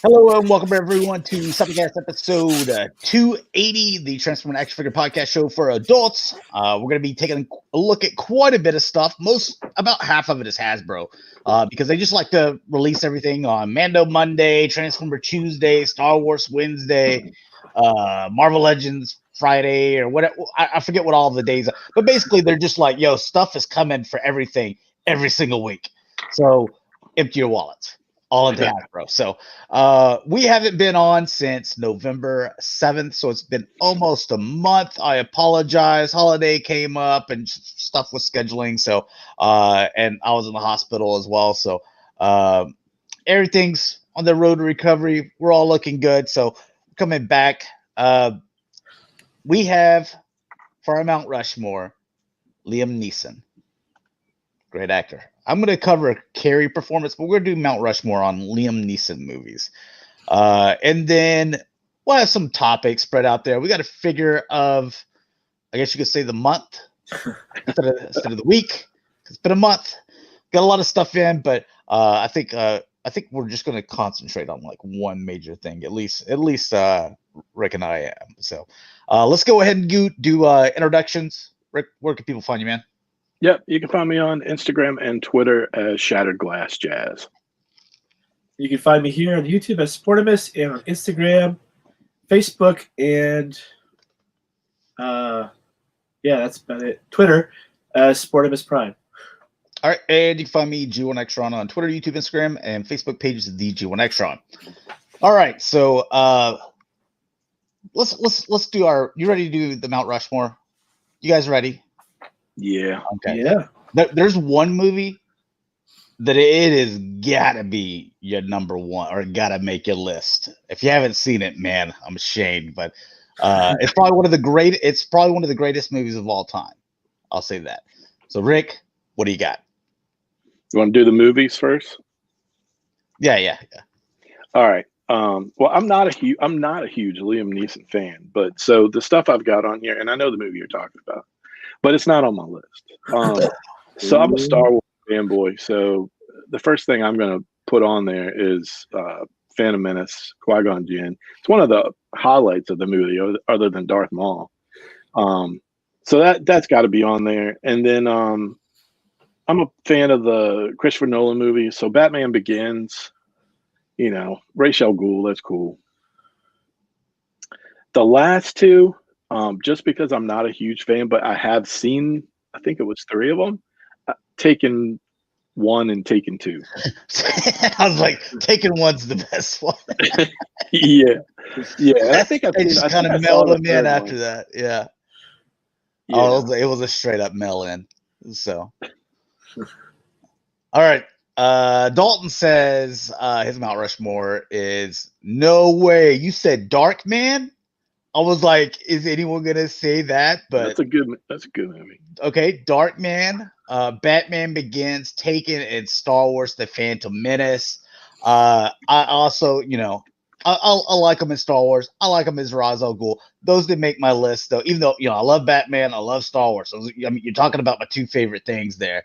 Hello and welcome everyone to Cybercast episode 280, the Transformer Action Figure Podcast show for adults. We're going to be taking a look at quite a bit of stuff. About half of it is Hasbro, because they just like to release everything on Mando Monday, Transformer Tuesday, Star Wars Wednesday, Marvel Legends Friday, or what. I forget what all of the days are, but basically they're just like, yo, stuff is coming for everything every single week. So empty your wallets. All into Hasbro. So we haven't been on since November 7th, so it's been almost a month. I apologize. Holiday came up and stuff was scheduling. So and I was in the hospital as well. So everything's on the road to recovery. We're all looking good. So coming back, we have for our Mount Rushmore, Liam Neeson. Great actor. I'm going to cover Carrie performance, but we're going to do Mount Rushmore on Liam Neeson movies. And then we'll have some topics spread out there. We got a figure of, I guess you could say, the month instead of the week. It's been a month. Got a lot of stuff in, but I think we're just going to concentrate on like one major thing. At least Rick and I am. So let's go ahead and do introductions. Rick, where can people find you, man? Yep, you can find me on Instagram and Twitter as Shatrdglassjazz. You can find me here on YouTube as Sportimus and on Instagram, Facebook, and that's about it. Twitter as Sportimus Prime. All right, and you can find me G1Xtron on Twitter, YouTube, Instagram, and Facebook pages of the G1Xtron. All right, so let's do our. You ready to do the Mount Rushmore? You guys ready? Yeah. Okay. Yeah. There's one movie that it is gotta be your number one or gotta make your list. If you haven't seen it, man, I'm ashamed, but it's probably one of the greatest movies of all time. I'll say that. So, Rick, what do you got? You want to do the movies first? Yeah. All right. Well, I'm not a huge Liam Neeson fan, but so the stuff I've got on here, and I know the movie you're talking about, but it's not on my list. So I'm a Star Wars fanboy. So the first thing I'm going to put on there is Phantom Menace, Qui-Gon Jinn. It's one of the highlights of the movie, other than Darth Maul. So that's got to be on there. And then I'm a fan of the Christopher Nolan movies. So Batman Begins, Ra's al Ghul, that's cool. The last two, just because I'm not a huge fan, but I have seen, I think it was 3 of them, Taken 1 and Taken 2. I was like, Taken 1's the best one. Yeah. I think I just kind of mailed them in after that. Yeah. Oh, it was a straight up mail in. So, all right. Dalton says his Mount Rushmore is no way. You said Dark Man? I was like, is anyone gonna say that? But that's a good movie. Okay, Dark Man, Batman Begins, Taken, and Star Wars: The Phantom Menace. I also, I like them in Star Wars. I like them as Ra's al Ghul. Those didn't make my list though. Even though I love Batman, I love Star Wars. So, I mean, you're talking about my 2 favorite things there,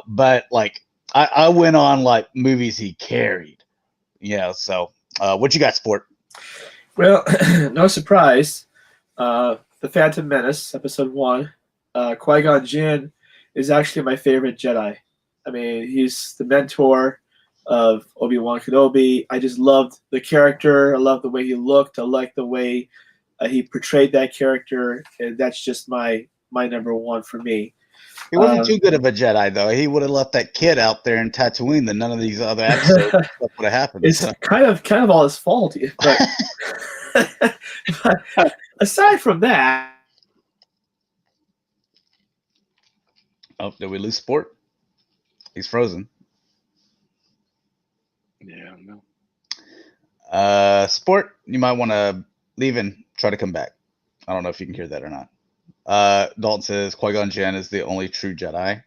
But like, I went on like movies he carried, So, what you got, Sport? Well, no surprise. The Phantom Menace, Episode 1. Qui-Gon Jinn is actually my favorite Jedi. I mean, he's the mentor of Obi-Wan Kenobi. I just loved the character. I loved the way he looked. I liked the way he portrayed that character. And that's just my number one for me. He wasn't too good of a Jedi, though. He would have left that kid out there in Tatooine, then none of these other episodes would have happened. It's kind of all his fault. But, but aside from that. Oh, did we lose Sport? He's frozen. Yeah, no. Sport, you might want to leave and try to come back. I don't know if you can hear that or not. Dalton says Qui-Gon Jinn is the only true Jedi.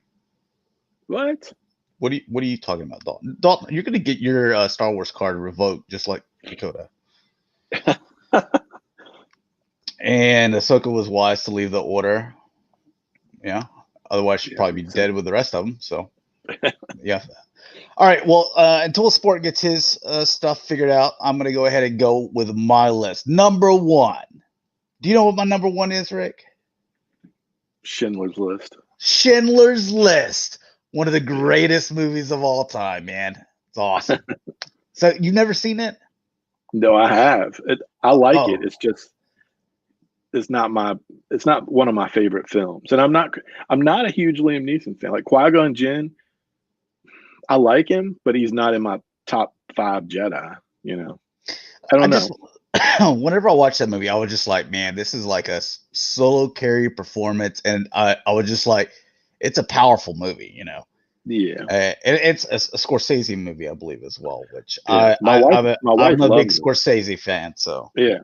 What? What are you talking about, Dalton? Dalton, you're gonna get your Star Wars card revoked just like Dakota. And Ahsoka was wise to leave the Order. Yeah. Otherwise, she'd probably be dead with the rest of them. So, yeah. All right. Well, until Sport gets his stuff figured out, I'm going to go ahead and go with my list. Number one. Do you know what my number one is, Rick? Schindler's List. Schindler's List. One of the greatest movies of all time, man. It's awesome. So you've never seen it? No, I have. I like Oh. it. It's just it's not one of my favorite films. And I'm not a huge Liam Neeson fan. Like Qui-Gon Jinn, I like him, but he's not in my top 5 Jedi, you know. I don't know. Whenever I watch that movie, I was just like, man, this is like a solo carry performance, and I was just like, it's a powerful movie, you know. Yeah, it's a Scorsese movie, I believe, as well. Which yeah. I'm a big it. Scorsese fan. So yeah.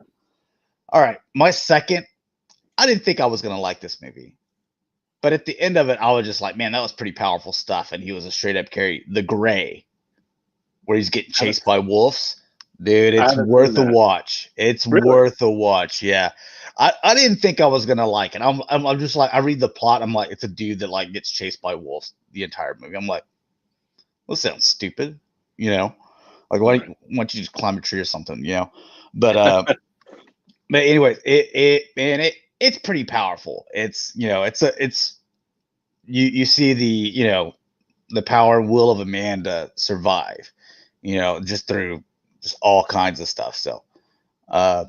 All right, my second. I didn't think I was gonna like this movie, but at the end of it, I was just like, man, that was pretty powerful stuff. And he was a straight up carry. The Gray, where he's getting chased by wolves. Dude, it's worth a watch. It's worth a watch. Yeah, I didn't think I was gonna like it. I'm just like, I read the plot. I'm like, it's a dude that like gets chased by wolves the entire movie. I'm like, well, this sounds stupid, you know. Like, why don't you just climb a tree or something, you know? But but anyways, it's pretty powerful. It's, you know, you see the, you know, the power and will of a man to survive, you know, just through just all kinds of stuff. So I've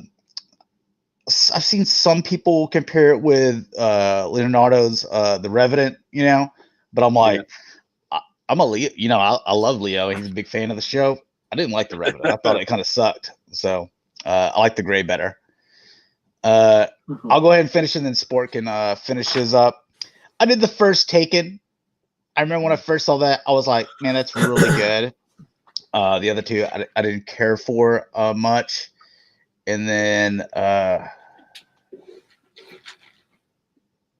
seen some people compare it with Leonardo's The Revenant, you know, but I'm like, I'm a Leo, you know, I love Leo. He's a big fan of the show. I didn't like The Revenant. I thought it kind of sucked. So I like The Gray better. I'll go ahead and finish, and then Sport can finish his up. I did the first Taken. I remember when I first saw that, I was like, man, that's really good. The other two, I didn't care for much. And then,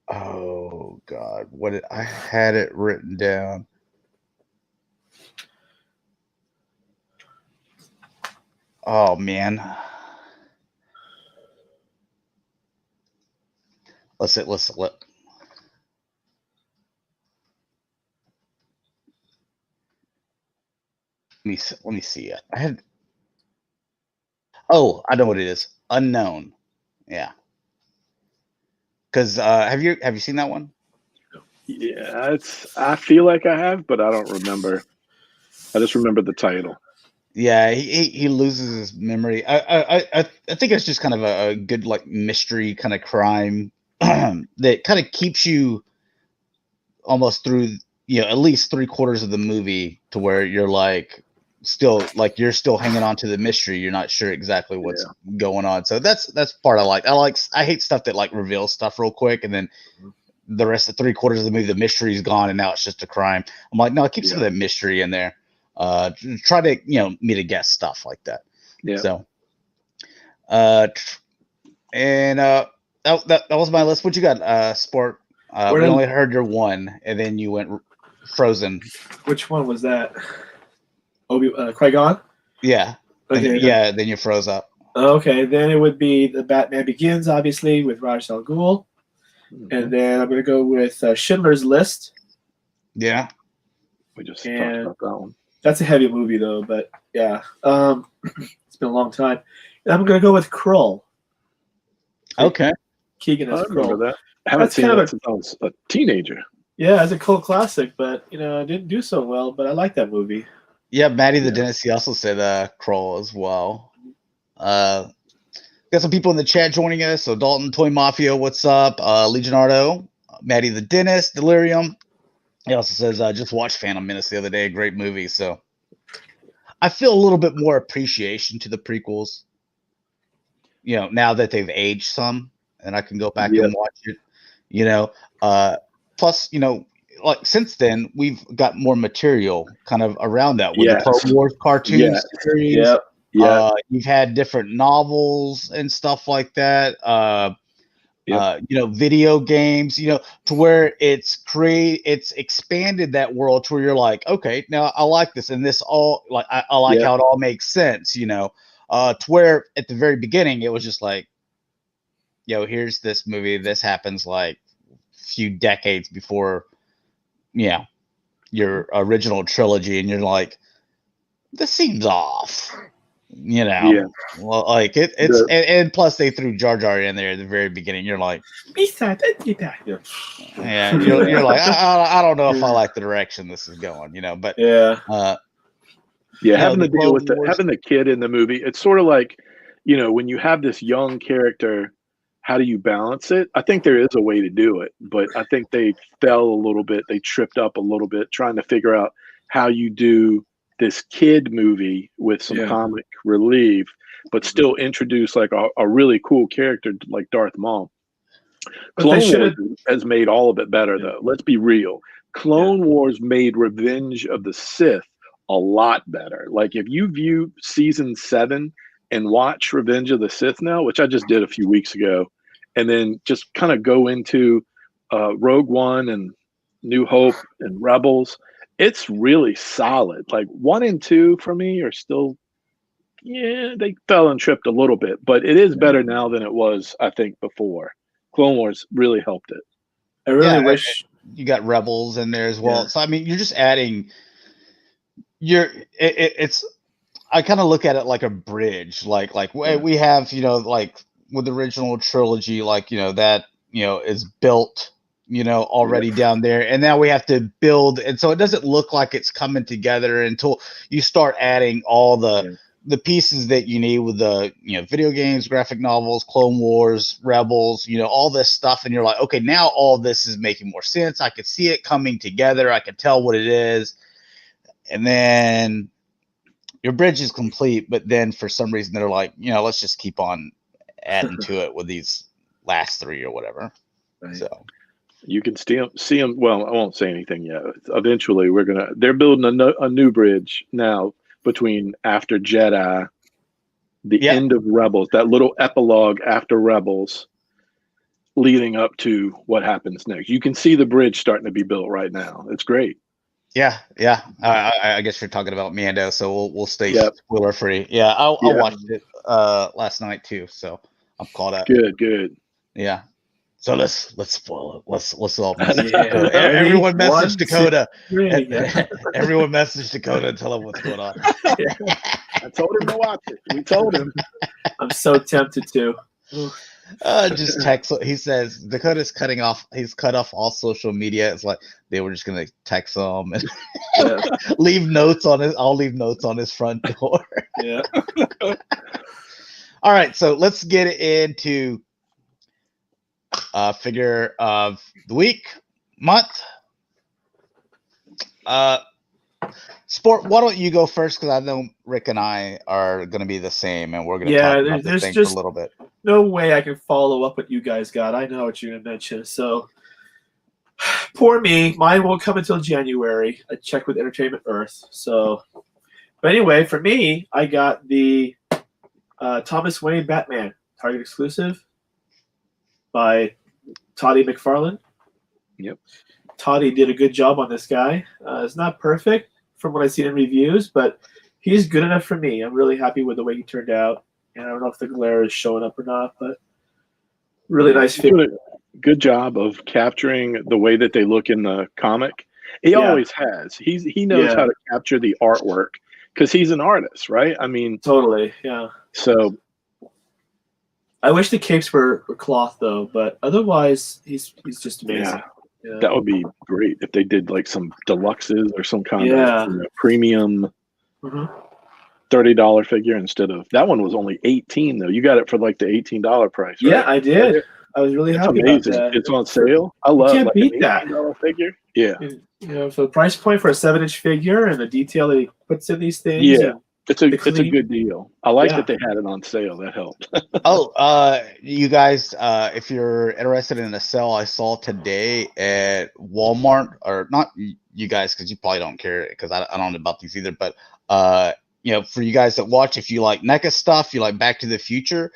oh God, I had it written down. Oh man. Let's look. Let me see it. I know what it is. Unknown. Yeah. Because have you seen that one? Yeah, I feel like I have, but I don't remember. I just remember the title. Yeah, he loses his memory. I think it's just kind of a good like mystery kind of crime that kind of keeps you almost through, you know, at least 3/4 of the movie, to where you're like you're still hanging on to the mystery. You're not sure exactly what's going on. So that's part I like. I hate stuff that like reveals stuff real quick, and then the rest of 3/4 of the movie, the mystery's gone, and now it's just a crime. I'm like, no, keep some of that mystery in there. Try to, you know, me to guess stuff like that. Yeah. So, and that was my list. What you got, Sport? We only heard your one, and then you went Frozen. Which one was that? Qui-Gon? Yeah. Okay. Yeah. Then you froze up. Okay. Then it would be the Batman Begins, obviously, with Ra's al Ghul. And then I'm going to go with Schindler's List. Yeah. We just talked about that one. That's a heavy movie, though, but yeah. It's been a long time. And I'm going to go with Krull. Okay. Keegan as Krull. Remember that. I haven't seen that since I was a teenager. Yeah, it's a cult classic, but, you know, it didn't do so well, but I like that movie. Yeah, Maddie the Dentist, he also said Krull as well. Got some people in the chat joining us. So Dalton, Toy Mafia, what's up? Legionardo, Maddie the Dentist, Delirium. He also says, just watched Phantom Menace the other day. Great movie. So I feel a little bit more appreciation to the prequels, you know, now that they've aged some, and I can go back and watch it, you know. Plus, you know, like since then, we've got more material kind of around that with the Clone Wars cartoon series. You've had different novels and stuff like that. You know, video games, you know, to where it's expanded that world to where you're like, okay, now I like this, and this all like I like how it all makes sense, you know. To where at the very beginning it was just like, yo, here's this movie, this happens like a few decades before, you know, your original trilogy, and you're like, this seems off. You know, Yeah. well, like it's and plus they threw Jar Jar in there at the very beginning. You're like, yeah. You're like, I don't know if I like the direction this is going. You know, but yeah, having to deal with Wars, having the kid in the movie, it's sort of like, you know, when you have this young character, how do you balance it? I think there is a way to do it, but I think they fell a little bit. They tripped up a little bit trying to figure out how you do this kid movie with some comic relief, but still introduce like a really cool character like Darth Maul. Clone Wars has made all of it better, though. Let's be real. Clone Wars made Revenge of the Sith a lot better. Like if you view season 7 and watch Revenge of the Sith now, which I just did a few weeks ago, and then just kind of go into Rogue One and New Hope and Rebels, it's really solid. Like 1 and 2 for me are still, they fell and tripped a little bit, but it is better now than it was, I think, before. Clone Wars really helped it. I really wish you got Rebels in there as well. Yeah. So I mean, you're just adding. It's. I kind of look at it like a bridge. Like we have, you know, like with the original trilogy, like, you know, that, you know, is built, you know, already down there, and now we have to build, and so it doesn't look like it's coming together until you start adding all the pieces that you need with the, you know, video games, graphic novels, Clone Wars, Rebels, you know, all this stuff, and you're like, okay, now all this is making more sense. I could see it coming together. I could tell what it is, and then your bridge is complete. But then for some reason they're like, you know, let's just keep on adding to it with these last 3 or whatever. Right. So you can see them. Well, I won't say anything yet. Eventually, they're building a new bridge now between after Jedi, the end of Rebels, that little epilogue after Rebels, leading up to what happens next. You can see the bridge starting to be built right now. It's great. Yeah. I guess you're talking about Mando, so we'll stay spoiler free. Yeah, I watched it last night too, so I'm caught up. Good. Yeah. So let's spoil it. Let's all message Dakota. Everyone message Dakota. Everyone message Dakota and tell him what's going on. I told him to watch it. We told him. I'm so tempted to. Just text. He says Dakota's cutting off. He's cut off all social media. It's like they were just gonna text him and leave notes on his. I'll leave notes on his front door. Yeah. All right, so let's get into figure of the week, month. Sport, why don't you go first? Because I know Rick and I are going to be the same, and we're going to talk about this thing for a little bit. No way I can follow up what you guys got. I know what you're going to mention. So, poor me. Mine won't come until January. I checked with Entertainment Earth. So, but anyway, for me, I got the Thomas Wayne Batman Target exclusive by Toddy McFarlane. Yep. Toddy did a good job on this guy. It's not perfect from what I've seen in reviews, but he's good enough for me. I'm really happy with the way he turned out. And I don't know if the glare is showing up or not, but really nice figure. Good job of capturing the way that they look in the comic. He always has. He knows how to capture the artwork because he's an artist, right? I mean, totally, yeah. So I wish the capes were cloth though, but otherwise he's just amazing. Yeah. That would be great if they did like some deluxes or some kind of premium $30 figure instead of that one was only $18 though. You got it for like the $18 price, right? Yeah, I did. I was really happy about that. It's on sale. I love can't beat that figure. Yeah. You know, for the price point for a 7-inch figure and the detail that he puts in these things. Yeah. It's a good deal. I like that they had it on sale. That helped. You guys, if you're interested in a sale I saw today at Walmart, or not you guys, because you probably don't care, because I don't know about these either. But you know, for you guys that watch, if you like NECA stuff, you like Back to the Future,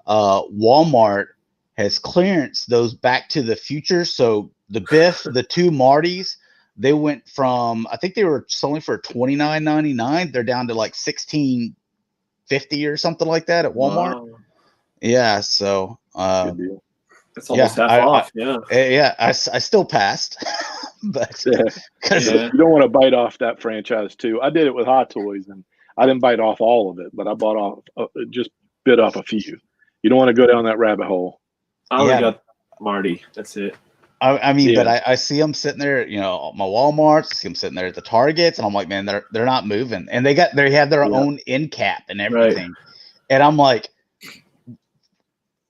Walmart has clearance those Back to the Future. So the Biff, the two Martys. They went from, I think they were selling for $29.99. They're down to like $16.50 or something like that at Walmart. Wow. Yeah, so that's almost half off. I still passed, But Yeah. You don't want to bite off that franchise too. I did it with Hot Toys, and I didn't bite off all of it, but I just bit off a few. You don't want to go down that rabbit hole. I only got Marty. That's it. I mean, but I see them sitting there, my Walmarts, see them sitting there at the Targets, and I'm like, man, they're not moving, and they have their own end cap and everything, and I'm like,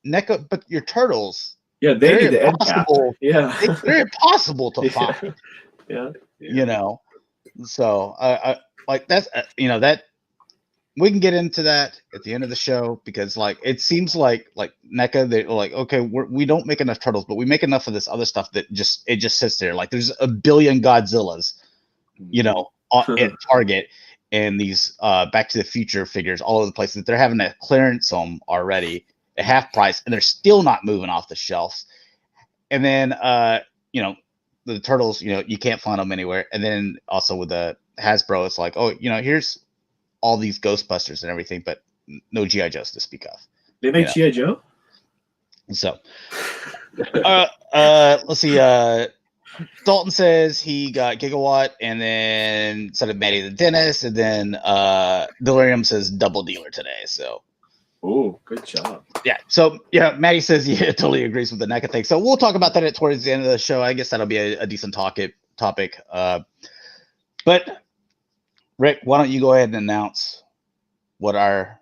NECA, but your turtles, they need the end cap. Yeah, they're impossible to find. Yeah. So I like that's that. We can get into that at the end of the show because, like, it seems like NECA, they're like, okay, we don't make enough turtles, but we make enough of this other stuff that just sits there. Like, there's a billion Godzillas, at Target, and these Back to the Future figures all over the place that they're having to clearance them already at half price, and they're still not moving off the shelves. And then, the turtles, you can't find them anywhere. And then also with the Hasbro, it's like, oh, here's all these Ghostbusters and everything, but no G.I. Joes to speak of. They make G.I. Joe? So, let's see. Dalton says he got Gigawatt, and then so did Maddie the dentist, and then Delirium says double dealer today. So, oh, good job. Yeah. So, Maddie says he totally agrees with the NECA thing. So we'll talk about that towards the end of the show. I guess that'll be a decent topic. But Rick, why don't you go ahead and announce what our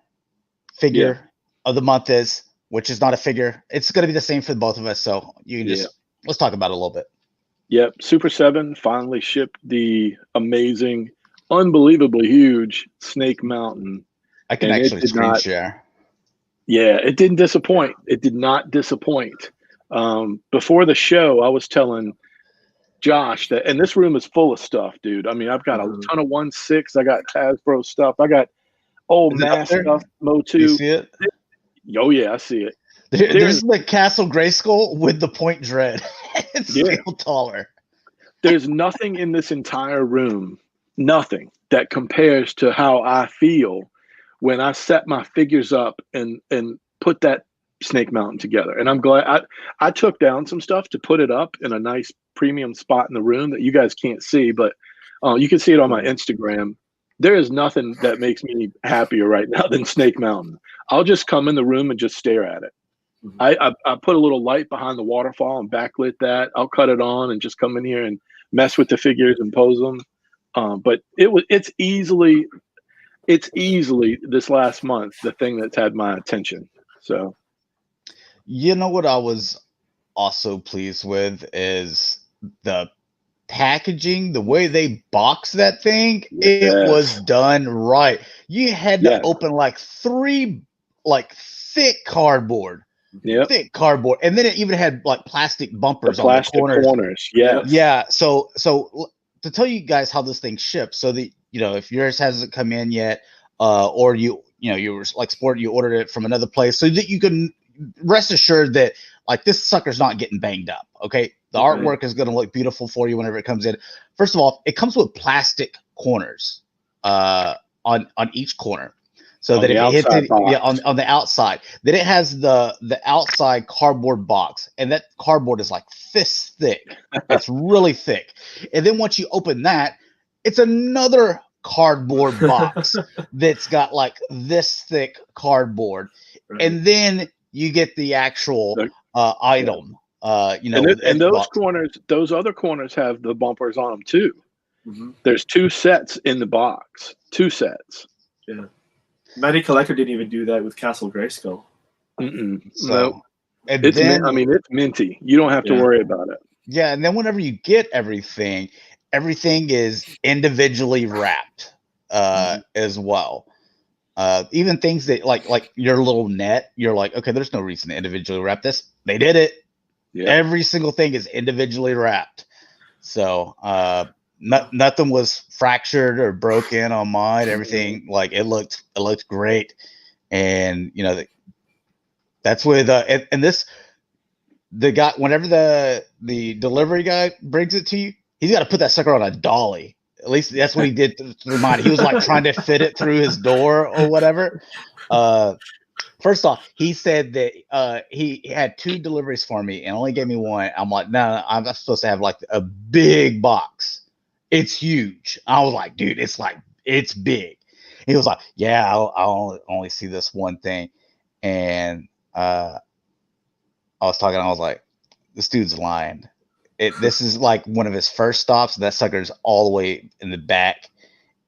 figure of the month is, which is not a figure. It's going to be the same for both of us. So you can let's talk about it a little bit. Yep. Super 7 finally shipped the amazing, unbelievably huge Snake Mountain. I can actually screen share. Yeah, it didn't disappoint. It did not disappoint. Before the show, I was telling Josh that, and this room is full of stuff, dude. I mean, I've got a ton of 1/6. I got Hasbro stuff. I got old mass stuff. Motu. You see it? Oh yeah, I see it. There's the Castle Grayskull with the point dread. It's still taller. There's nothing in this entire room, nothing that compares to how I feel when I set my figures up and put that Snake Mountain together. And I'm glad I took down some stuff to put it up in a nice premium spot in the room that you guys can't see, but you can see it on my Instagram. There is nothing that makes me happier right now than Snake Mountain. I'll just come in the room and just stare at it. I put a little light behind the waterfall and backlit that. I'll cut it on and just come in here and mess with the figures and pose them. But it's easily this last month the thing that's had my attention. So, what I was also pleased with is the packaging, the way they box that thing. It was done right. You had to open three thick cardboard. Thick cardboard, and then it even had plastic bumpers on the corners. Yeah. So to tell you guys how this thing ships, so that if yours hasn't come in yet, or you were Sport, you ordered it from another place, so that you can rest assured that this sucker's not getting banged up. Okay, the artwork is going to look beautiful for you whenever it comes in. First of all, it comes with plastic corners on each corner. So that if it hits it on the outside, then it has the outside cardboard box, and that cardboard is fist thick. It's really thick. And then once you open that, it's another cardboard box that's got this thick cardboard, and then you get the actual item. And those corners, those other corners have the bumpers on them too. There's 2 sets in the box. 2 sets. Yeah. Mighty Collector didn't even do that with Castle Grayskull. So, it's minty. You don't have to worry about it. Yeah, and then whenever you get everything is individually wrapped as well. Even things that like your little net, you're like, okay, there's no reason to individually wrap this. They did it. Yeah. Every single thing is individually wrapped. So nothing was fractured or broken on mine. Everything it looked great, and that's with and this the guy, whenever the delivery guy brings it to you, he's got to put that sucker on a dolly. At least that's what he did through mine. He was trying to fit it through his door or whatever. But First off, he said that he had 2 deliveries for me and only gave me 1. I'm like, no, I'm supposed to have like a big box. It's huge. I was like, dude, it's big. He was like, yeah, I'll only see this one thing. And I was talking, I was like, this dude's lying. This is like one of his first stops. That sucker's all the way in the back.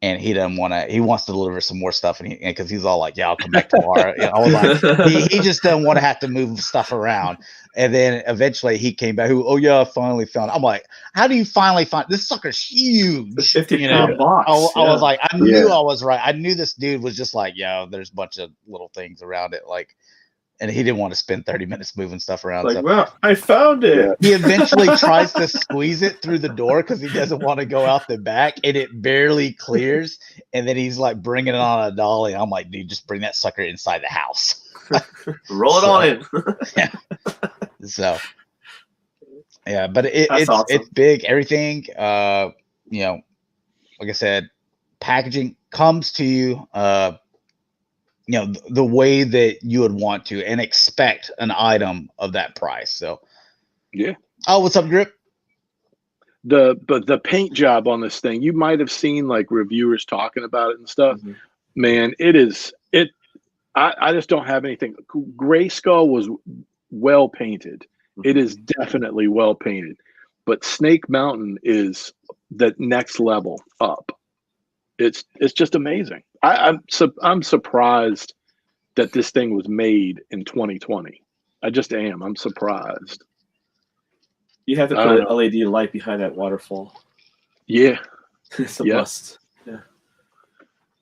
And he doesn't want to. He wants to deliver some more stuff, and because he's all like, "Yeah, I'll come back tomorrow." I was like, he just doesn't want to have to move stuff around. And then eventually he came back. Oh yeah, I finally found it. I'm like, how do you finally find this sucker's huge? 50-pound box. I was like, I knew I was right. I knew this dude was just like, yo, there's a bunch of little things around it, like. And he didn't want to spend 30 minutes moving stuff around. Like, well, I found it. He eventually tries to squeeze it through the door because he doesn't want to go out the back, and it barely clears. And then he's like bringing it on a dolly. I'm like, dude, just bring that sucker inside the house. Roll it on in. Yeah. So, yeah, but it's awesome. It's big. Everything, like I said, packaging comes to you. The way that you would want to and expect an item of that price. So, yeah. Oh, what's up, Grip? The paint job on this thing, you might have seen like reviewers talking about it and stuff. Mm-hmm. Man, I just don't have anything. Grayskull was well painted. Mm-hmm. It is definitely well painted, but Snake Mountain is the next level up. It's just amazing. I'm surprised that this thing was made in 2020. I just am. I'm surprised. You have to put an LED light behind that waterfall. Yeah, it's a must.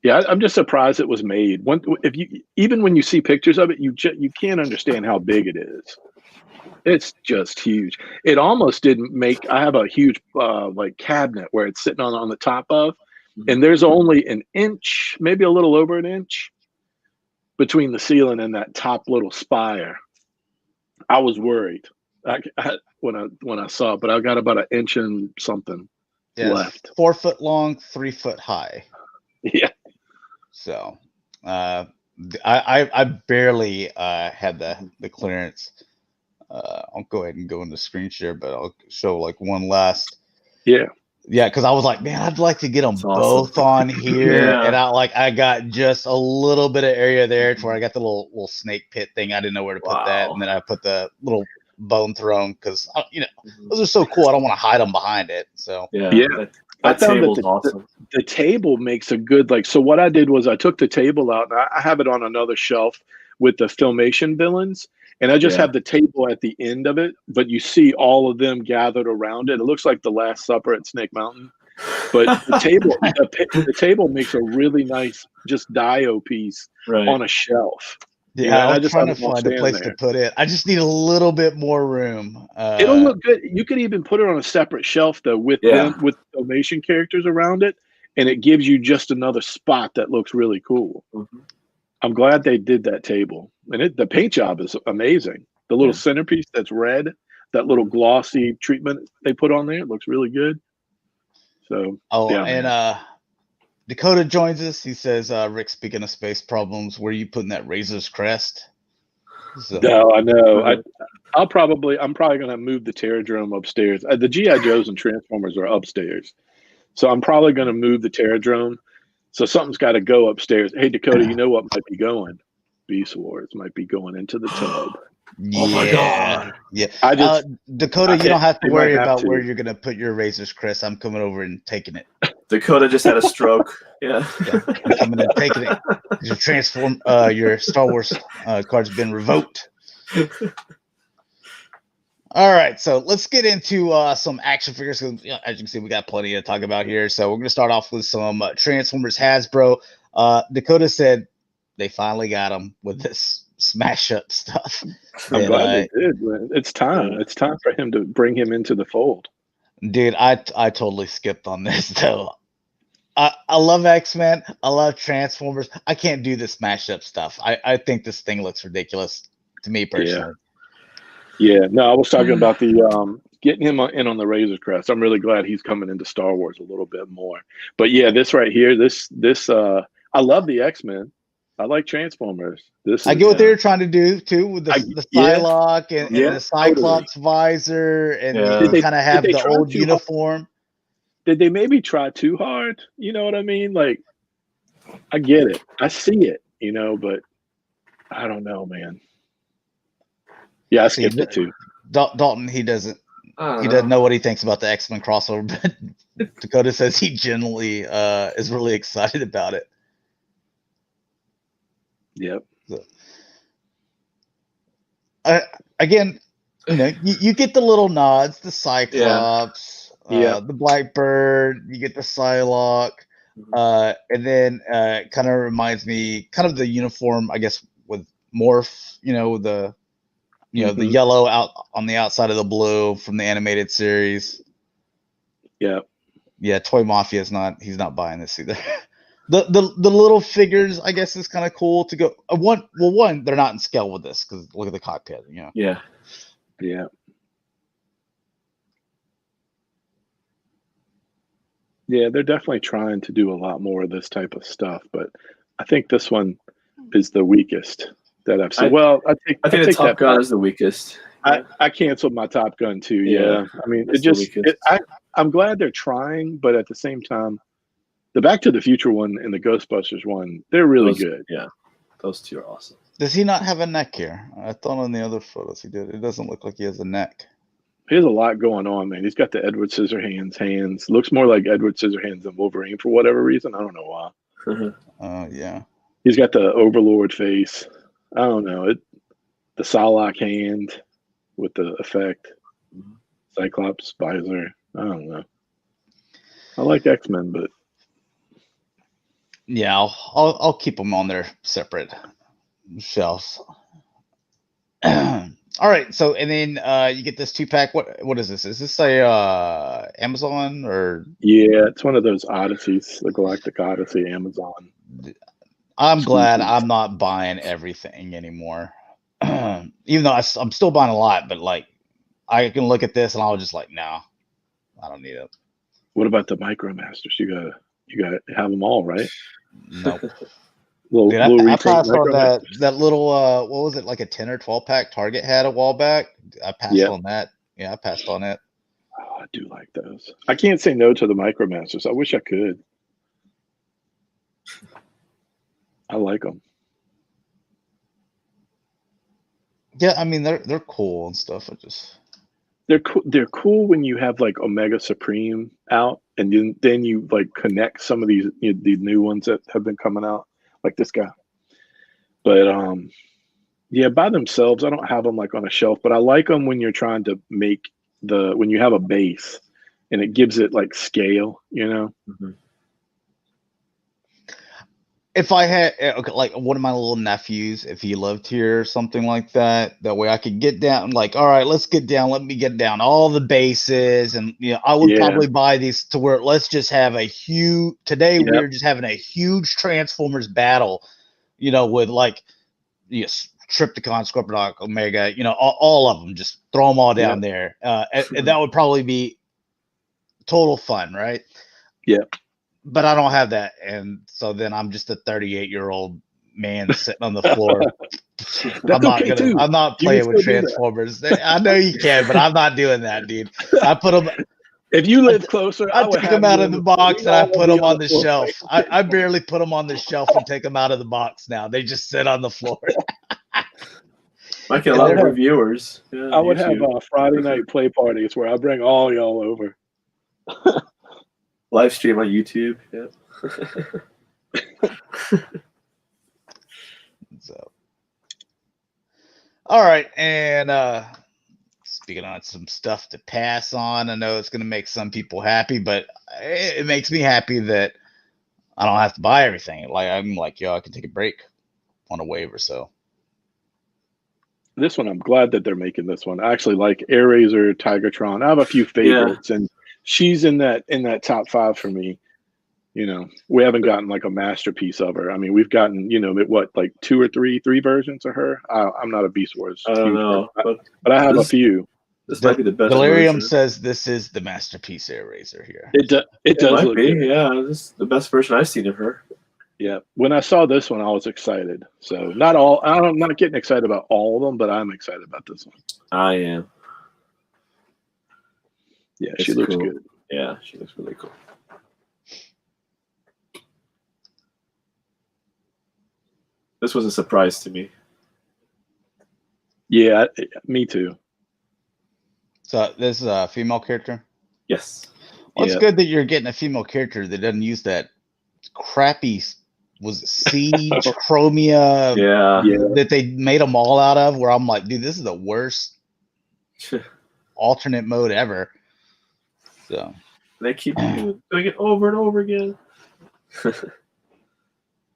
Yeah. I'm just surprised it was made. Even when you see pictures of it, you can't understand how big it is. It's just huge. It almost didn't make. I have a huge like cabinet where it's sitting on the top of. And there's only an inch, maybe a little over an inch, between the ceiling and that top little spire. I was worried when I saw it, but I got about an inch and something left. 4 foot long, 3 foot high. Yeah. So, I barely had the clearance. I'll go ahead and go into screen share, but I'll show like one last. Yeah. Yeah, because I was like, man, I'd like to get them both on here, and I got just a little bit of area there to where I got the little snake pit thing. I didn't know where to put that, and then I put the little bone throne because those are so cool. I don't want to hide them behind it. So that table's awesome. The table makes a good So what I did was I took the table out, and I have it on another shelf with the Filmation villains. And I just have the table at the end of it, but you see all of them gathered around it. It looks like the Last Supper at Snake Mountain. But the table makes a really nice just dio piece on a shelf. Yeah, I'm trying to find a place to put it. I just need a little bit more room. It'll look good. You could even put it on a separate shelf though with Filmation characters around it, and it gives you just another spot that looks really cool. Mm-hmm. I'm glad they did that table. And the paint job is amazing. The little centerpiece that's red, that little glossy treatment they put on there, it looks really good. So, Dakota joins us. He says, Rick, speaking of space problems, where are you putting that Razor's Crest? So, no, I know. I'm probably going to move the Terradrome upstairs. The G.I. Joes and Transformers are upstairs. So I'm probably going to move the Terradrome. So something's got to go upstairs. Hey, Dakota, you know what might be going? Beast Wars might be going into the tub. Oh my God. Yeah. Dakota, you don't have to worry about where you're going to put your Razor's Crest. I'm coming over and taking it. Dakota just had a stroke. Yeah. I'm coming and taking it. Your Star Wars card's been revoked. All right, so let's get into some action figures. As you can see, we got plenty to talk about here. So we're going to start off with some Transformers Hasbro. Dakota said they finally got them with this smash up stuff. I'm glad they did. It's time. It's time for him to bring him into the fold. Dude, I totally skipped on this though. I love X-Men. I love Transformers. I can't do the smash up stuff. I think this thing looks ridiculous to me personally. Yeah, no, I was talking about the getting him in on the Razor's Crest. I'm really glad he's coming into Star Wars a little bit more. But yeah, this right here, this I love the X-Men. I like Transformers. I get what they were trying to do too with the Psylocke and the Cyclops visor, and you kind of have the old uniform. Did they maybe try too hard? You know what I mean? Like, I get it, I see it, but I don't know, man. Yeah, I skipped it too. Dalton, he doesn't know what he thinks about the X-Men crossover, but Dakota says he generally is really excited about it. Yep. So, again, you get the little nods, the Cyclops, the Blackbird, you get the Psylocke, and then kind of reminds me, kind of the uniform, I guess, with Morph, the the yellow out on the outside of the blue from the animated series. Yeah, Toy Mafia he's not buying this either. The little figures, I guess, is kind of cool to go. One, they're not in scale with this because look at the cockpit. Yeah. Yeah, they're definitely trying to do a lot more of this type of stuff, but I think this one is the weakest that I've seen. I think the Top Gun is the weakest. I canceled my Top Gun too. Yeah. I mean, I'm glad they're trying, but at the same time, the Back to the Future one and the Ghostbusters one, they're really good. Yeah, those two are awesome. Does he not have a neck here? I thought on the other photos he did. It doesn't look like he has a neck. He has a lot going on, man. He's got the Edward Scissorhands hands. Looks more like Edward Scissorhands than Wolverine for whatever reason. I don't know why. Yeah. He's got the Overlord face. I don't know. The Psylocke hand with the effect. Cyclops visor. I don't know. I like X-Men, but yeah, I'll keep them on their separate shelves. All right, so and then you get this 2-pack. What is this? Is this a Amazon or? Yeah, it's one of those Odysseys, the Galactic Odyssey, Amazon. I'm glad I'm not buying everything anymore, even though I'm still buying a lot. But like, I can look at this and I'll just like, no, I don't need it. What about the MicroMasters? You gotta have them all, right? Nope. I passed on that little what was it, like a 10 or 12 pack Target had a while back. I passed on that. Yeah, I passed on it. Oh, I do like those. I can't say no to the MicroMasters. I wish I could. I like them. Yeah, I mean they're cool and stuff. They're cool when you have like Omega Supreme out, and then you like connect some of these new ones that have been coming out, like this guy. But yeah, by themselves, I don't have them like on a shelf, but I like them when you're trying to make when you have a base and it gives it like scale, If I had like one of my little nephews, if he lived here or something like that way I could get down, like, all right, let's get down. Let me get down all the bases. And, I would probably buy these to where let's just have a huge, today we're just having a huge Transformers battle, with like, Trypticon, Scorponok, Omega, all of them, just throw them all down there. And that would probably be total fun, right? Yeah. But I don't have that, and so then I'm just a 38-year-old man sitting on the floor. I'm not playing with Transformers. I know you can, but I'm not doing that, dude. I put them. If you live closer, I take them out of the box and I put them on the shelf. I barely put them on the shelf and take them out of the box now. They just sit on the floor. Might get a lot of reviewers. I would have Friday night play parties where I bring all y'all over. Live stream on YouTube. Yeah. So, all right, and speaking on some stuff to pass on, I know it's going to make some people happy, but it makes me happy that I don't have to buy everything. Like I'm like, I can take a break on a wave or so. This one, I'm glad that they're making this one. I actually like Airraiser, Tigertron. I have a few favorites, and she's in that top 5 for me. We haven't gotten like a masterpiece of her. I mean, we've gotten, like 2 or 3 versions of her. I'm not a Beast Wars. I don't know, but I have a few. This might be the best. Delirium says this is the masterpiece Airraiser here. It does might look be. good. Yeah, this is the best version I've seen of her. Yeah. When I saw this one, I was excited. So I'm not getting excited about all of them, but I'm excited about this one. I am. Yeah, It's she looks cool. good. Yeah, she looks really cool. This was a surprise to me. Yeah, me too. So this is a female character. Yes. Well, it's Yeah. good that you're getting a female character that doesn't use that crappy, was it Siege, Chromia, Yeah. that they made them all out of, where I'm like, dude, this is the worst alternate mode ever. So They keep doing it over and over again.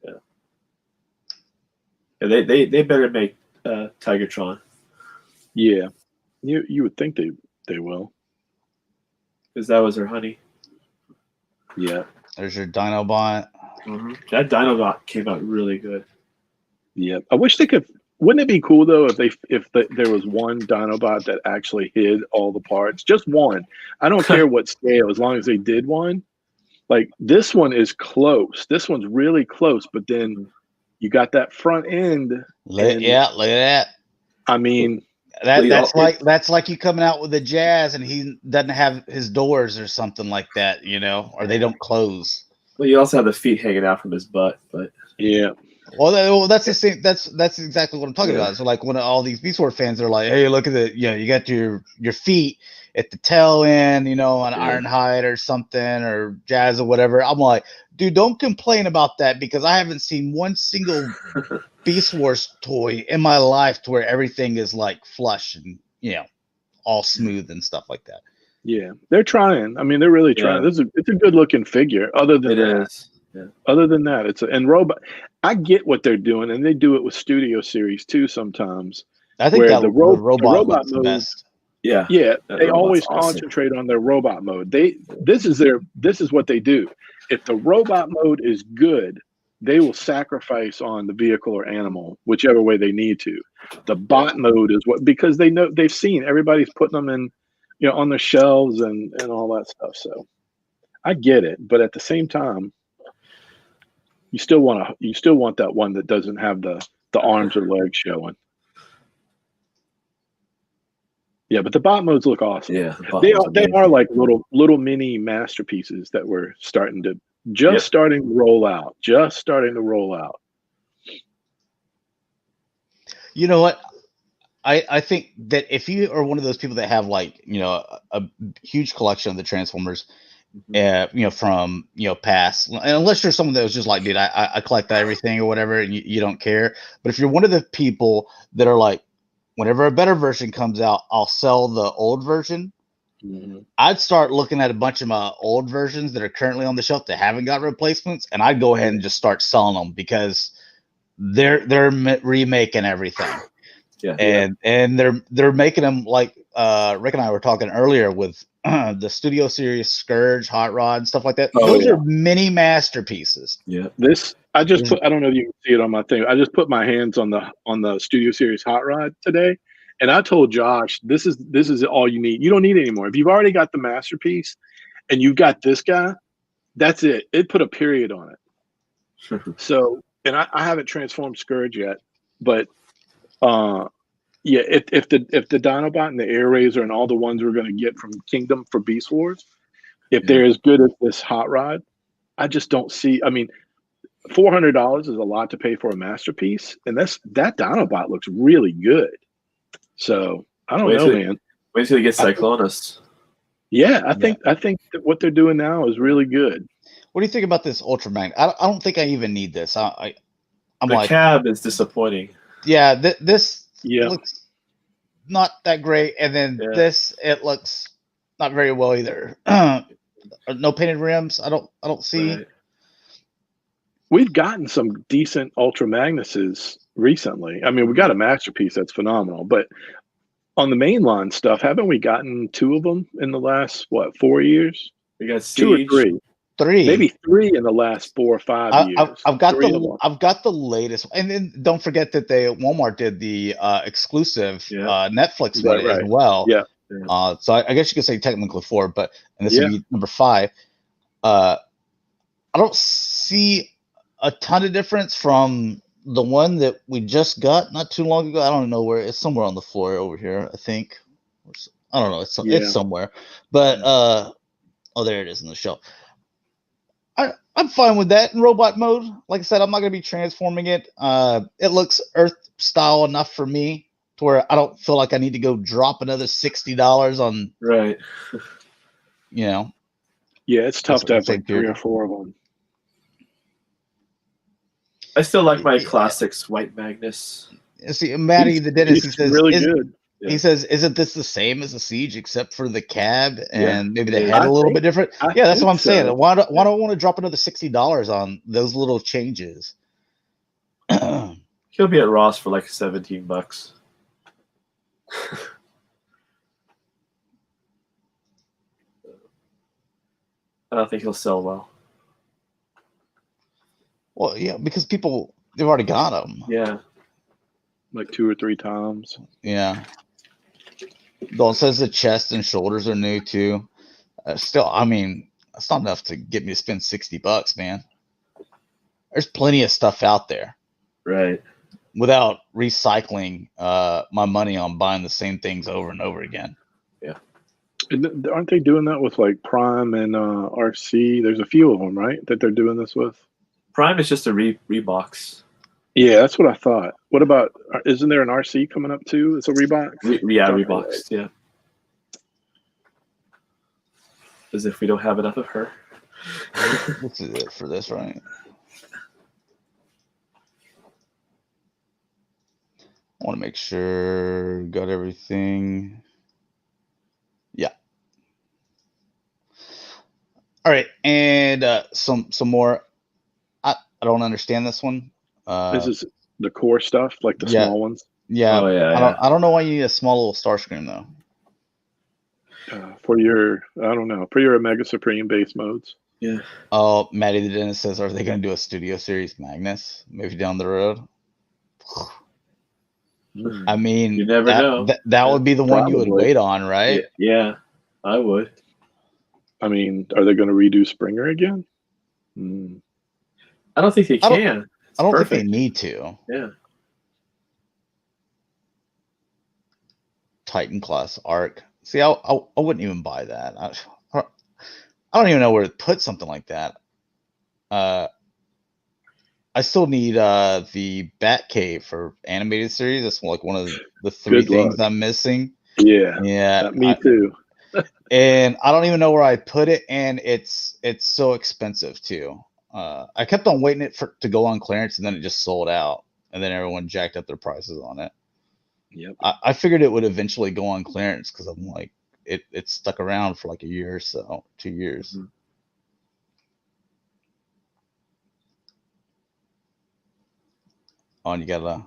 Yeah. They better make Tigertron. Yeah. You would think they will. Because that was her honey. Yeah. there's your Dinobot. Mm-hmm. That Dinobot came out really good. Yeah. I wish they could. Wouldn't it be cool though if there was one Dinobot that actually hid all the parts? Just one. I don't care what scale, as long as they did one. Like this one is close. This one's really close, but then you got that front end. Look at that. I mean, that's like you coming out with a Jazz and he doesn't have his doors or something like that, or they don't close. Well, you also have the feet hanging out from his butt, but yeah. Well, that's the same. That's exactly what I'm talking about. So, like, when all these Beast Wars fans are like, "Hey, look at the, you got your feet at the tail end, on Ironhide or something, or Jazz or whatever." I'm like, dude, don't complain about that, because I haven't seen one single Beast Wars toy in my life to where everything is like flush and all smooth and stuff like that. Yeah, they're trying. I mean, they're really trying. It's a good looking figure. Other than that, it's and robot. I get what they're doing, and they do it with Studio Series too sometimes. I think that the robot looks mode, the best. Yeah, they always concentrate on their robot mode. This is what they do. If the robot mode is good, they will sacrifice on the vehicle or animal, whichever way they need to. The bot mode is because they've seen everybody's putting them in, on the shelves and all that stuff. So I get it, but at the same time, you still want that one that doesn't have the arms or legs showing. Yeah, but the bot modes look awesome. Yeah, they are like little mini masterpieces that we're starting to roll out. Just starting to roll out. You know what? I think that if you are one of those people that have like, a huge collection of the Transformers, from past, and unless you're someone that was just like, dude, I collect everything or whatever, and you don't care. But if you're one of the people that are like, whenever a better version comes out, I'll sell the old version. Mm-hmm. I'd start looking at a bunch of my old versions that are currently on the shelf that haven't got replacements, and I'd go ahead and just start selling them, because they're remaking everything. Yeah, and they're making them like Rick and I were talking earlier with the Studio Series Scourge, Hot Rod, and stuff like that. Those are mini masterpieces. Yeah, I don't know if you can see it on my thing. I just put my hands on the Studio Series Hot Rod today, and I told Josh, this is all you need. You don't need it anymore. If you've already got the masterpiece and you've got this guy, that's it. It put a period on it. So, and I haven't transformed Scourge yet, but if the Dinobot and the Air Razor and all the ones we're going to get from Kingdom for Beast Wars, if they're as good as this Hot Rod, I just don't see. I mean, $400 is a lot to pay for a masterpiece, and that Dinobot looks really good. So I don't know, man. Wait till you get Cyclonus. Yeah, I think that what they're doing now is really good. What do you think about this Ultramagnet? I don't think I even need this. I'm the like, cab is disappointing. Yeah, this looks not that great, and then it looks not very well either. No painted rims. I don't see. Right. We've gotten some decent Ultra Magnuses recently. I mean, we got a masterpiece that's phenomenal, but on the mainline stuff, haven't we gotten 2 of them in the last 4 years? We got Siege, 2 or 3, maybe 3 in the last 4 or 5 years. I've got the latest, and then don't forget that Walmart did the exclusive Netflix one as well. Yeah. So I guess you could say technically 4, and this would be number 5. I don't see a ton of difference from the one that we just got not too long ago. I don't know where it's somewhere on the floor over here. I think. I don't know. It's somewhere, but oh, there it is in the shelf. I'm fine with that in robot mode. Like I said, I'm not going to be transforming it. It looks Earth style enough for me to where I don't feel like I need to go drop another $60 on. Right. You know. Yeah, it's tough to have like 3 or 4 of them. I still like my classics White Magnus. See, Matty the dentist, he says, really good. Yeah. He says, "Isn't this the same as the Siege, except for the cab and maybe the head I a little think- bit different?" I Yeah, that's what I'm think saying. so. Why don't I want to drop another $60 on those little changes? He'll be at Ross for like $17. I don't think he'll sell well. Well, yeah, because people they've already got them. Yeah. Like 2 or 3 times. Yeah. Dalton says the chest and shoulders are new too. Still, I mean, that's not enough to get me to spend $60, man. There's plenty of stuff out there. Right. Without recycling my money on buying the same things over and over again. Yeah. And aren't they doing that with like Prime and RC? There's a few of them, right, that they're doing this with? Prime is just a rebox. Yeah, that's what I thought. What about, isn't there an RC coming up too? It's a rebox? Yeah, reboxed, yeah. As if we don't have enough of her. This is it for this, right? I want to make sure got everything. Yeah. All right, and some more. I don't understand this one. This is the core stuff, like the small ones. Yeah. Oh, yeah, I don't know why you need a small little Starscream though. For your, I don't know, for your Omega Supreme base modes. Yeah. Oh, Matty the dentist says, are they going to do a Studio Series Magnus maybe down the road? I mean, You never know. That would be the one you would Probably. wait on, right? Yeah, I would. I mean, are they going to redo Springer again? I don't think they can. I don't perfect. think they need to. Yeah. Titan class arc. See, I wouldn't even buy that. I don't even know where to put something like that. I still need the Batcave for animated series. That's like one of the 3 Good things luck. I'm missing. Yeah. Me too. And I don't even know where I put it, and it's so expensive too. I kept on waiting to go on clearance, and then it just sold out, and then everyone jacked up their prices on it. Yep. I figured it would eventually go on clearance because I'm like it stuck around for like a year or so, 2 years. Mm-hmm. Oh, and you got a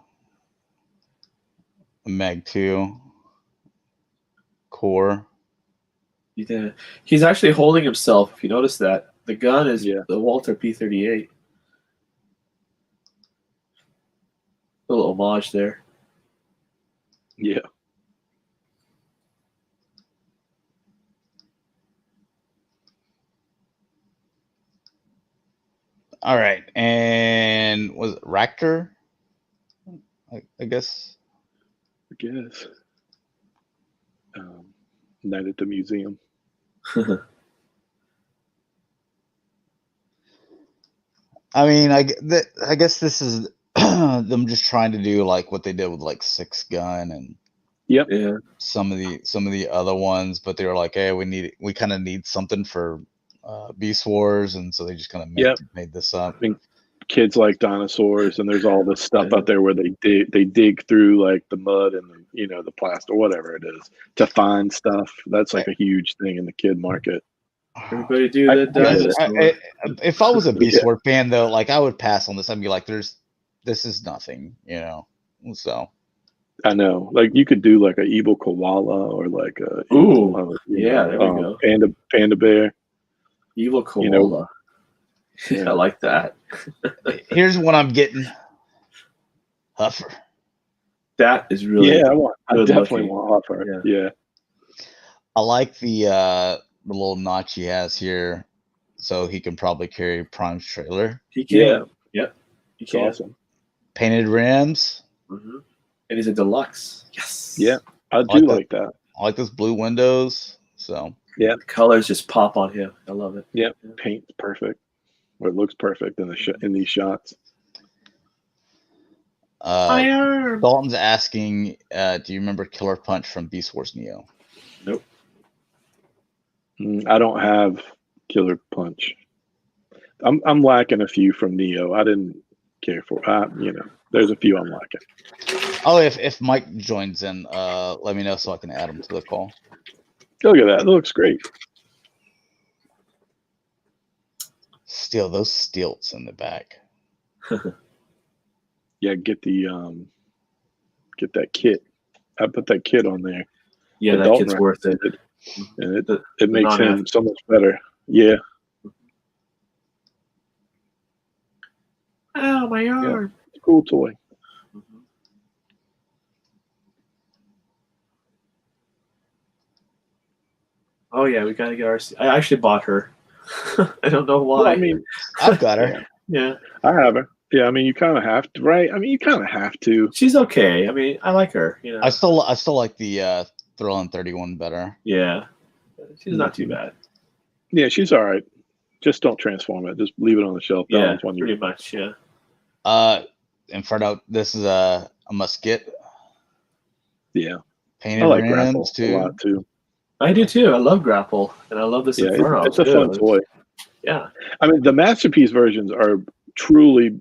Mag 2 core. Yeah. He's actually holding himself. If you notice that, the gun is the Walter P38. A little homage there. Yeah. All right, and was it Raptor? I guess. Night at the museum. I mean, I guess this is them just trying to do like what they did with like 6 Gun and some of the other ones, but they were like, hey, we kind of need something for Beast Wars, and so they just kind of made this up. I mean, kids like dinosaurs, and there's all this stuff out there where they dig through like the mud and the plastic or whatever it is to find stuff. That's like a huge thing in the kid market. Everybody do that dinosaur. If I was a Beast Wars fan though, like I would pass on this. I'd be like, this is nothing, So I know, like you could do like a evil koala or like a there we go. Panda bear. Evil koala. I like that. Here's what I'm getting. Huffer. That is really I definitely want Huffer. Yeah. I like the little notch he has here, so he can probably carry Prime's trailer. He can. Yep. You It's can. awesome. Painted rims. Mm-hmm. And he's a deluxe. Yes. Yeah, I I do like like that. I like those blue windows. So Yeah, The colors just pop on him. I love it. yeah. Paint's perfect. Or it looks perfect in the in these shots. My arm. Dalton's asking, do you remember Killer Punch from Beast Wars Neo? Nope. I don't have Killer Punch. I'm lacking a few from Neo. I didn't care for. There's a few I'm lacking. Oh, if Mike joins in, let me know so I can add him to the call. Look at that. It looks great. Still, those stilts in the back. Yeah, get that kit. I put that kit on there. Yeah, The that Dalton kid's worth it. And The it makes him non-average. so much better. Yeah. Oh, my arm. It's a cool toy. Mhm. Oh yeah, we gotta get our. I actually bought her. I don't know why. Well, I mean, I've got her. yeah, I have her. Yeah, I mean, you kind of have to, right? I mean, you kind of have to. she's okay. I mean, I like her. You know. I still like the Thrillin' 31 better. Yeah, she's not too bad. Yeah, she's all right. Just don't transform it. Just leave it on the shelf. That Yeah, one's one pretty much. Yeah. Inferno, this is a musket. Yeah, Painted I like rims Grapple too. a lot too. I do too. I love Grapple, and I love this Yeah, Inferno. it's a fun toy. Yeah, I mean, the masterpiece versions are truly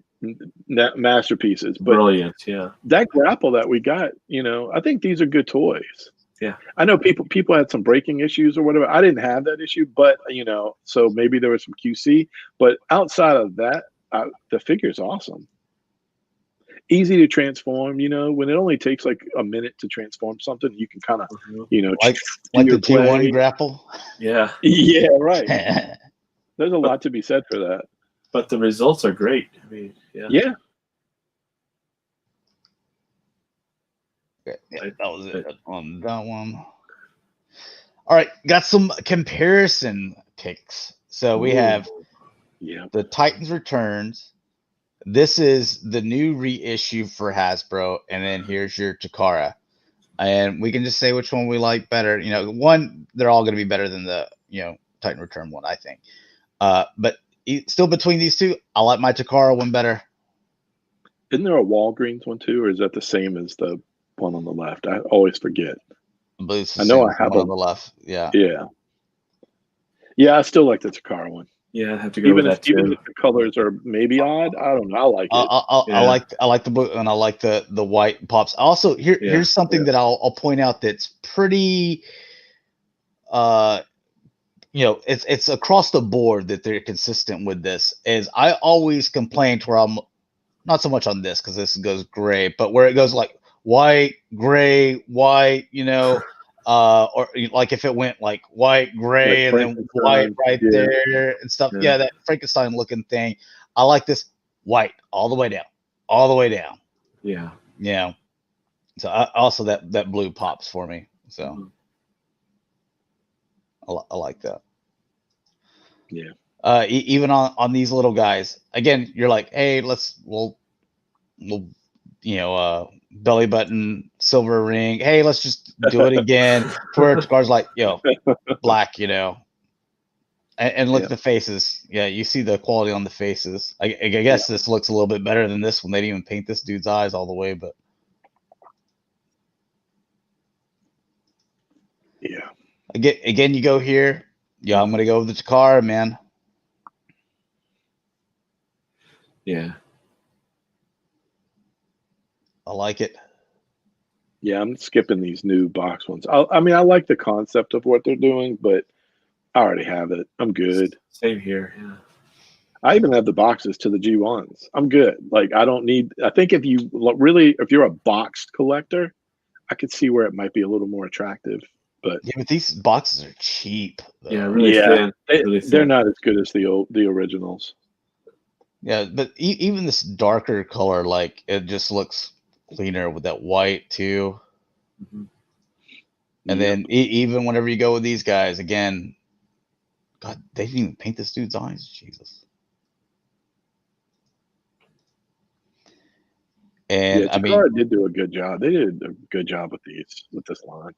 masterpieces, but brilliant. Yeah, that Grapple that we got, I think these are good toys. Yeah. I know people had some breaking issues or whatever. I didn't have that issue, but so maybe there was some QC. But outside of that, the figure's awesome. Easy to transform. When it only takes like a minute to transform something, you can kind of, like the G1 Grapple. Yeah. Yeah, right. There's a lot to be said for that. But the results are great. I mean, yeah. Yeah. Yeah, that was it on that one. All right, got some comparison picks. So we have the Titans Returns. This is the new reissue for Hasbro, and then here's your Takara. And we can just say which one we like better. One, they're all going to be better than the Titan Return one, I think. But still between these two, I like my Takara one better. Isn't there a Walgreens one too, or is that the same as the one on the left? I always forget. I know I have one on the left. Yeah. Yeah, I still like the Takara one. Yeah, I have to go with that too. Even if the colors are maybe odd, I don't know. I like it. I like the blue and I like the white pops. Also, here's something that I'll point out that's pretty. It's across the board that they're consistent with this. Is I always complained where I'm not so much on this because this goes gray, but where it goes like white, gray, white, or like if it went like white, gray, like and then white right there and stuff. Yeah, that Frankenstein looking thing. I like this white all the way down. Yeah. Yeah. So also that blue pops for me. So I like that. Yeah. Even on these little guys, again, you're like, hey, we'll belly button, silver ring. Hey, let's just do it again. Where Takar's like, black, and look at the faces. Yeah, you see the quality on the faces. I guess this looks a little bit better than this one. They didn't even paint this dude's eyes all the way, but yeah. Again, you go here. Yeah, I'm gonna go with the Takara, man. Yeah. I like it. Yeah, I'm skipping these new box ones. I mean, I like the concept of what they're doing, but I already have it. I'm good. Same here. Yeah. I even have the boxes to the G1s. I'm good. Like, I don't need. I think if you're a boxed collector, I could see where it might be a little more attractive. But yeah, but these boxes are cheap. Though. Yeah, really thin. They're not as good as the originals. Yeah, but even this darker color, like it just looks cleaner with that white too. Mm-hmm. And then even whenever you go with these guys, again, God, they didn't even paint this dude's eyes. Jesus. And Yeah, I mean, Takara did do a good job. They did a good job with this line.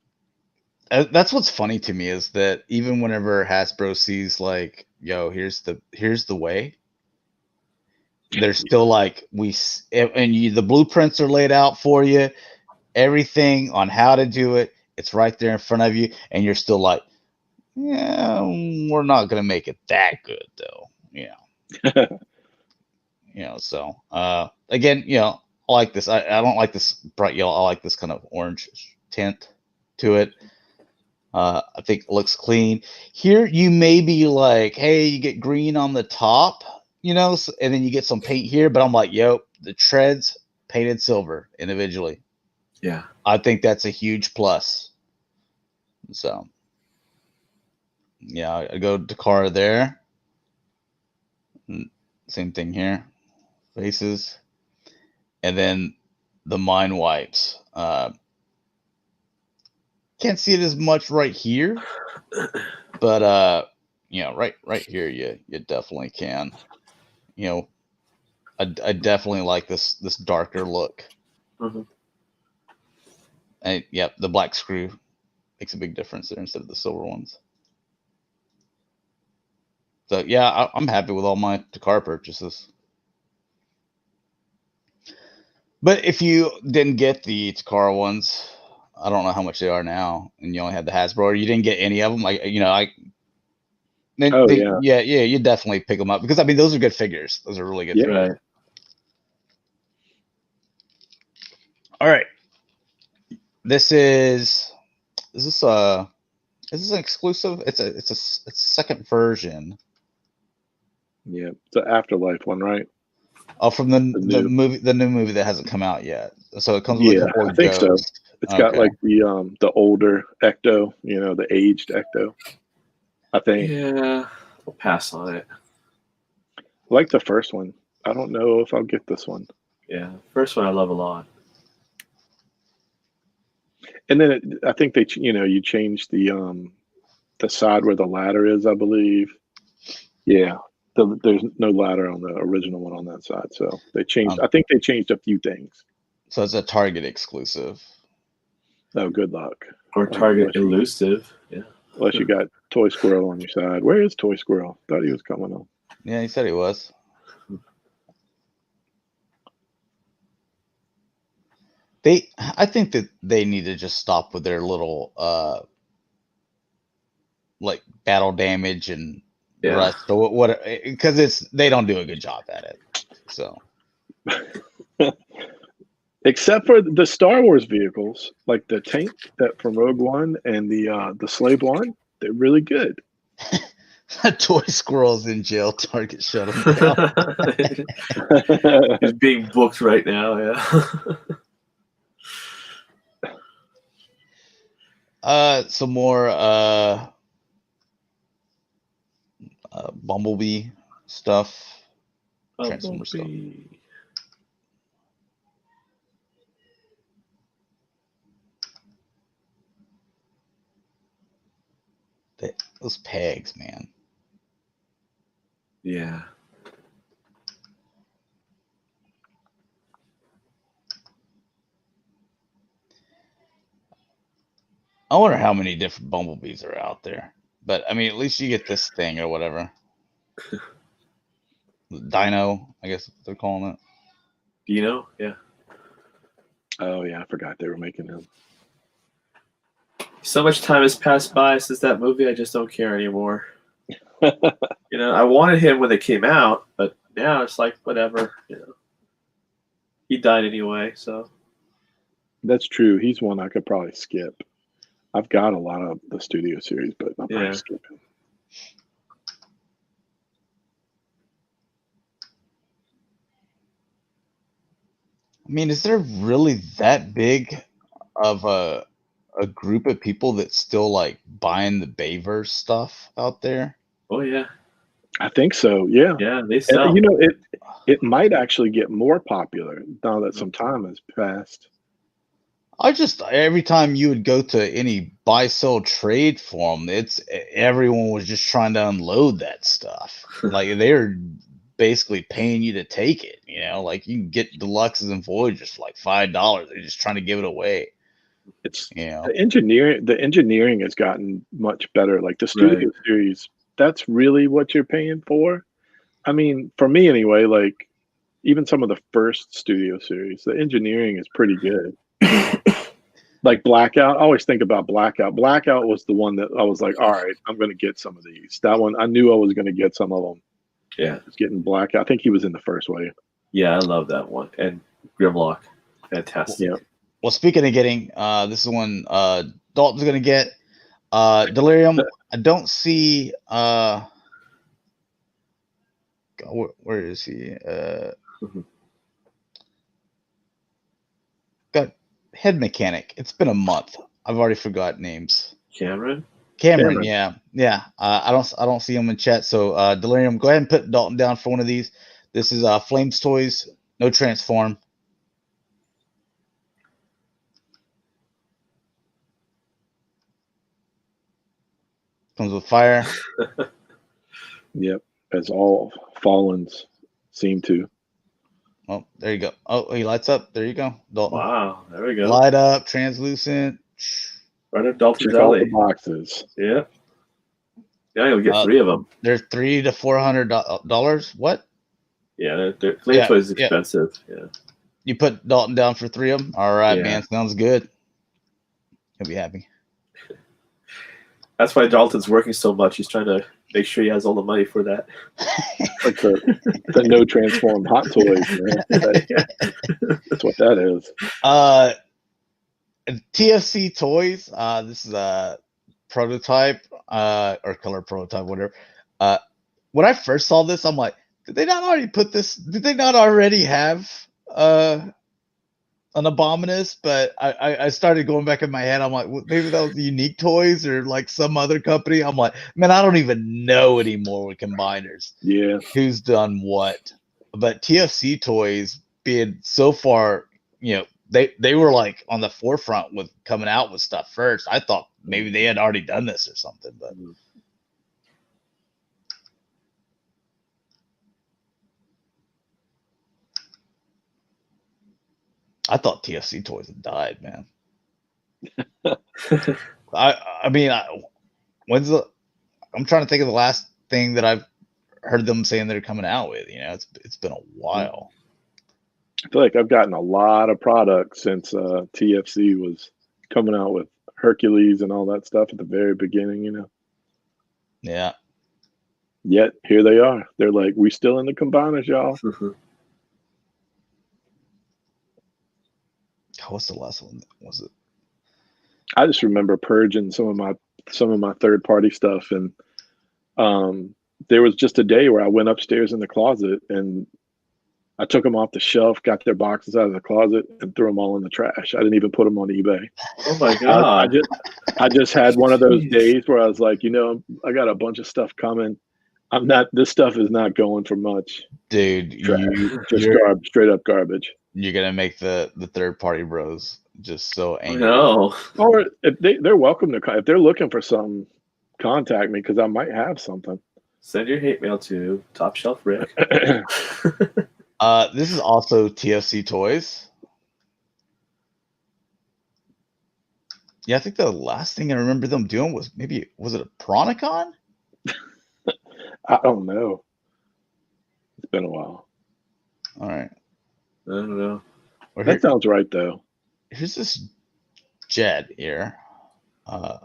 that's what's funny to me is that even whenever Hasbro sees like, yo, here's the way, they're still like the blueprints are laid out for you, everything on how to do it. It's right there in front of you, and you're still like, yeah, we're not gonna make it that good though. So again, I like this. I don't like this bright yellow. I like this kind of orange tint to it. I think it looks clean. Here you may be like, hey, you get green on the top, and then you get some paint here, but I'm like, yo, the treads painted silver individually. Yeah. I think that's a huge plus. So yeah, I go Dakota there. Same thing here. Faces. And then the mind wipes. Can't see it as much right here, but right here you definitely can. I definitely like this darker look. Mm-hmm. And yep, the black screw makes a big difference there instead of the silver ones. So yeah, I'm happy with all my Takara purchases. But if you didn't get the Takara ones, I don't know how much they are now, and you only had the Hasbro, or you didn't get any of them, you definitely pick them up because I mean those are good figures. Those are really good figures. Right. All right, this is an exclusive? It's a second version. Yeah, it's an Afterlife one, right? Oh, from the new movie that hasn't come out yet. So it comes with a couple of I think ghosts. so. It's got like the older Ecto, the aged Ecto. I think. Yeah, I'll pass on it. I like the first one. I don't know if I'll get this one. Yeah, first one I love a lot. And then I think they, you change the side where the ladder is, I believe. Yeah, there's no ladder on the original one on that side, so they changed. I think they changed a few things. So it's a Target exclusive. Oh, good luck. Or Target elusive. Yeah. Unless you got Toy Squirrel on your side. Where is Toy Squirrel? Thought he was coming on. Yeah, he said he was. I think that they need to just stop with their little like battle damage and rust or what, because they don't do a good job at it. So except for the Star Wars vehicles, like the tank that from Rogue One and the Slave One, they're really good. Toy Squirrel's in jail. Target shut him down. He's being booked right now. Yeah. Some more Bumblebee stuff. Transformer stuff. Those pegs, man. Yeah. I wonder how many different Bumblebees are out there. But, I mean, at least you get this thing or whatever. Dino, I guess they're calling it. Dino? Yeah. Oh, yeah, I forgot they were making him. So much time has passed by since that movie, I just don't care anymore. I wanted him when they came out, but now it's like, whatever. He died anyway, so. That's true. He's one I could probably skip. I've got a lot of the studio series, but I'll probably skip him. I mean, is there really that big of a group of people that still like buying the Bayverse stuff out there? Oh yeah, I think so. Yeah, yeah, they sell. And, it might actually get more popular now that some time has passed. Every time you would go to any buy sell trade forum, everyone was just trying to unload that stuff. Like they're basically paying you to take it. You know, like you can get deluxes and Voyagers for like $5. They're just trying to give it away. It's You know, the engineering has gotten much better. Like the studio series, that's really what you're paying for. I mean, for me anyway, like even some of the first studio series, the engineering is pretty good. Like Blackout, I always think about Blackout. Blackout was the one that I was like, all right, I'm going to get some of these. That one, I knew I was going to get some of them. Yeah. I was getting Blackout. I think he was in the first wave. Yeah, I love that one. And Grimlock. Fantastic. Yeah. well, speaking of getting, this is one Dalton's gonna get. Delirium. I don't see. Where is he? Got Head Mechanic. It's been a month. I've already forgot names. Cameron, yeah. I don't see him in chat. So Delirium, go ahead and put Dalton down for one of these. This is Flames Toys, no transform. Comes with fire. Yep, as all Fallens seem to. Oh, there you go. Oh, he lights up. There you go, Dalton. Wow, there we go. Light up, translucent. Right up Dalton's Check out alley. the boxes. Yeah. Yeah, you'll get 3 of them. They're $300 to $400. What? Yeah, Flame Toys is expensive. Yeah. You put Dalton down for 3 of them? All right, Yeah. man. Sounds good. He'll be happy. That's why Dalton's working so much. He's trying to make sure he has all the money for that. Like the no transform hot toys, man. That's what that is. TFC Toys. This is a prototype, or color prototype, whatever. When I first saw this, I'm like, did they not already put this? Did they not already have an Abominus? But I started going back in my head. I'm like, well, maybe that was Unique Toys or like some other company. I'm like, man, I don't even know anymore with combiners. Yeah. Who's done what? But TFC Toys being so far, you know, they were like on the forefront with coming out with stuff first. I thought maybe they had already done this or something, but I thought TFC Toys had died, man. I mean, I'm trying to think of the last thing that I've heard them saying they're coming out with. You know, it's been a while. I feel like I've gotten a lot of products since TFC was coming out with Hercules and all that stuff at the very beginning, you know. Yeah. Yet here they are. They're like, we still in the combiners, y'all. What's the last one? Was it? I just remember purging some of my third party stuff, and there was just a day where I went upstairs in the closet and I took them off the shelf, got their boxes out of the closet, and threw them all in the trash. I didn't even put them on eBay. Oh my god! I just had one of those days where I was like, you know, I got a bunch of stuff coming. This stuff is not going for much, dude. Straight up garbage. You're gonna make the third party bros just so angry. No. Or if they're welcome to, if they're looking for something, contact me because I might have something. Send your hate mail to Top Shelf Rick. This is also TFC Toys. Yeah, I think the last thing I remember them doing was was it a Pronicon? I don't know. It's been a while. All right. I don't know. That sounds right, though. Here's this jet here. I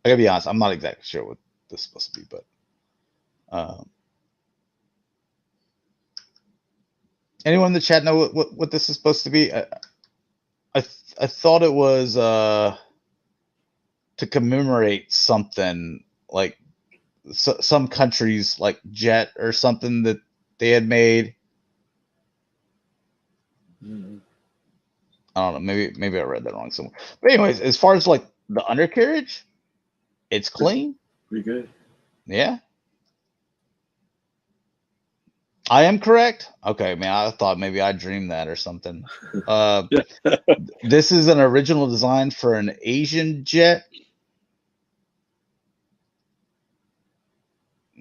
gotta be honest, I'm not exactly sure what this is supposed to be, but anyone in the chat know what this is supposed to be? I thought it was to commemorate something like some country's like jet or something that they had made. I don't know. Maybe I read that wrong somewhere. But anyways, as far as like the undercarriage, it's clean. Pretty good. Yeah. I am correct. Okay, man. I thought maybe I dreamed that or something. This is an original design for an Asian jet.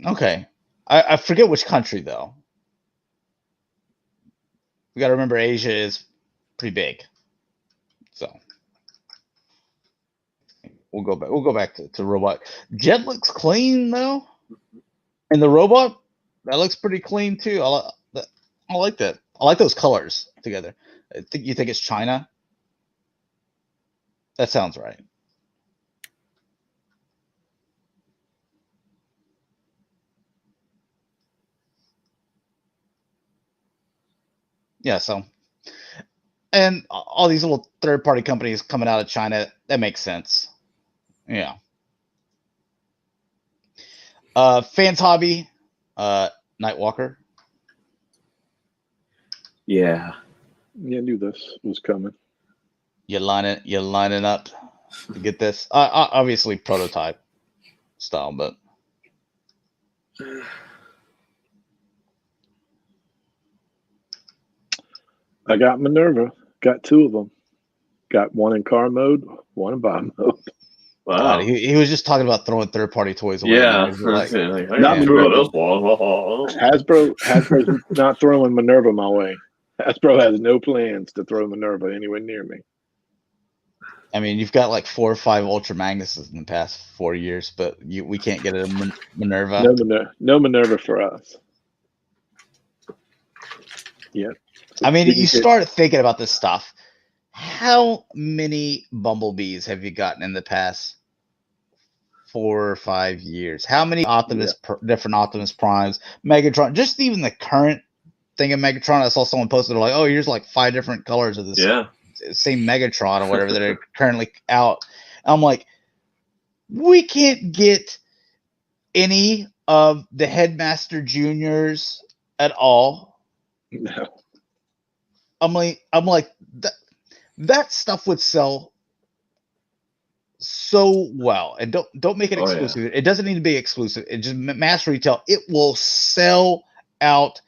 Okay. I forget which country though. We got to remember Asia is pretty big, so we'll go back. We'll go back to robot. Jet looks clean though, and the robot that looks pretty clean too. I like that. I like those colors together. You think it's China? That sounds right. Yeah, so, and all these little third-party companies coming out of China, that makes sense. Yeah. Fans Hobby, Nightwalker. Yeah. Yeah, I knew this was coming. You're lining up to get this. Obviously prototype style, but I got Minerva. Got 2 of them. Got one in car mode, one in buy mode. Wow. God, he was just talking about throwing third-party toys away. Yeah. Like, Not Minerva. Hasbro's not throwing Minerva my way. Hasbro has no plans to throw Minerva anywhere near me. I mean, you've got like 4 or 5 Ultra Magnuses in the past 4 years, but we can't get a Minerva. No Minerva for us. Yeah. I mean, you start thinking about this stuff. How many Bumblebees have you gotten in the past 4 or 5 years? How many different Optimus Primes, Megatron, just even the current thing of Megatron? I saw someone posted like, oh, here's like 5 different colors of this same Megatron or whatever that are currently out. I'm like, we can't get any of the Headmaster Juniors at all. No. I'm like that stuff would sell so well, and don't make it exclusive. Yeah. It doesn't need to be exclusive. It just mass retail. It will sell out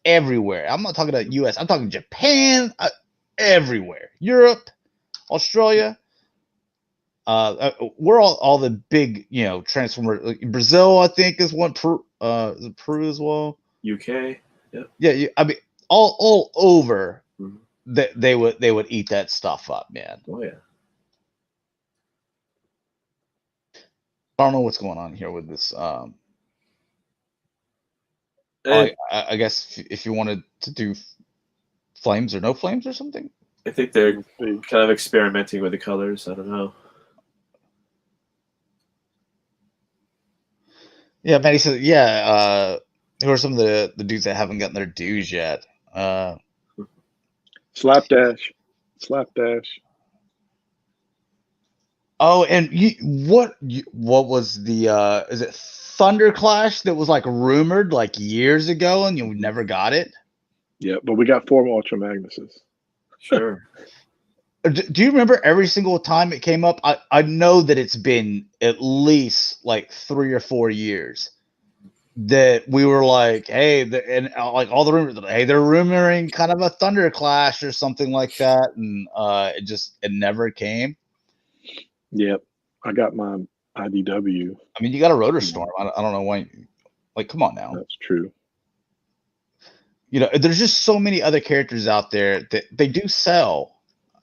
everywhere. I'm not talking about U.S. I'm talking Japan, everywhere, Europe, Australia. We're all the big, Transformer. Brazil, I think, is one. Peru as well. UK. Yep. Yeah. I mean, all over. Mm-hmm. They would eat that stuff up, man. Oh yeah. I don't know what's going on here with this. I guess if you wanted to do flames or no flames or something. I think they're kind of experimenting with the colors. I don't know. Yeah, Maddie says, yeah. Who are some of the dudes that haven't gotten their dues yet? Slapdash. Oh, and what was the is it Thunderclash that was like rumored like years ago and you never got it? Yeah, but we got 4 Ultra Magnuses. Sure. Do you remember every single time it came up? I know that it's been at least like 3 or 4 years that we were like, hey, and like all the rumors, hey, they're rumoring kind of a Thunderclash or something like that, and it never came. Yep, I got my IDW. I mean, you got a Rotor Storm. I don't know why. Like, come on now. That's true. There's just so many other characters out there that they do sell,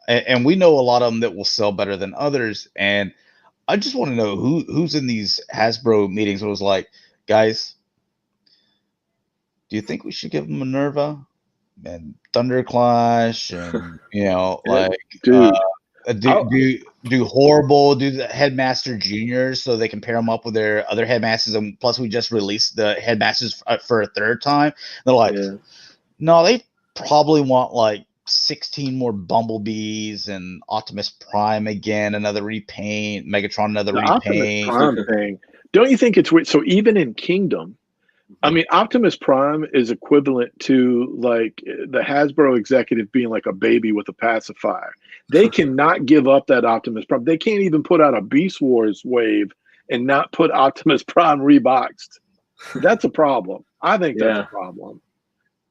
and we know a lot of them that will sell better than others. And I just want to know who's in these Hasbro meetings. It was like, guys, do you think we should give them Minerva and Thunderclash and do Horrible, do the Headmaster Juniors so they can pair them up with their other Headmasters, and plus we just released the Headmasters for a 3rd time. They're like, no, they probably want like 16 more Bumblebees and Optimus Prime again, another repaint, Megatron, another repaint. Optimus Prime thing. Don't you think it's weird? So even in Kingdom, I mean, Optimus Prime is equivalent to like the Hasbro executive being like a baby with a pacifier. They cannot give up that Optimus Prime. They can't even put out a Beast Wars wave and not put Optimus Prime reboxed. That's a problem. I think that's a problem.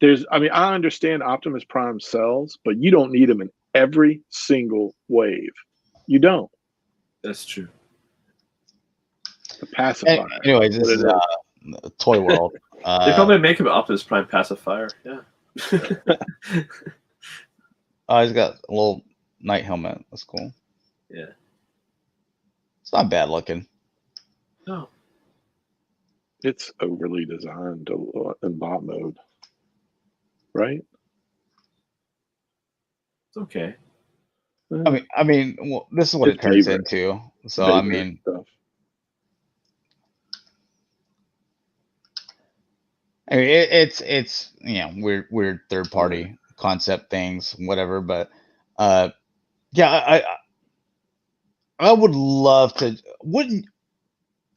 I understand Optimus Prime sells, but you don't need them in every single wave. You don't. That's true. The pacifier. Anyways, this is Toy World. They probably make him Optimus Prime pacifier. Yeah. Oh, he's got a little night helmet. That's cool. Yeah. It's not bad looking. No. It's overly designed in bot mode, right? It's okay. I mean, well, this is what It's it turns favorite. into. So I Favorite mean, stuff. it's weird third party concept things, whatever. But yeah, I would love to. Wouldn't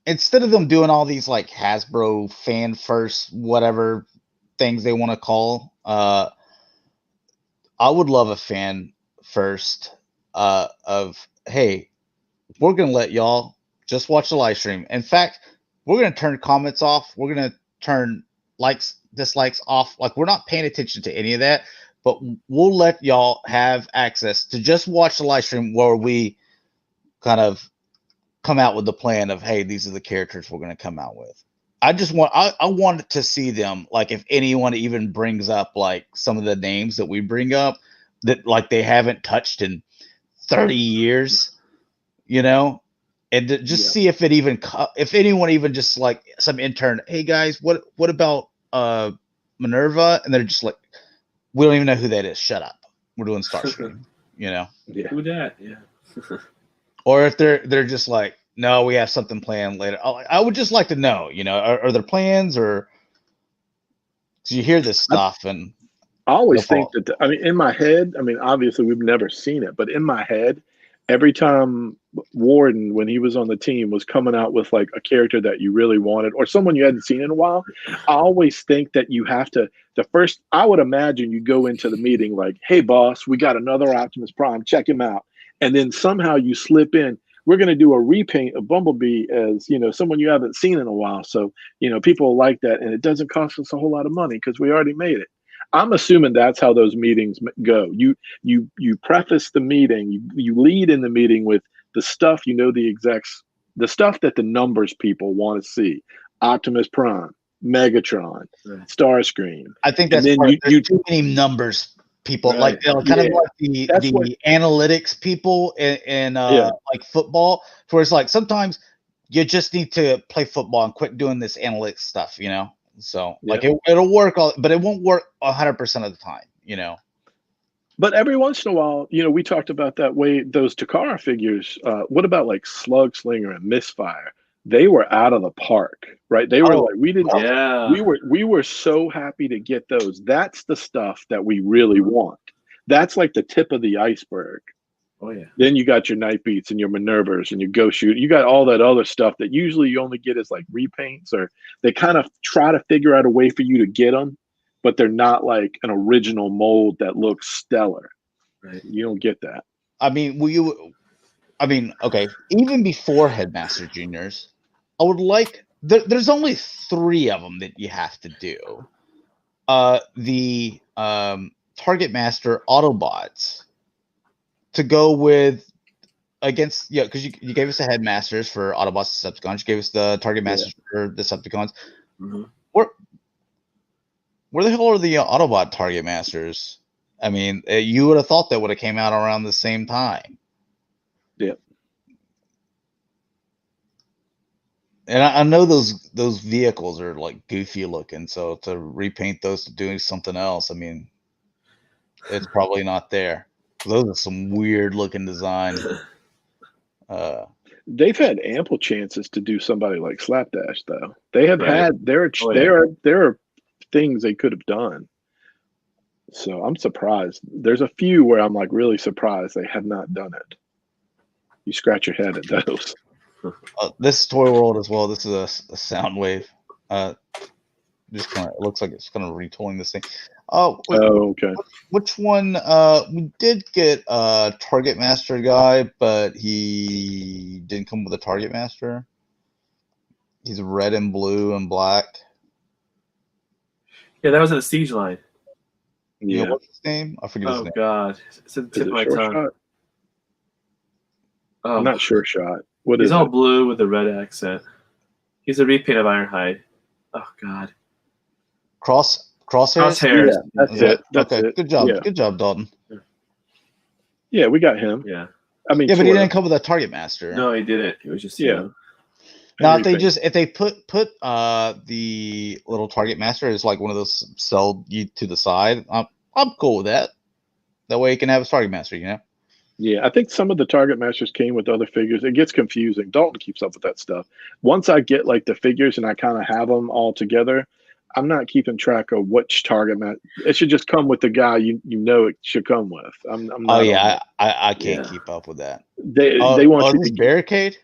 instead of them doing all these like Hasbro fan first whatever things they want to call, I would love a fan first of, hey, we're gonna let y'all just watch the live stream. In fact, we're gonna turn comments off. We're gonna turn likes, dislikes off. Like, we're not paying attention to any of that, but we'll let y'all have access to just watch the live stream where we kind of come out with the plan of, hey, these are the characters we're gonna come out with. I want to see them, like, if anyone even brings up like some of the names that we bring up that like they haven't touched in 30 years, and to just see if it even, if anyone even just like some intern, hey guys, what about Minerva? And they're just like, we don't even know who that is. Shut up. We're doing Starscream, Yeah. Who that? Yeah. Or if they're just like, no, we have something planned later. I would just like to know, are there plans, or because you hear this stuff and I always think that, in my head, obviously we've never seen it, but in my head, every time Warden, when he was on the team, was coming out with like a character that you really wanted or someone you hadn't seen in a while, I always think that you have to, I would imagine you go into the meeting like, hey boss, we got another Optimus Prime, check him out. And then somehow you slip in, we're going to do a repaint of Bumblebee as, someone you haven't seen in a while. So, people like that. And it doesn't cost us a whole lot of money because we already made it. I'm assuming that's how those meetings go. You preface the meeting, you lead in the meeting with the stuff, the execs, the stuff that the numbers people want to see. Optimus Prime, Megatron, Starscream. I think that's then there's too many numbers people, right. like kind of like the analytics people in like football, where it's like sometimes you just need to play football and quit doing this analytics stuff, So like it'll work, but it won't work 100% of the time, But every once in a while, we talked about that way, those Takara figures. What about like Slug Slinger and Misfire? They were out of the park, right? They were like, we were so happy to get those. That's the stuff that we really want. That's like the tip of the iceberg. Oh yeah. Then you got your Night Beats and your Minervas and your Ghost Shoot. You got all that other stuff that usually you only get as like repaints, or they kind of try to figure out a way for you to get them, but they're not like an original mold that looks stellar. Right. You don't get that. Okay. Even before Headmaster Juniors, I would like, there's only 3 of them that you have to do. The Target Master Autobots to go with against, because you gave us the Headmasters for Autobots and Decepticons. You gave us the Target Masters for Decepticons. Mm-hmm. Where the hell are the Autobot Target Masters? You would have thought that would have came out around the same time. Yeah. And I know those vehicles are like goofy looking, so to repaint those to doing something else, it's probably not there. Those are some weird looking design. They've had ample chances to do somebody like Slapdash, though. They have had there are things they could have done. So I'm surprised. There's a few where I'm like really surprised they have not done it. You scratch your head at those. This Toy World as well. This is a Soundwave. Just kind of, it looks like it's kind of retooling this thing. Okay. Which one? We did get a Target Master guy, but he didn't come with a Target Master. He's red and blue and black. Yeah, that was in the Siege line. Yeah. What's his name? I forget his name. Oh God, it's in the tip of my tongue. I'm not Sure Shot. He's all blue with a red accent. He's a repaint of Ironhide. Oh God. Crosshairs. Yeah, that's it. Okay, good job. Yeah. Good job, Dalton. Yeah, we got him. Yeah. I mean, Yeah, but he sort didn't of. come with a target master. No, he didn't. It was just Yeah. Now, Henry if they put the little target master as like one of those sell you to the side, I'm cool with that. That way, you can have a target master. You know. Yeah, I think some of the target masters came with other figures. It gets confusing. Dalton keeps up with that stuff. Once I get like the figures and I kind of have them all together, I'm not keeping track of which target master. It should just come with the guy you know it should come with. I'm not. Oh on yeah, that. I can't Yeah. keep up with that. They want you this to barricade?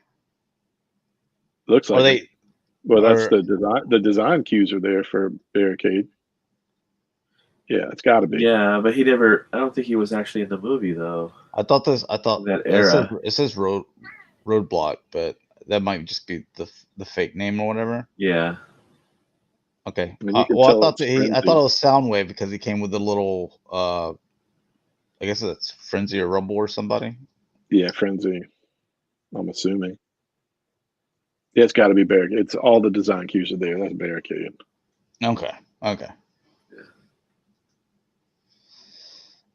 looks Or like it. they? Well, that's Or the design. The design cues are there for barricade. Yeah, it's got to be. Yeah, but he never. I don't think he was actually in the movie though. I thought That era. it says roadblock, but that might just be the fake name or whatever. Yeah. Okay. I mean, you can Well, tell it's I frenzy. thought it was Soundwave because he came with the little I guess it's Frenzy or Rumble or somebody. Yeah, frenzy. I'm assuming. Yeah, it's got to be barricade. It's all the design cues are there. That's barricade. Okay.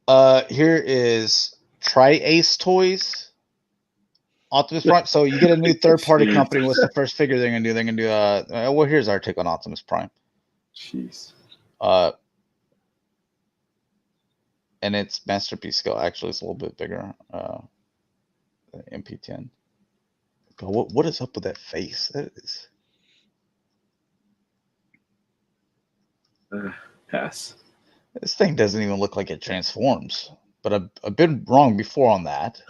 Yeah. Here is Tri-Ace Toys. Optimus Prime. So you get a new third-party Jeez. company. What's the first figure they're gonna do? They're gonna do well, here's our take on Optimus Prime. Jeez. And its masterpiece scale actually is a little bit bigger. Than MP10. God, what is up with that face? That is Pass. this thing doesn't even look like it transforms. But I've been wrong before on that.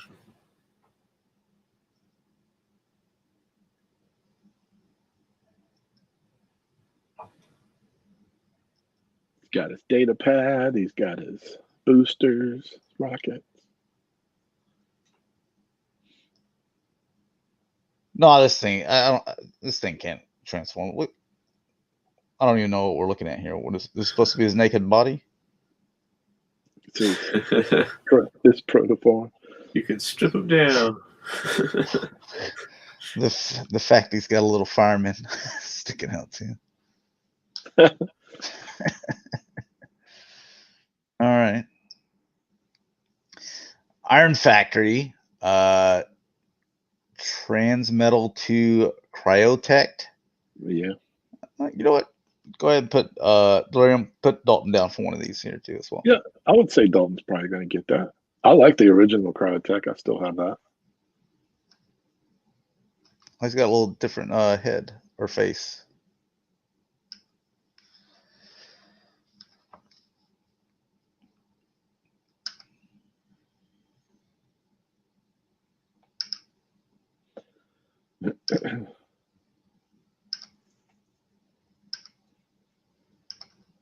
He's got his data pad. He's got his boosters, rockets. No, this thing this thing can't transform. Look, I don't even know what we're looking at here. What is this supposed to be his naked body? It's this protoform. You can strip him down. The fact he's got a little fireman sticking out too. All right. Iron Factory, Transmetal 2 Cryotech. Yeah. You know what? Go ahead and put Dalton down for one of these here too as well. Yeah, I would say Dalton's probably going to get that. I like the original Cryotech. I still have that. He's got a little different head or face.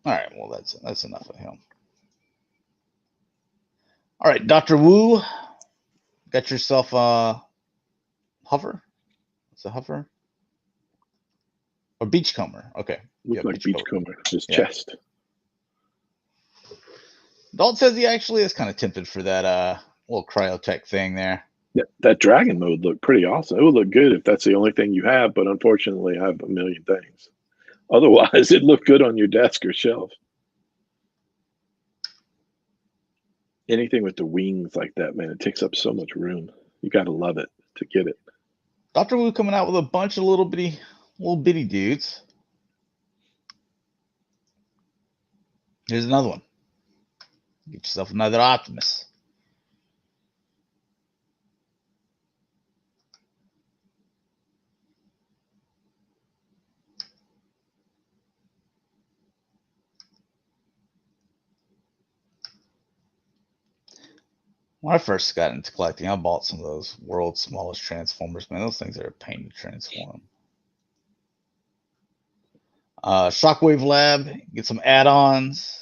All right, well that's enough of him. All right, Dr. Wu, got yourself a hover. It's a hover or beachcomber. Okay, Looks like Beachcomber. His Yeah. chest. Dalton says he actually is kind of tempted for that little cryotech thing there. Yeah, that dragon mode looked pretty awesome. It would look good if that's the only thing you have, but unfortunately, I have a million things. Otherwise, it looked good on your desk or shelf. Anything with the wings like that, man, it takes up so much room. You got to love it to get it. Dr. Wu coming out with a bunch of little bitty dudes. Here's another one. Get yourself another Optimus. When I first got into collecting, I bought some of those world's smallest Transformers. Man, those things are a pain to transform. Shockwave Lab, get some add-ons.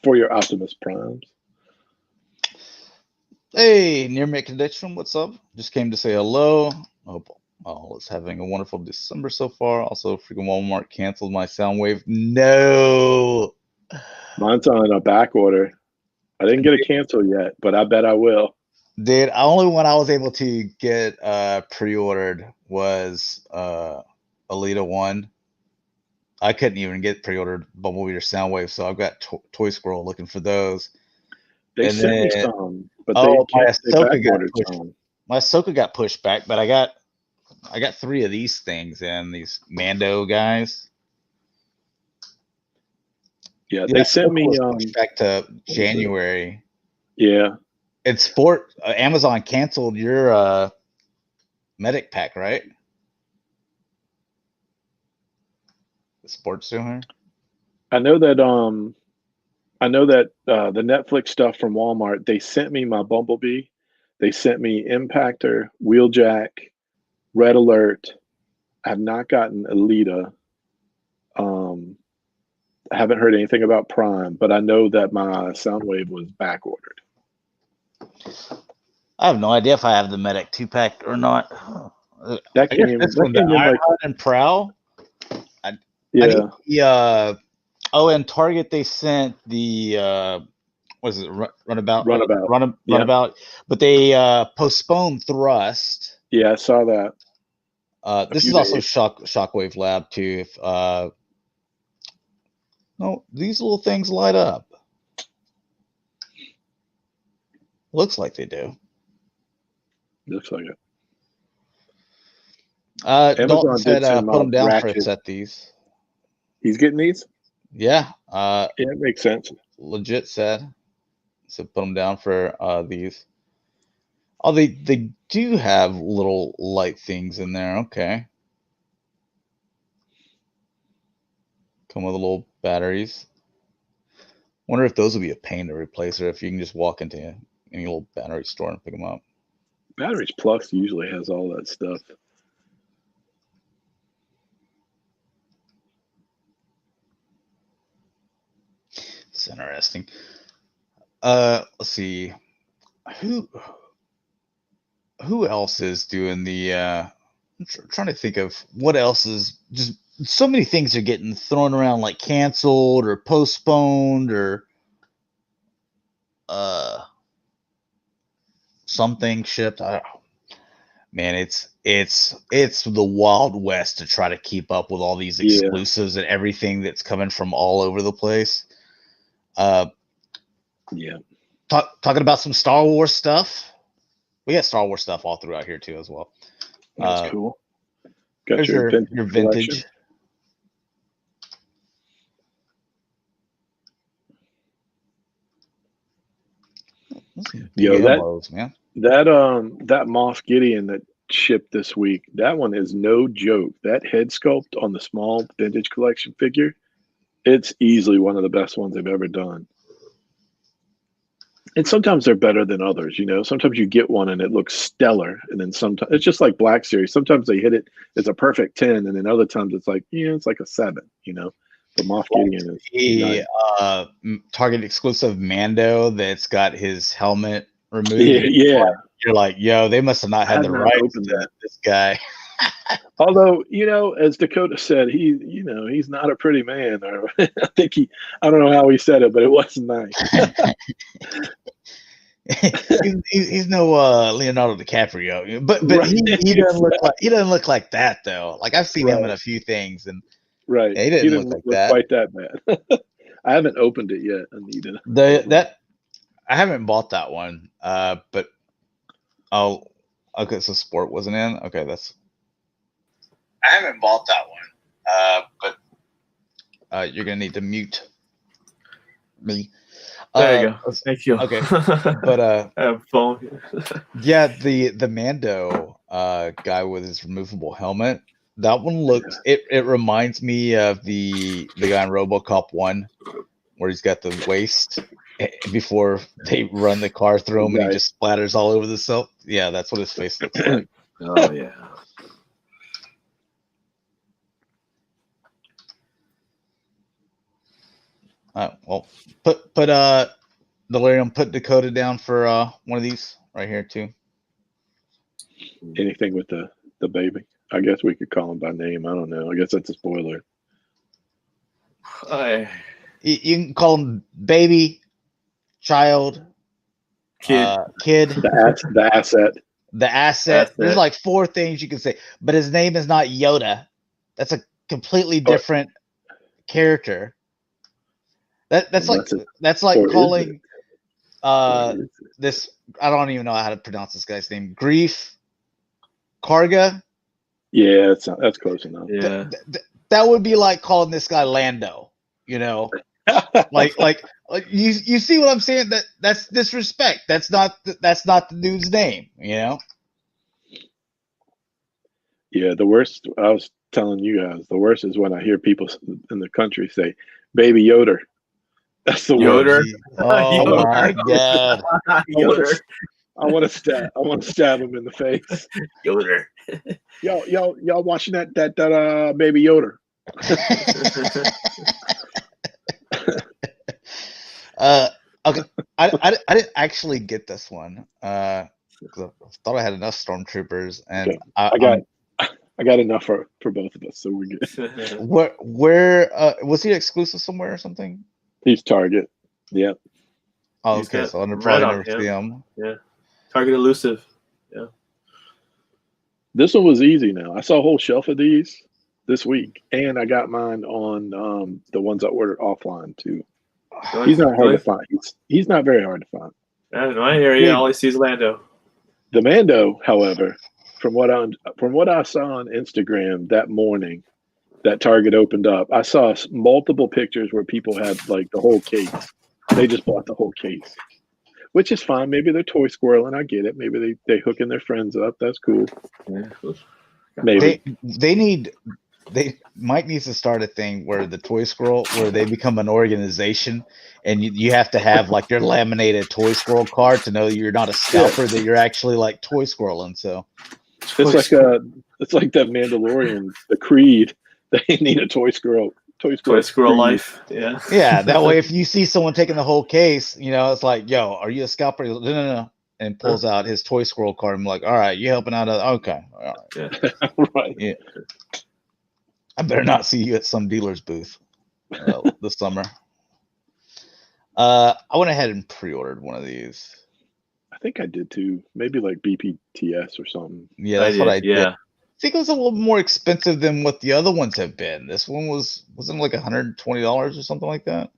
For your Optimus Primes. Hey, Near Mint Connection, what's up? Just came to say hello. Hope all is having a wonderful December so far. Also, freaking Walmart canceled my Soundwave. No. Mine's on a back order. I didn't get a cancel yet, but I bet I will. Dude, only one I was able to get pre-ordered was Alita 1. I couldn't even get pre-ordered Bumblebee or Soundwave, so I've got Toy Squirrel looking for those. They And sent me then- some, but my they Ahsoka got backordered pushed. some. My Ahsoka got pushed back, but I got 3 of these things and these Mando guys. Yeah, they sent Ahsoka me. was pushed back to January. Yeah, It's Amazon canceled your medic pack, right? The sports doing. I know that. The Netflix stuff from Walmart. They sent me my Bumblebee. They sent me Impactor, Wheeljack, Red Alert. I have not gotten Alita. I haven't heard anything about Prime, but I know that my Soundwave was back ordered. I have no idea if I have the medic 2-pack or not. That I guess came. this That one, came the in like Ironheart and Prowl. I yeah. need the and Target they sent the what is it? Runabout. Yeah. Runabout. But they postponed Thrust. Yeah, I saw that. This few is also days. Shockwave Lab too. If no, these little things light up. Looks like they do. Looks like it. Dalton said did send put them down for a Ratchet. set these. He's getting these. Yeah. Yeah, it makes sense. Legit said. So put them down for these. Oh, they do have little light things in there. Okay. Come with little batteries. Wonder if those would be a pain to replace, or if you can just walk into any little battery store and pick them up. Batteries Plus usually has all that stuff. It's interesting. Let's see. Who else is doing the I'm trying to think of what else is just so many things are getting thrown around like canceled or postponed or something shipped. I don't know. Man, it's the Wild West to try to keep up with all these exclusives and everything that's coming from all over the place. Yeah. Talking about some Star Wars stuff. We got Star Wars stuff all throughout here too as well. That's cool. Got There's your vintage. Yo, Elbows, man. that Moff Gideon that shipped this week, that one is no joke. That head sculpt on the small vintage collection figure, it's easily one of the best ones they've ever done. And sometimes they're better than others, you know. Sometimes you get one and it looks stellar, and then sometimes it's just like Black Series. Sometimes they hit it, it's a perfect 10, and then other times it's like, it's like a 7, you know. But Moff Gideon is the Target exclusive Mando that's got his helmet removed. Yeah. You're like, yo, they must have not had the rights to this guy. Although, as Dakota said, he's not a pretty man. Or I don't know how he said it, but it wasn't nice. he's no Leonardo DiCaprio, but right. he doesn't look like that though. Like I've seen him in a few things, and right, he didn't look like that. Quite that bad. I haven't opened it yet. I need it. I haven't bought that one, but okay, so Sport wasn't in. Okay, I haven't bought that one, but you're gonna need to mute me. There you go. Thank you. Okay, but I have a phone. Yeah, the Mando guy with his removable helmet. That one looks. It reminds me of the guy in RoboCop 1, where he's got the waist before they run the car through him, and he just splatters all over the soap. Yeah, that's what his face looks like. Oh yeah. Well, put Delirium, put Dakota down for one of these right here too. Anything with the baby. I guess we could call him by name. I don't know. I guess that's a spoiler. You can call him baby, child, kid. The asset. The asset. There's like 4 things you can say, but his name is not Yoda. That's a completely different character. That's like calling this I don't even know how to pronounce this guy's name. Grief Karga. Yeah, that's close enough. Yeah. That would be like calling this guy Lando. You know, like you see what I'm saying? That's disrespect. That's not the dude's name. You know. Yeah, the worst. I was telling you guys, the worst is when I hear people in the country say, "Baby Yoder." That's the Yoder. worst. Oh Yoder. my god. Yoder. I want to stab him in the face. Yoder. Y'all watching that Baby Yoder? Okay. I didn't actually get this one. 'Cause I thought I had enough stormtroopers, and Okay. I got enough for both of us, so we're good. Where was he exclusive somewhere or something? He's Target. Yep. Oh, He's okay, got so I'll red probably on never him. see him. Yeah. Target elusive. This one was easy now. I saw a whole shelf of these this week, and I got mine on the ones I ordered offline too. He's not hard to find. He's not very hard to find. In my area, all I see is Lando. The Mando, however, from what I saw on Instagram that morning, that Target opened up, I saw multiple pictures where people had like the whole case. They just bought the whole case, which is fine. Maybe they're toy squirreling. I get it. Maybe they hooking their friends up. That's cool. Yeah. Maybe They might need to start a thing where the Toy Squirrel, where they become an organization, and you have to have like your laminated Toy Squirrel card to know you're not a scalper, that you're actually like Toy Squirreling. So it's like that Mandalorian, the Creed. They need a Toy Squirrel Creed. Life. Yeah. yeah, that way if you see someone taking the whole case, you know, it's like, yo, are you a scalper? He goes, no. And pulls out his Toy Squirrel card. I'm like, all right, you helping out? Okay, all right. Yeah. Right. Yeah. I better not see you at some dealer's booth this summer. I went ahead and pre-ordered one of these. I think I did too. Maybe like BPTS or something. Yeah, that's what I did. Yeah. I think it was a little more expensive than what the other ones have been. This one wasn't like $120 or something like that.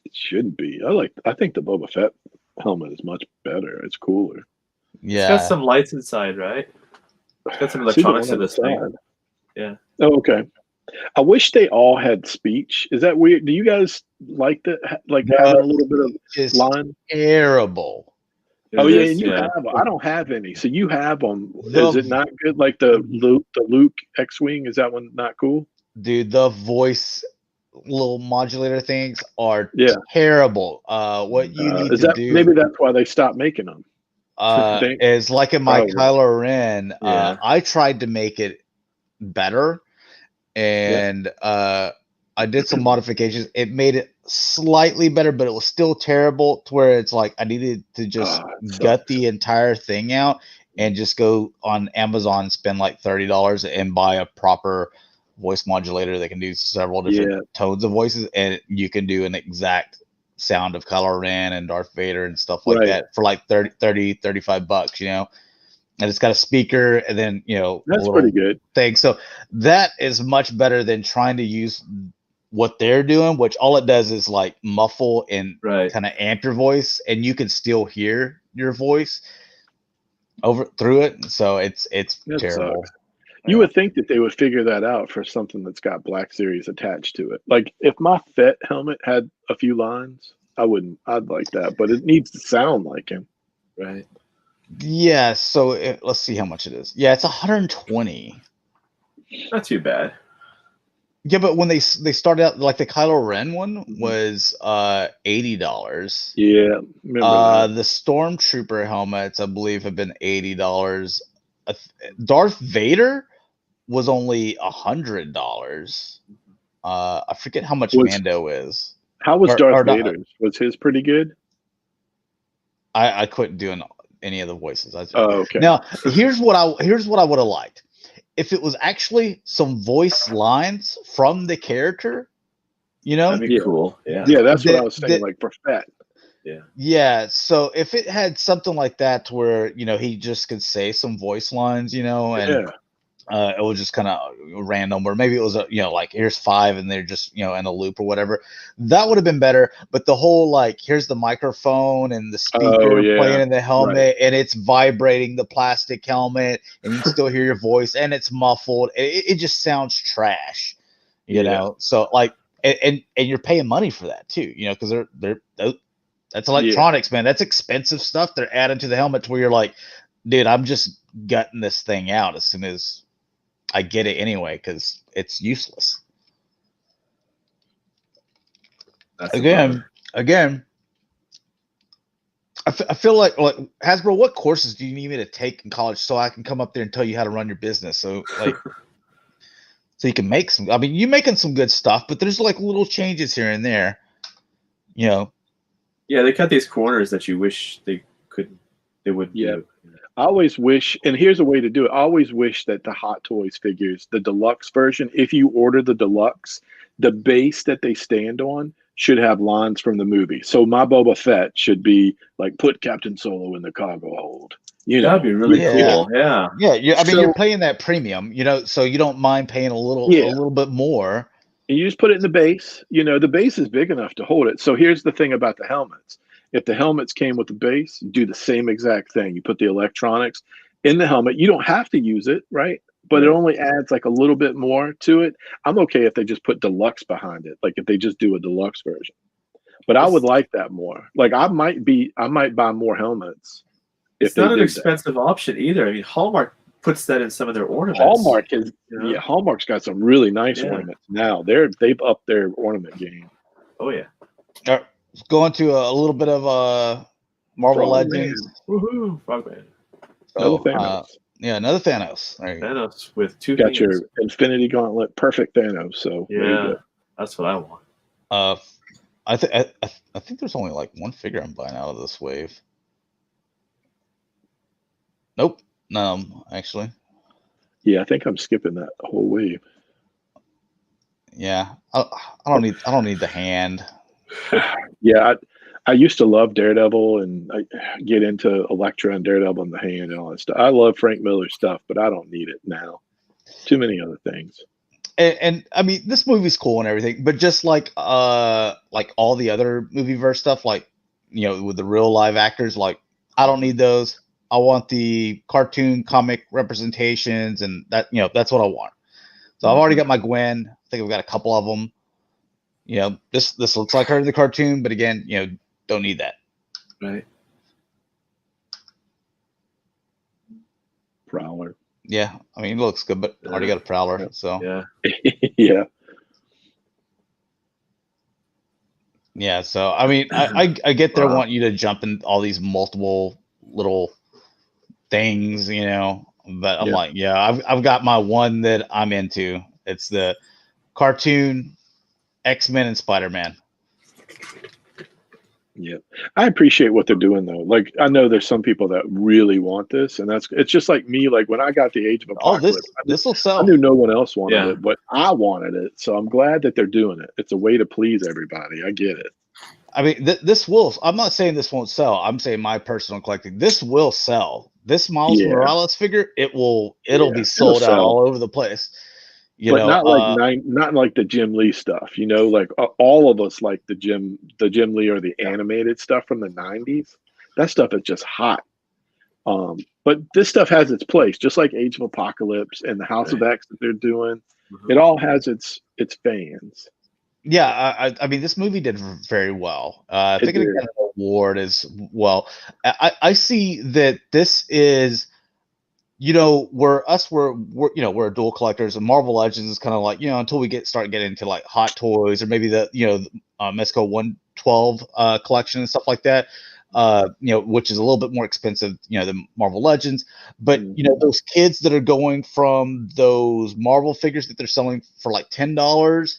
It shouldn't be. I think the Boba Fett helmet is much better. It's cooler. Yeah. It's got some lights inside, right? It's got some electronics in this thing. Yeah. Oh, okay. I wish they all had speech. Is that weird? Do you guys like that? Like having a little bit of just line? Terrible. Oh yeah, and you have them. I don't have any. So you have them. Is it not good? Like the Luke X-wing, is that one not cool? Dude, the voice little modulator things are terrible. What you need to do, maybe that's why they stopped making them. is like in my Kylo Ren. I tried to make it better, and I did some modifications. It made it slightly better, but it was still terrible to where it's like I needed to just gut the entire thing out and just go on Amazon and spend like $30 and buy a proper voice modulator that can do several different tones of voices, and you can do an exact sound of Kylo Ren and Darth Vader and stuff like that for like $35, you know. And it's got a speaker, and then that's pretty good thing. So that is much better than trying to use what they're doing, which all it does is like muffle and kind of amp your voice, and you can still hear your voice over through it. So it's terrible. Sucks. You would think that they would figure that out for something that's got Black Series attached to it. Like if my Fett helmet had a few lines, I'd like that, but it needs to sound like him. Right. Yeah, so let's see how much it is. Yeah, it's $120. Not too bad. Yeah, but when they started out, like the Kylo Ren one was $80. Yeah, remember the Stormtrooper helmets, I believe, have been $80. Darth Vader was only $100. I forget how much Mando is. How was Darth Vader's? Was his pretty good? I couldn't do any of the voices. Okay. Now here's what I would have liked. If it was actually some voice lines from the character, that'd be cool. Yeah. Yeah, that's what I was saying. Like for Fett. Yeah. Yeah. So if it had something like that, to where he just could say some voice lines, and it was just kind of random, or maybe it was like here's 5 and they're just in a loop or whatever. That would have been better. But the whole like here's the microphone and the speaker playing in the helmet, and it's vibrating the plastic helmet, and you can still hear your voice, and it's muffled. It just sounds trash, you know. So like, and you're paying money for that too, because that's electronics, man. That's expensive stuff they're adding to the helmet to where you're like, dude, I'm just gutting this thing out as soon as I get it anyway, because it's useless. Again, I feel like Hasbro, what courses do you need me to take in college so I can come up there and tell you how to run your business? So like, so you can make some. I mean, you're making some good stuff, but there's like little changes here and there, Yeah, they cut these corners that you wish they would. Yeah. I always wish, and here's a way to do it. I always wish that the Hot Toys figures, the deluxe version, if you order the deluxe, the base that they stand on should have lines from the movie. So my Boba Fett should be like, put Captain Solo in the cargo hold. That'd be really cool. Yeah. I mean, you're paying that premium, so you don't mind paying a little bit more. And you just put it in the base. The base is big enough to hold it. So here's the thing about the helmets. If the helmets came with the base, you do the same exact thing. You put the electronics in the helmet. You don't have to use it, right? But it only adds like a little bit more to it. I'm okay if they just put deluxe behind it, like if they just do a deluxe version. But I would like that more. Like I might buy more helmets. It's not an expensive option either. I mean, Hallmark puts that in some of their ornaments. Hallmark's got some really nice ornaments now. They've upped their ornament game. Oh yeah. All right. Going to a little bit of Marvel Legends. Woohoo! Frogman. Another Thanos. Another Thanos. There you Thanos with 2 got your Infinity Gauntlet, perfect Thanos. So that's what I want. I think there's only like one figure I'm buying out of this wave. Nope, no, actually. Yeah, I think I'm skipping that whole wave. Yeah, I don't need the hand. Yeah, I used to love Daredevil, and I get into Elektra and Daredevil in the hand and all that stuff. I love Frank Miller's stuff, but I don't need it now. Too many other things. And I mean, this movie's cool and everything, but just like all the other movieverse stuff, like with the real live actors, like I don't need those. I want the cartoon comic representations, and that's what I want. So I've already got my Gwen. I think I've got a couple of them. This looks like her in the cartoon, but again, don't need that. Right. Prowler. Yeah, I mean, it looks good, but already got a Prowler, so. Yeah. Yeah, so, I mean, I get there want you to jump in all these multiple little things, but I'm like, I've got my one that I'm into. It's the cartoon X-Men and Spider-Man. Yeah, I appreciate what they're doing though. Like I know there's some people that really want this, and it's just like me. Like when I got the Age of Apocalypse, this will sell. I knew no one else wanted it, but I wanted it, so I'm glad that they're doing it. It's a way to please everybody. I get it. I mean, this will. I'm not saying this won't sell. I'm saying my personal collecting. This will sell. This Miles Morales figure, it'll be sold out all over the place. Not like the Jim Lee stuff. Like all of us like the Jim Lee or the animated stuff from the 90s. That stuff is just hot. But this stuff has its place, just like Age of Apocalypse and the House of X that they're doing. It all has its fans. Yeah, I mean, this movie did very well. I think it got an award as well. I see that this is. We're we're dual collectors, and Marvel Legends is kind of like, until we start getting into like Hot Toys or maybe the Mesco 112 collection and stuff like that, which is a little bit more expensive, than Marvel Legends. But those kids that are going from those Marvel figures that they're selling for like $10,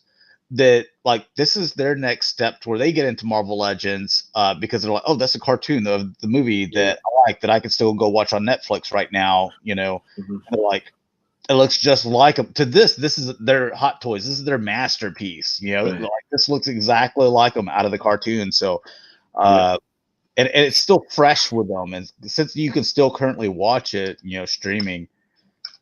that like this is their next step to where they get into Marvel Legends, because they're like, oh, that's a cartoon of the movie that I like, that I can still go watch on Netflix right now. And like, it looks just like them. To this is their Hot Toys. This is their masterpiece. Like this looks exactly like them out of the cartoon. So, and it's still fresh with them, and since you can still currently watch it, streaming.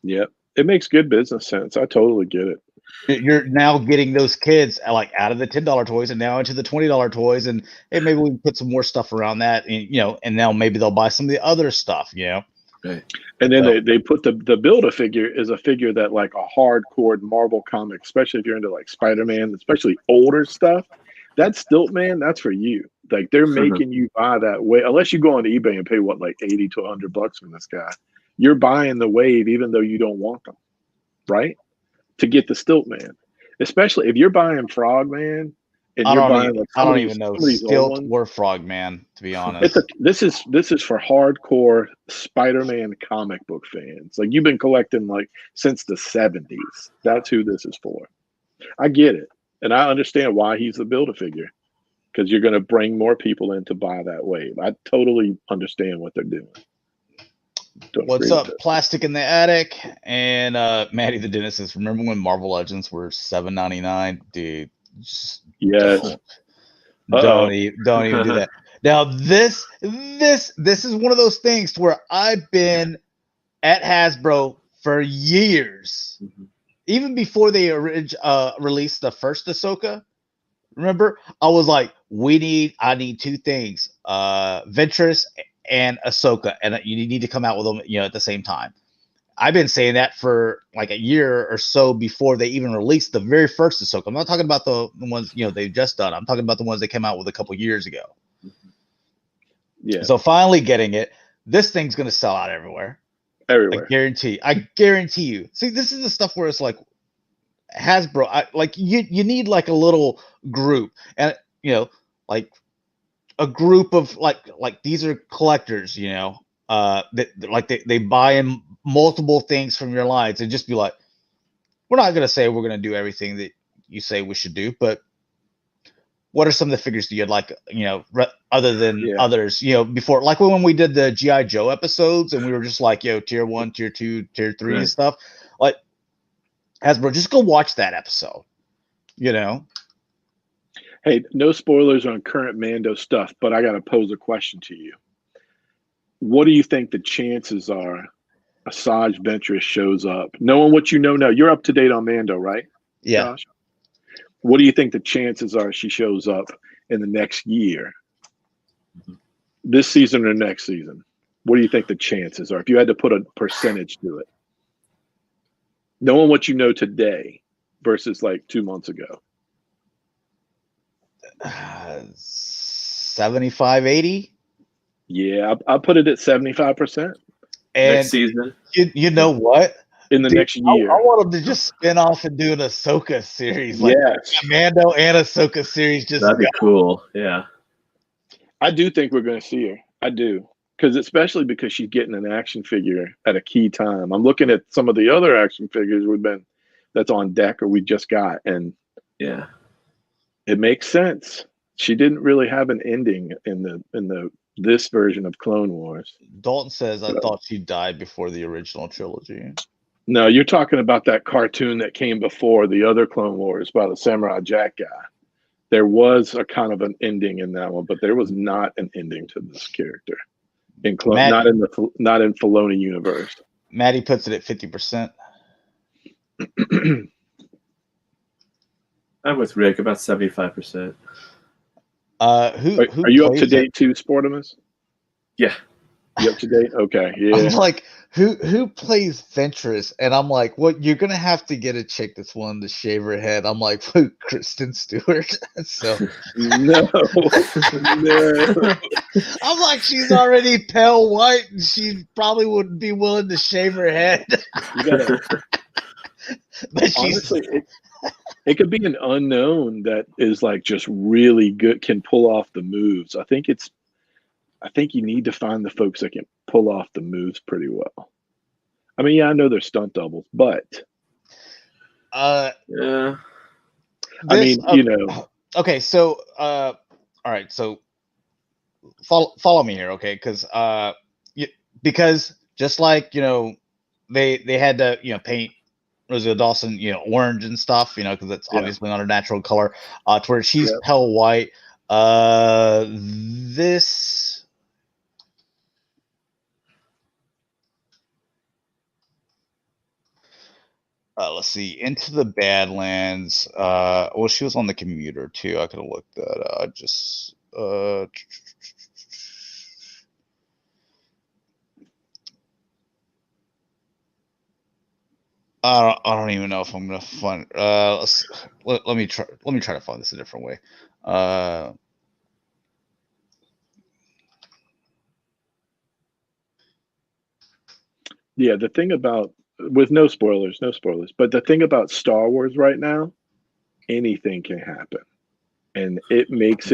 Yep. It makes good business sense. I totally get it. You're now getting those kids like out of the $10 toys and now into the $20 toys, and hey, maybe we can put some more stuff around that, and and now maybe they'll buy some of the other stuff, Right. And then they put the Build-A-Figure is a figure that like a hardcore Marvel comic, especially if you're into like Spider-Man, especially older stuff. That Stilt Man, that's for you. Like they're making you buy that way, unless you go on eBay and pay like $80 to $100 from this guy. You're buying the wave even though you don't want them, right? To get the Stilt Man, especially if you're buying Frogman and you're buying like I don't even know Stilt or Frogman, to be honest. This is for hardcore Spider-Man comic book fans. Like you've been collecting like since the 70s. That's who this is for. I get it, and I understand why he's the Build-A-Figure, because you're going to bring more people in to buy that wave. I totally understand what they're doing. What's up, Plastic in the Attic? And Maddie the Dentist says, remember when Marvel Legends were $7.99? Dude, just don't even do that. Now this is one of those things where I've been at Hasbro for years. Even before they released the first Ahsoka. Remember, I was like, I need two things, Ventress and Ahsoka, and you need to come out with them, at the same time. I've been saying that for like a year or so before they even released the very first Ahsoka. I'm not talking about the ones they've just done. I'm talking about the ones they came out with a couple years ago. Yeah. So finally getting it, this thing's gonna sell out everywhere. Everywhere. I guarantee you. See, this is the stuff where it's like Hasbro, you need like a little group, and like a group of like these are collectors, that like they buy in multiple things from your lines, and just be like, we're not gonna say we're gonna do everything that you say we should do, but what are some of the figures that you'd like, other than others, before, like when we did the G.I. Joe episodes, and we were just like, tier 1, tier 2, tier 3 and stuff, like Hasbro, just go watch that episode, Hey, no spoilers on current Mando stuff, but I got to pose a question to you. What do you think the chances are Asajj Ventress shows up? Knowing what you know now, you're up to date on Mando, right? Yeah. Josh? What do you think the chances are she shows up in the next year? This season or next season? What do you think the chances are? If you had to put a percentage to it. Knowing what you know today versus like 2 months ago. 75, 80. Yeah, I put it at 75%. And next season, you know what? In the next year, I want them to just spin off and do an Ahsoka series, like yes, Mando and Ahsoka series. That'd be cool. Yeah, I do think we're going to see her. I do, especially because she's getting an action figure at a key time. I'm looking at some of the other action figures that's on deck or we just got, and yeah. It makes sense. She didn't really have an ending in this version of Clone Wars. Dalton says, I thought she died before the original trilogy. No, you're talking about that cartoon that came before the other Clone Wars by the Samurai Jack guy. There was a kind of an ending in that one, but there was not an ending to this character. Not in Filoni universe. Maddie puts it at 50%. I'm with Rick, about 75%. Are you up to date too, Sportimus? Yeah. You up to date? Okay. Yeah. I'm like, who plays Ventress? And I'm like, what? You're gonna have to get a chick that's willing to shave her head. I'm like, Kristen Stewart. So no. I'm like, she's already pale white, and she probably wouldn't be willing to shave her head. But honestly, it could be an unknown that is like just really good, can pull off the moves. I think you need to find the folks that can pull off the moves pretty well. I mean, yeah, I know they're stunt doubles, but yeah. Okay, so all right, so follow me here, okay? Because just like they had to paint Rosario Dawson, orange and stuff, because it's obviously not a natural color. To where she's pale white. This Let's see. Into the Badlands. Well, she was on the commuter too. I could have looked that up. Just I don't even know if I'm gonna find. Let me try to find this a different way. Yeah, the thing about with no spoilers, but the thing about Star Wars right now, anything can happen. And it makes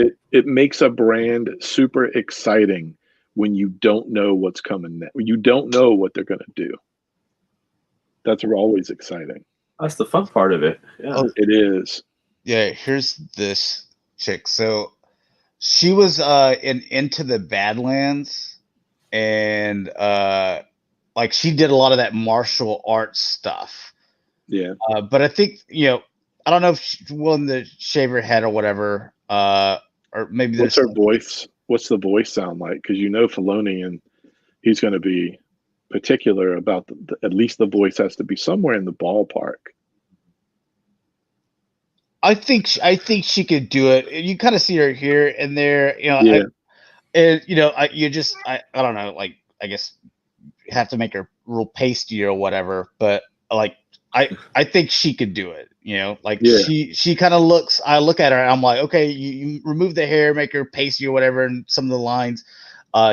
a brand super exciting when you don't know what's coming next. You don't know what they're gonna do. That's always exciting. That's the fun part of it. Yeah. Oh, it is. Yeah, here's this chick. So she was in Into the Badlands, and like she did a lot of that martial arts stuff. Yeah. But I think, I don't know if she's willing to shave her head or whatever. Or maybe what's her voice? What's the voice sound like? Because Filoni, and he's going to be particular about at least the voice has to be somewhere in the ballpark. I think she could do it. You kind of see her here and there, Yeah. I don't know, like, I guess you have to make her real pasty or whatever, but like I think she could do it, she kind of looks, I look at her and I'm like, okay, you remove the hair, make her pasty or whatever, and some of the lines,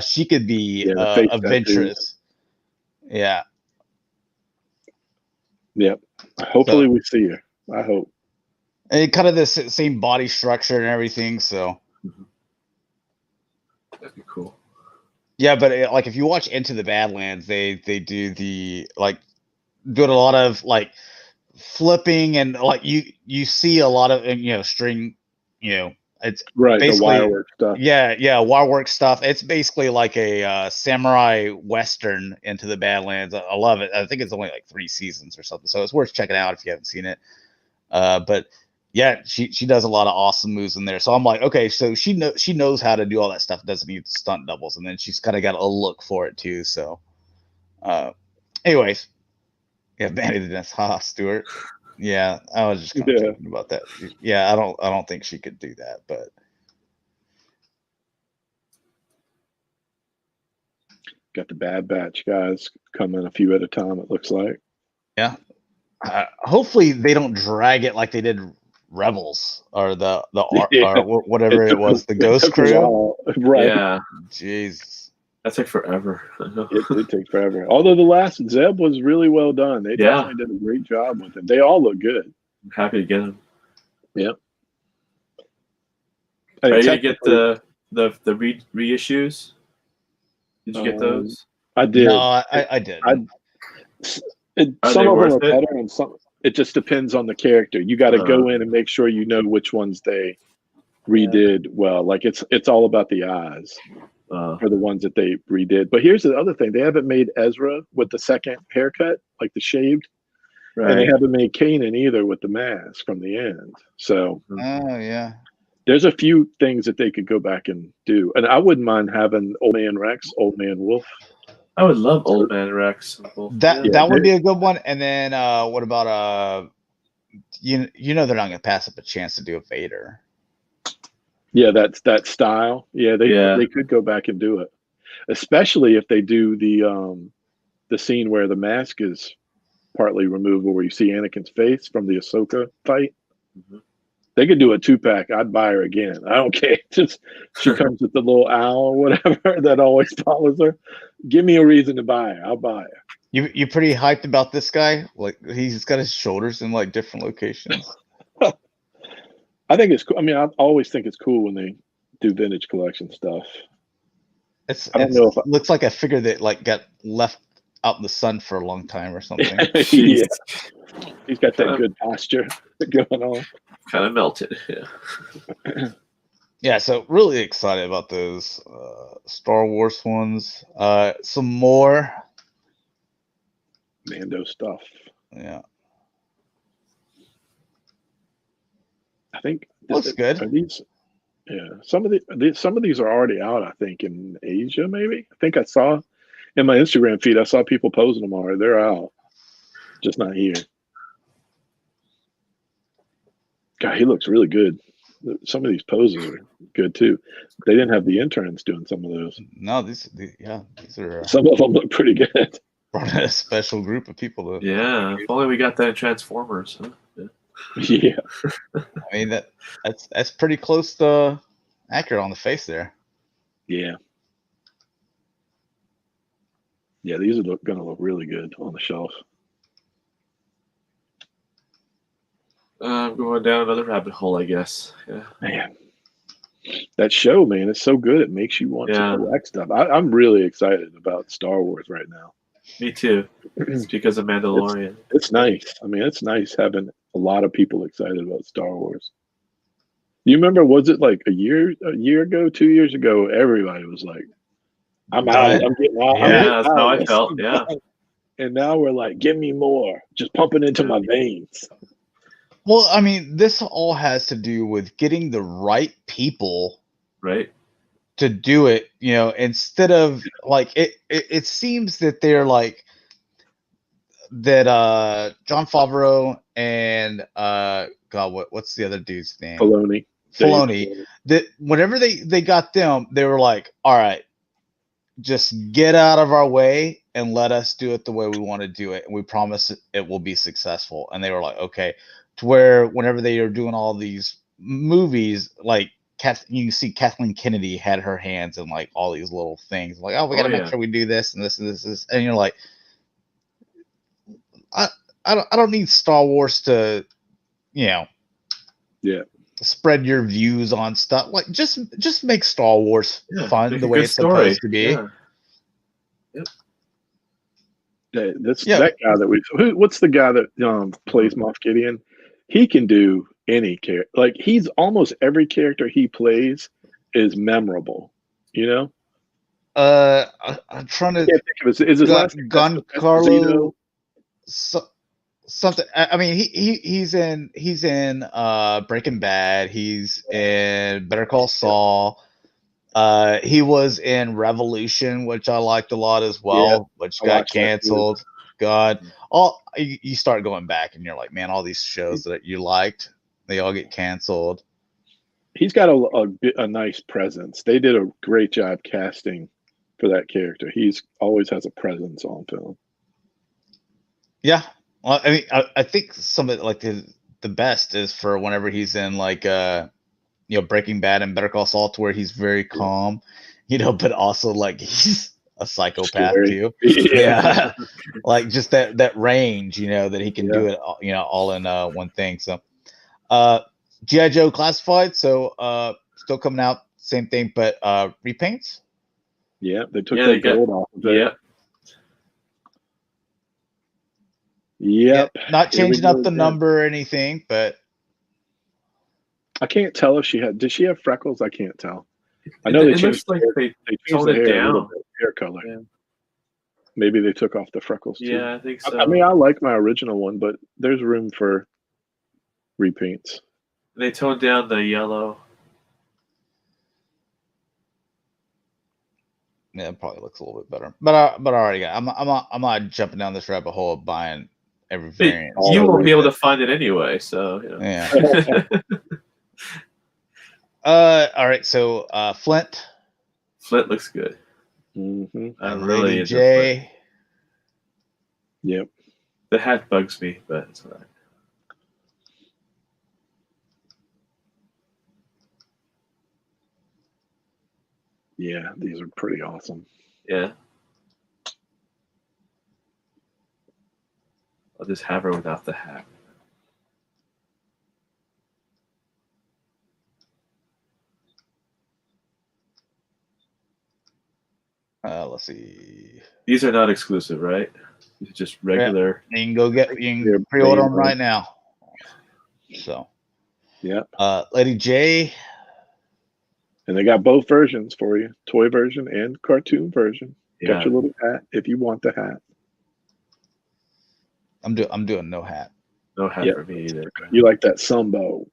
she could be adventurous. Yeah. Yep. Hopefully we see her. I hope. And kind of the same body structure and everything, so. That'd be cool. Yeah, but like if you watch Into the Badlands, they do the doing a lot of like flipping, and like you see a lot of string, it's right, basically the wire work stuff. Yeah, wire work stuff. It's basically like a samurai western, Into the Badlands. I love it. I think it's only like 3 seasons or something, so it's worth checking out if you haven't seen it. But yeah, she does a lot of awesome moves in there. So I'm like, okay, so she knows how to do all that stuff. Doesn't need stunt doubles, and then she's kind of got a look for it too. So, anyways, yeah, Vanity Dance, Stuart. Yeah, I was just kind of thinking about that. Yeah, I don't think she could do that, but got the Bad Batch guys coming a few at a time. It looks like. Yeah. Hopefully they don't drag it like they did Rebels or the or whatever it was, the Ghost Crew. Right. Yeah. Jeez. That took forever. It did take forever. Although the last Zeb was really well done. They definitely did a great job with it. They all look good. I'm happy to get them. Yep. Are you gonna get the reissues? Did you get those? I did. No, I did. Some of them are better, and some. It just depends on the character. You got to go in and make sure you know which ones they redid well. Like it's all about the eyes for the ones that they redid. But here's the other thing: they haven't made Ezra with the second haircut, like the shaved, and they haven't made Kanan either with the mask from the end. So, there's a few things that they could go back and do, and I wouldn't mind having Old Man Rex, Old Man Wolf. I would love Old Man Rex. That would be a good one. And then what about they're not gonna pass up a chance to do a Vader. Yeah, that's that style. Yeah, they could go back and do it, especially if they do the scene where the mask is partly removed, where you see Anakin's face from the Ahsoka fight. Mm-hmm. They could do a 2-pack. I'd buy her again. I don't care. Just she comes with the little owl or whatever that always follows her. Give me a reason to buy her. I'll buy her. You pretty hyped about this guy? Like he's got his shoulders in like different locations. I think it's cool. I mean, I always think it's cool when they do vintage collection stuff. I don't know if it looks like a figure that like got left out in the sun for a long time or something. Yeah. He's got that good posture going on. Kind of melted. Yeah. Yeah, so really excited about those Star Wars ones. Some more Mando stuff. Yeah. I think looks good. Are these? Yeah, some of these are already out. I think in Asia, maybe. I think I saw in my Instagram feed. I saw people posting them already. They're out, just not here. God, he looks really good. Some of these poses are good too. They didn't have the interns doing some of those. No, these are Some of them look pretty good. brought in a special group of people. Yeah, if only we got that in Transformers. Huh? Yeah. I mean that's pretty close to accurate on the face there. Yeah. Yeah, these are going to look really good on the shelf. I'm going down another rabbit hole, I guess. Yeah. Man, that show, man, is so good. It makes you want to Yeah. collect stuff. I'm really excited about Star Wars right now. Me too. It's because of Mandalorian. It's nice. I mean, it's nice having a lot of people excited about Star Wars. You remember, was it like a year ago, 2 years ago, everybody was like, I'm out. I'm getting out. Yeah, that's how I felt. Yeah. And now we're like, give me more. Just pumping into my veins. Well, I mean, this all has to do with getting the right people Right. to do it, you know, instead of like it seems that they're like that John Favreau and God, what's the other dude's name? Filoni. That whenever they got them, they were like, all right, just get out of our way and let us do it the way we want to do it, and we promise it will be successful. And they were like, okay. To where whenever they are doing all these movies, like you see Kathleen Kennedy had her hands in like all these little things, like, oh, we got to make sure we do this and this and this, and you're like, I don't need Star Wars to, you know, spread your views on stuff. Like just make Star Wars fun the way it's supposed to be. Yeah. Yep. That guy that what's the guy that plays Moff Gideon? He can do any character. Like, he's almost every character he plays is memorable. You know. I'm trying to. I can't think of his last name. Giancarlo. Something. I mean, he's in Breaking Bad. He's in Better Call Saul. He was in Revolution, which I liked a lot as well, which got canceled. God, you start going back and you're like, man, all these shows that you liked, they all get canceled. He's got a nice presence. They did a great job casting for that character. He's always has a presence on film. Yeah. Well, I mean, I think some of like the best is for whenever he's in like Breaking Bad and Better Call Saul, to where he's very calm, but also like he's a psychopath too. Yeah. Like just that range, that he can do it, all in one thing. So G.I. Joe Classified, so still coming out, same thing, but repaints. Yeah, they took the gold off of it. Yep. Not changing up the number or anything, but I can't tell if did she have freckles? I can't tell. I know they changed like they toned it down. Hair color. Yeah. Maybe they took off the freckles too. Yeah, I think so. I mean, I like my original one, but there's room for repaints. They toned down the yellow. Yeah, it probably looks a little bit better. But I already got. I'm not jumping down this rabbit hole of buying every variant. You won't be able to find it anyway, so yeah. All right, so Flint. Flint looks good. Mm-hmm. I'm really into J. Flint. Yep. The hat bugs me, but it's all right. Yeah, these are pretty awesome. Yeah. I'll just have her without the hat. Let's see. These are not exclusive, right? These are just regular. Yeah, you can pre-order them right now. So. Yeah. Lady J. And they got both versions for you, toy version and cartoon version. Yeah. Got your little hat if you want the hat. I'm doing no hat. No hat for me either. You like that Sumbo?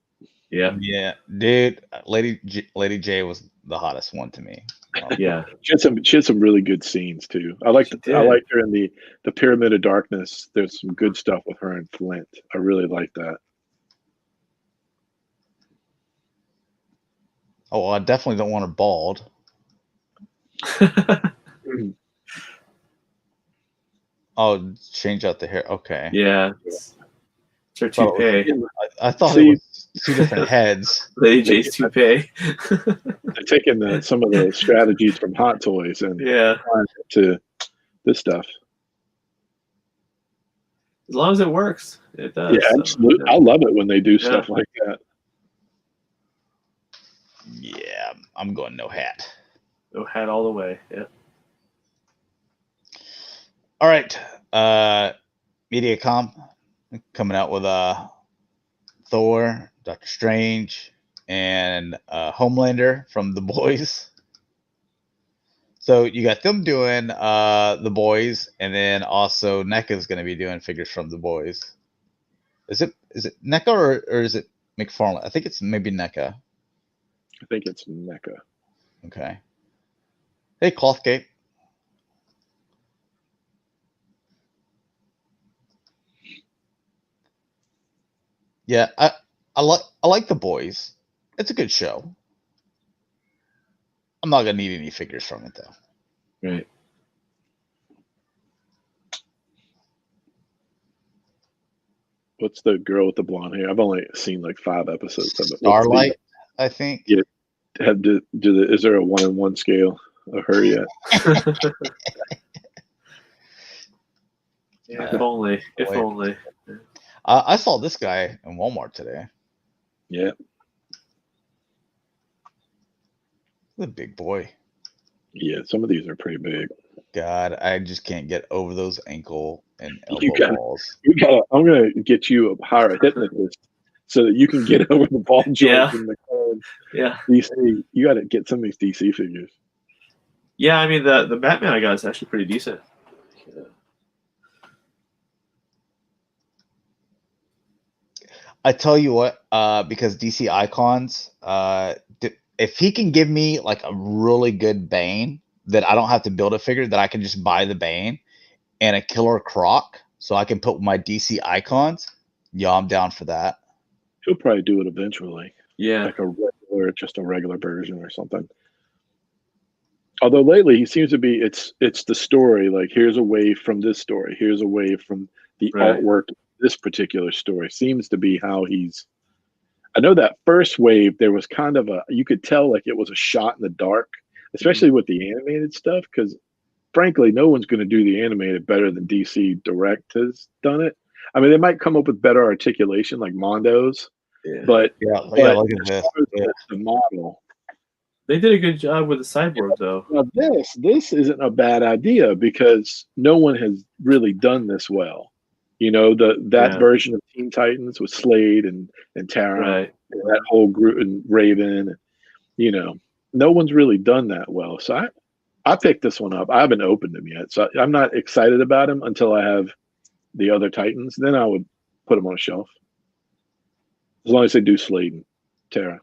Yeah. Yeah, dude. Lady J was the hottest one to me. Yeah. She had some really good scenes too. I liked her in the Pyramid of Darkness. There's some good stuff with her and Flint. I really like that. Oh, well, I definitely don't want her bald. Oh, change out the hair. Okay. Yeah. It's her toupee. I thought it was two different heads. Lady J's toupee. They're taking some of the strategies from Hot Toys and applying it to this stuff. As long as it works, it does. Yeah, absolutely. I love it when they do stuff like that. Yeah, I'm going no hat. No hat all the way. Yeah. All right. Mediacom coming out with Thor, Doctor Strange, and Homelander from The Boys. So you got them doing The Boys, and then also NECA's going to be doing figures from The Boys. Is it NECA or is it McFarlane? I think it's maybe NECA. I think it's NECA. Okay. Hey, Clothgate. Yeah, I like The Boys. It's a good show. I'm not gonna need any figures from it though. Right. What's the girl with the blonde hair? I've only seen like 5 episodes of it. Starlight, I think. Yeah. Is there a 1-in-1 scale of her yet? If only. If only. I saw this guy in Walmart today. Yeah. The big boy. Yeah, some of these are pretty big. God, I just can't get over those ankle and elbow balls. I'm gonna get you a higher hypnotist so that you can get over the ball joints in the code. Yeah. DC, you got to get some of these DC figures. Yeah, I mean the Batman I got is actually pretty decent. Yeah. I tell you what, because DC Icons, if he can give me like a really good Bane that I don't have to build a figure, that I can just buy the Bane and a killer Croc, so I can put my DC Icons. Yeah, I'm down for that. He'll probably do it eventually. Yeah, like just a regular version or something. Although lately he seems to be, it's the story. Like, here's a wave from this story. Here's a wave from the artwork. This particular story seems to be how he's. I know that first wave, there was kind of you could tell like it was a shot in the dark, especially with the animated stuff, because frankly, no one's going to do the animated better than DC Direct has done it. I mean, they might come up with better articulation like Mondo's, but look at this. The model. They did a good job with the cyborg, though. Now this isn't a bad idea because no one has really done this well. You know, that version of Teen Titans with Slade and Tara, and that whole group, and Raven. You know, no one's really done that well. So I picked this one up. I haven't opened them yet, so I'm not excited about him until I have the other Titans. Then I would put them on a shelf, as long as they do Slade and Tara.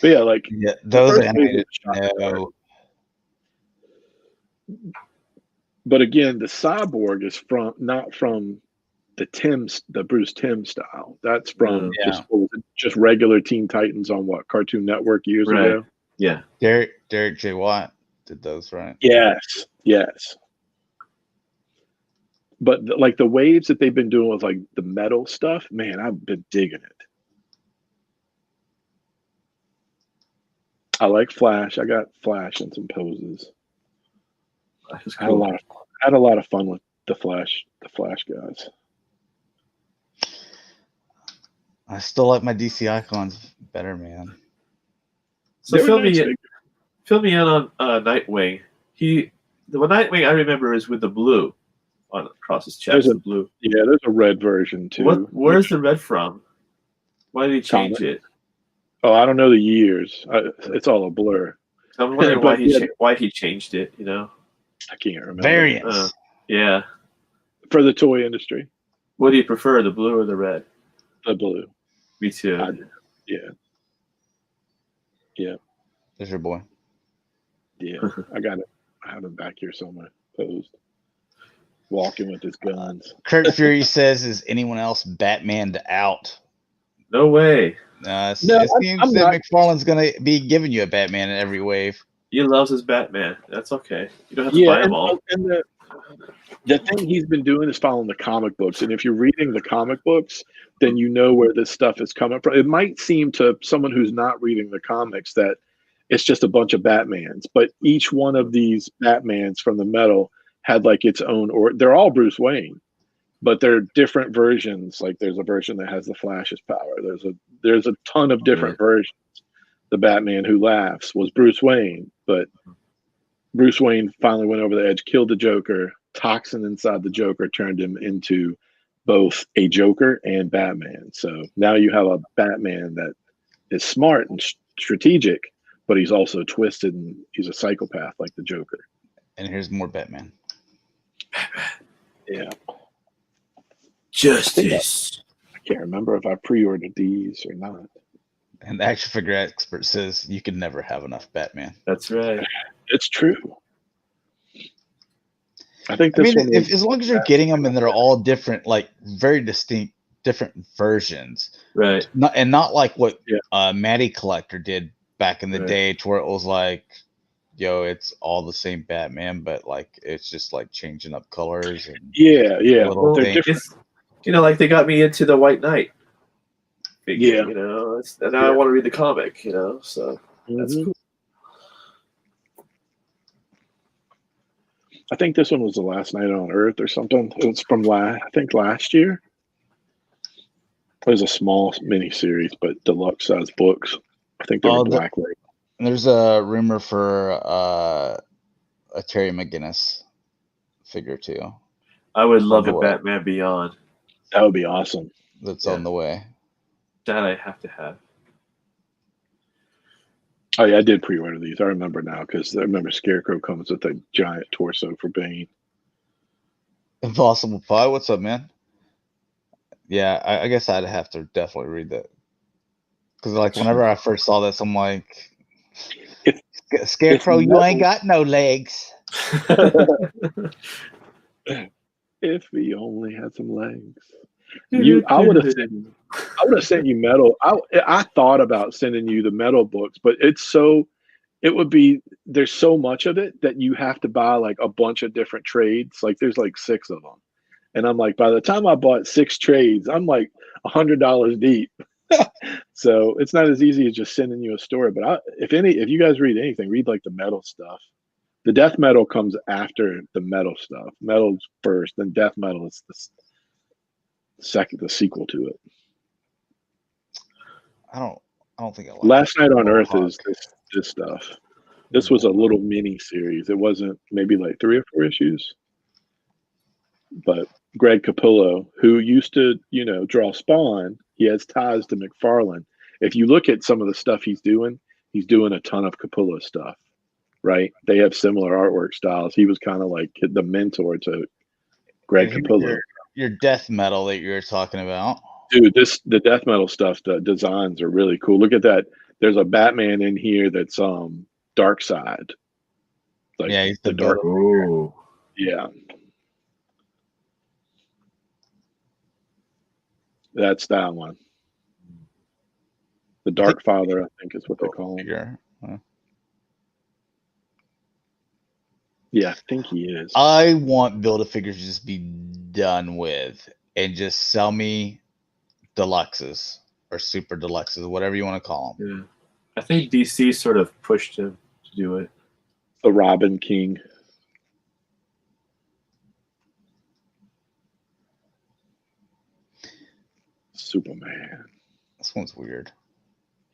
But yeah, those animated. No. But again, the Cyborg is not from the Bruce Timm style. That's from just regular Teen Titans on Cartoon Network years ago. Yeah, Derek J. Watt did those, right? Yes. But like the waves that they've been doing with like the metal stuff, man, I've been digging it. I like Flash. I got Flash in some poses. I had a lot of fun with the Flash guys. I still like my DC Icons better, man. So fill me in on Nightwing. The Nightwing I remember is with the blue across his chest. There's the blue. Yeah, there's a red version too. Where's the red from? Why did he change it? Oh, I don't know the years. It's all a blur. I'm wondering why he changed it. You know, I can't remember. Variants. Yeah. For the toy industry. What do you prefer, the blue or the red? The blue. Me too. Yeah. There's your boy. Yeah, I got it. I have him back here somewhere, posed, walking with his guns. Kurt Fury says, "Is anyone else Batman'd out?" No way. No, it I'm seems that not. McFarlane's gonna be giving you a Batman in every wave. He loves his Batman. That's okay. You don't have to Yeah, buy them all. and the thing he's been doing is following the comic books. And if you're reading the comic books, then you know where this stuff is coming from. It might seem to someone who's not reading the comics that it's just a bunch of Batmans, but each one of these Batmans from the metal had like its own, or they're all Bruce Wayne, but they're different versions. Like there's a version that has the Flash's power. There's a ton of different versions. The Batman Who Laughs was Bruce Wayne, but Bruce Wayne finally went over the edge, killed the Joker. Toxin inside the Joker turned him into both a Joker and Batman. So now you have a Batman that is smart and strategic, but he's also twisted and he's a psychopath like the Joker. And here's more Batman. Yeah. Justice. I can't remember if I pre-ordered these or not. And the action figure expert says you can never have enough Batman. That's right. It's true. I think I this mean, one if, as long as you're getting them and they're all different, like very distinct, different versions, Right. not like what Matty Collector did back in the day, to where it was like, yo, it's all the same Batman, but like it's just like changing up colors and well, they're different. You know, like they got me into the White Knight. Yeah. You know, and now I want to read the comic. You know, so that's cool. I think this one was The Last Night on Earth or something. It was from last year. It was a small mini series, but deluxe size books. I think they were black label. And there's a rumor for a Terry McGinnis figure too. I would love a Batman Beyond. That would be awesome. That's on the way. That I have to have. Oh yeah, I did pre-order these. I remember now because I remember Scarecrow comes with a giant torso for Bane. Impossible Pie, what's up, man? Yeah, I guess I'd have to definitely read that. Because like whenever I first saw this, I'm like, Scarecrow, you ain't got no legs. If he only had some legs. I would have sent you metal. I thought about sending you the metal books, but there's so much of it that you have to buy like a bunch of different trades. Like there's like 6 of them. And I'm like, by the time I bought 6 trades, I'm like $100 deep. So it's not as easy as just sending you a story. But if you guys read anything, read like the metal stuff. The death metal comes after the metal stuff. Metal's first, then death metal is the sequel to it. I don't think I like Last Night on Earth is this stuff. This was a little mini series. It wasn't maybe like 3 or 4 issues. But Greg Capullo, who used to, draw Spawn, he has ties to McFarlane. If you look at some of the stuff he's doing a ton of Capullo stuff, right? They have similar artwork styles. He was kind of like the mentor to Greg Capullo. Your death metal that you're talking about. Dude, the death metal stuff, the designs are really cool. Look at that. There's a Batman in here that's dark side. Like he's the dark. Ooh. Yeah. That's that one. The Dark Father, I think is what they call him. Yeah, I think he is. I want Build-A-Figures to just be done with and just sell me deluxes or super deluxes, whatever you want to call them. Yeah. I think DC sort of pushed him to do it. The Robin King. Superman. This one's weird.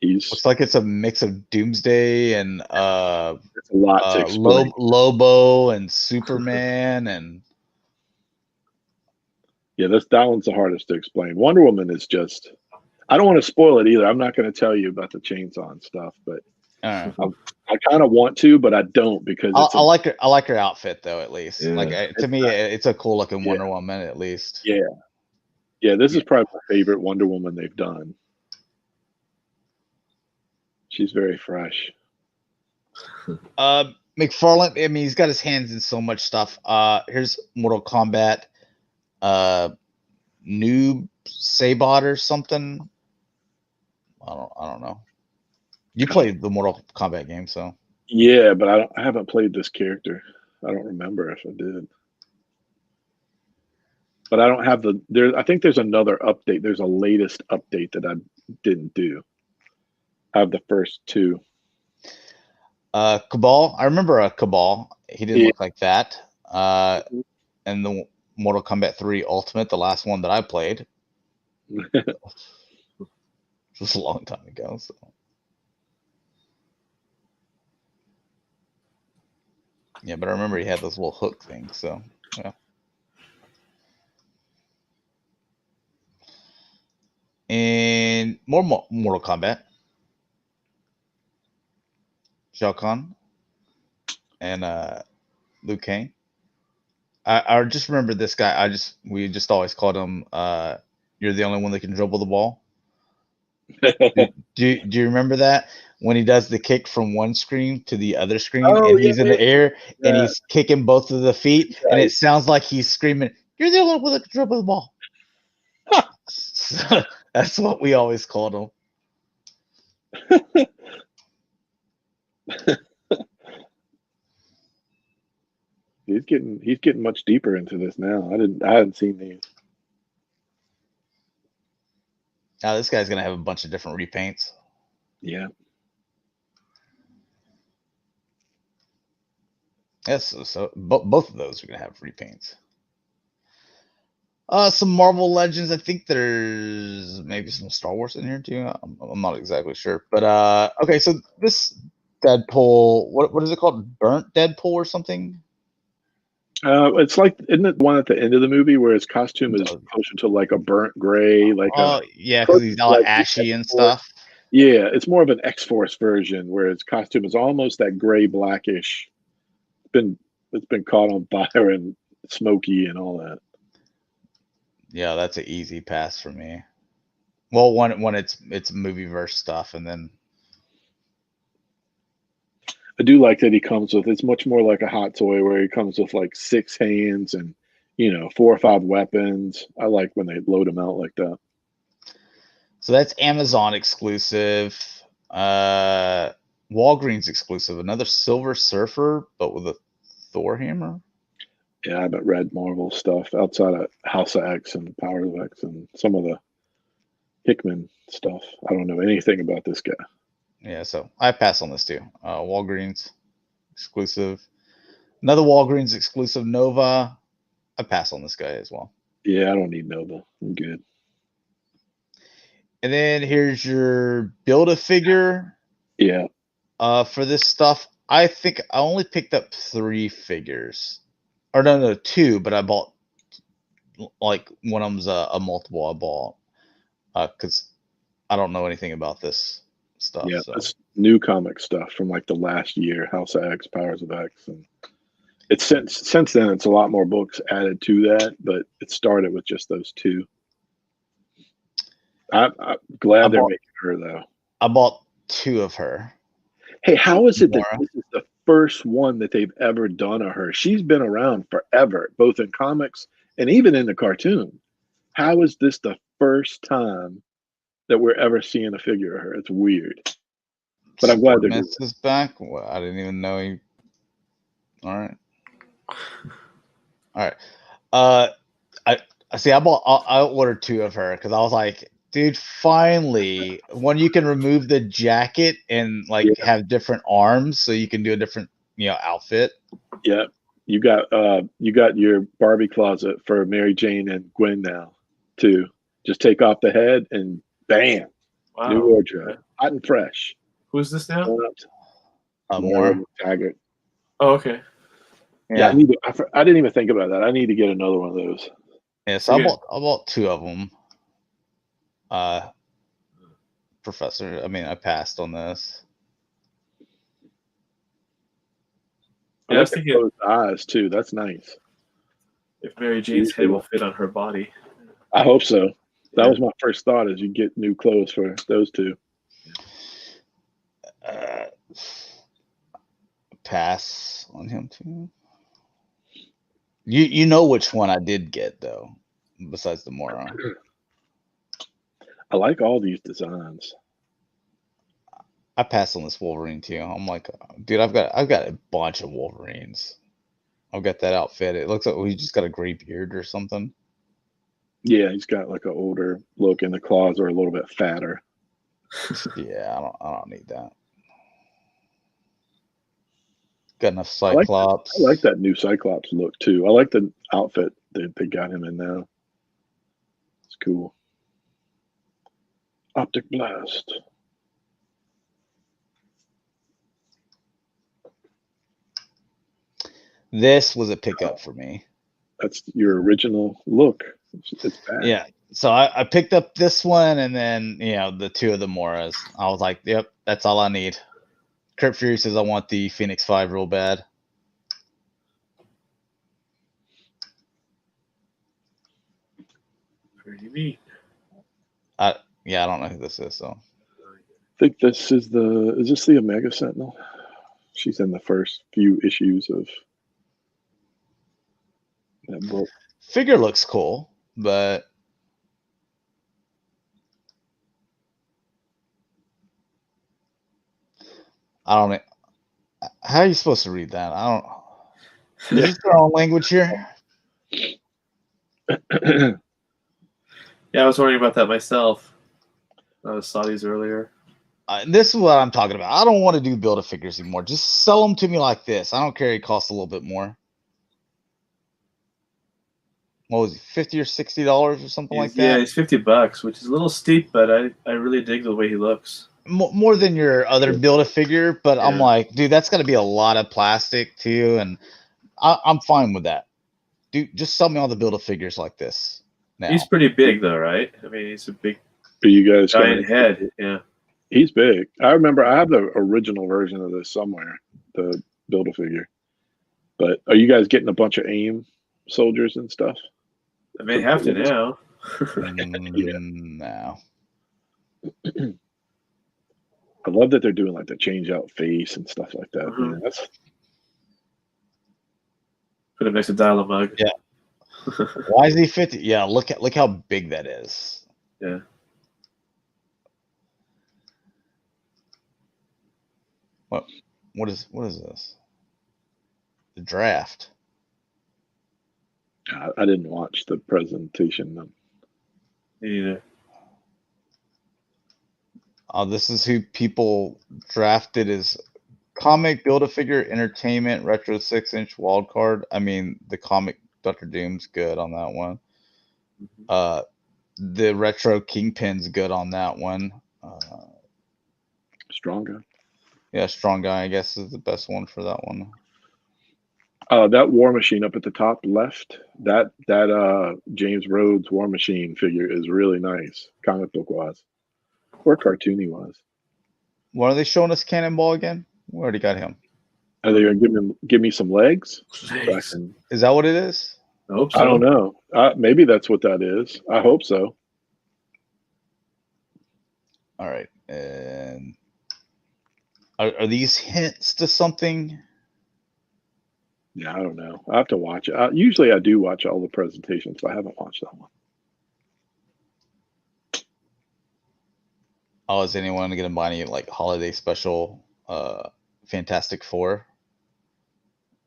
Looks like it's a mix of Doomsday and it's a lot to explain. Lobo and Superman and that one's the hardest to explain. Wonder Woman is just, I don't want to spoil it either. I'm not going to tell you about the chainsaw and stuff, but I kind of want to, but I don't because I like her outfit though. At least to me, it's a cool looking Wonder Woman. At least this is probably my favorite Wonder Woman they've done. She's very fresh. McFarlane, I mean, he's got his hands in so much stuff. Here's Mortal Kombat, Noob Sabot or something. I don't know. You played the Mortal Kombat game, so Yeah, but I haven't played this character. I don't remember if I did. But I don't have I think there's another update. There's a latest update that I didn't do. I have the first two. Cabal. I remember a Cabal. He didn't Yeah. look like that. And the Mortal Kombat 3 Ultimate, the last one that I played. It was a long time ago. So. Yeah, but I remember he had those little hook things. So yeah. And more Mortal Kombat. Shao Kahn and Liu Kang. I just remember this guy. We just always called him you're the only one that can dribble the ball. do you remember that? When he does the kick from one screen to the other screen and he's in the air and he's kicking both of the feet and it sounds like he's screaming, "You're the only one that can dribble the ball." So, that's what we always called him. He's getting much deeper into this now. I hadn't seen these. Now this guy's gonna have a bunch of different repaints. Yeah. Yes, so both of those are gonna have repaints. Some Marvel Legends. I think there's maybe some Star Wars in here too. I'm not exactly sure, but okay. So this Deadpool, what is it called? Burnt Deadpool or something? It's like, isn't it the one at the end of the movie where his costume is closer to like a burnt gray, like yeah, because he's all like ashy and stuff. Yeah, it's more of an X-Force version where his costume is almost that gray blackish. It's been caught on fire and smoky and all that. Yeah, that's an easy pass for me. Well, when it's movie verse stuff, and then I do like that he comes with. It's much more like a Hot Toy where he comes with like 6 hands and 4 or 5 weapons. I like when they load them out like that. So that's Amazon exclusive. Walgreens exclusive. Another Silver Surfer, but with a Thor hammer. Yeah, I haven't read Marvel stuff outside of House of X and Powers of X and some of the Hickman stuff. I don't know anything about this guy. Yeah, so I pass on this too. Walgreens exclusive. Another Walgreens exclusive Nova. I pass on this guy as well. Yeah, I don't need Nova. I'm good. And then here's your Build-A-Figure. Yeah. For this stuff, I think I only picked up 3 figures. Or no, 2, but I bought like one of them's a multiple I bought. Because I don't know anything about this stuff. Yeah, so. that's new comic stuff from like the last year, House of X, Powers of X, and it's since then it's a lot more books added to that, but it started with just those 2. I'm glad they're making her though. I bought 2 of her. Hey, how is it that this is the first one that they've ever done of her? She's been around forever, both in comics and even in the cartoon. How is this the first time that we're ever seeing a figure of her? It's weird. But I'm glad they're doing it. Is back. Well, I didn't even know he. All right. I see. I ordered 2 of her because I was like, dude, finally, one you can remove the jacket and have different arms, so you can do a different outfit. Yeah, you got your Barbie closet for Mary Jane and Gwen now too. Just take off the head and bam, wow. New wardrobe, hot and fresh. Who's this now? More Taggart. Oh, okay. Yeah, I didn't even think about that. I need to get another one of those. Yeah, so I bought 2 of them. Professor, I passed on this. I like those eyes too. That's nice. If Mary Jane's head will fit on her body. I hope so. That was my first thought as you get new clothes for those 2. Pass on him too. You know which one I did get though, besides the moron. I like all these designs. I passed on this Wolverine too. I'm like, dude, I've got a bunch of Wolverines. I've got that outfit. It looks like he just got a gray beard or something. Yeah, he's got like an older look, and the claws are a little bit fatter. Yeah, I don't need that. Got enough Cyclops. I like that new Cyclops look too. I like the outfit that they got him in now. It's cool. Optic Blast. This was a pickup for me. That's your original look. It's bad. Yeah. So I picked up this one, and then the two of the Moras. I was like, yep, that's all I need. Kurt Fury says I want the Phoenix 5 real bad. Pretty neat. I don't know who this is. So I think this is this the Omega Sentinel? She's in the first few issues of that book. Figure looks cool, but I don't know. How are you supposed to read that? I don't. Is this their own language here? Yeah, I was wondering about that myself. I saw these earlier. This is what I'm talking about. I don't want to do Build-A-Figures anymore. Just sell them to me like this. I don't care. It costs a little bit more. What was it, $50 or $60 or something like that? Yeah, he's $50, which is a little steep, but I really dig the way he looks. More than your other Build-A-Figure, but yeah. I'm like, dude, that's got to be a lot of plastic too, and I'm fine with that. Dude, just sell me all the Build-A-Figures like this. Now. He's pretty big though, right? I mean, he's a big, giant head. Yeah, he's big. I remember I have the original version of this somewhere, the Build-A-Figure. But are you guys getting a bunch of AIM soldiers and stuff? I may have to now. No. I love that they're doing like the change out face and stuff like that. Mm-hmm. Man, that's... Put him next to Dial Mug. Yeah. Why is he 50? Yeah, look how big that is. Yeah. What is this? The draft. I didn't watch the presentation. Me neither. This is who people drafted as comic Build-A-Figure entertainment retro 6-inch wild card. I mean, the comic Dr. Doom's good on that one. Mm-hmm. The retro Kingpin's good on that one. Strong Guy. Yeah, Strong Guy, I guess, is the best one for that one. That War Machine up at the top left, that James Rhodes War Machine figure is really nice, comic book wise, or cartoony wise. What are they showing us, Cannonball again? We already got him. Are they going to give me some legs? Is that what it is? I hope so. I don't know. Maybe that's what that is. I hope so. All right. And are these hints to something? Yeah, I don't know. I have to watch it. Usually I do watch all the presentations, but I haven't watched that one. Oh, is anyone going to buy any like holiday special Fantastic Four?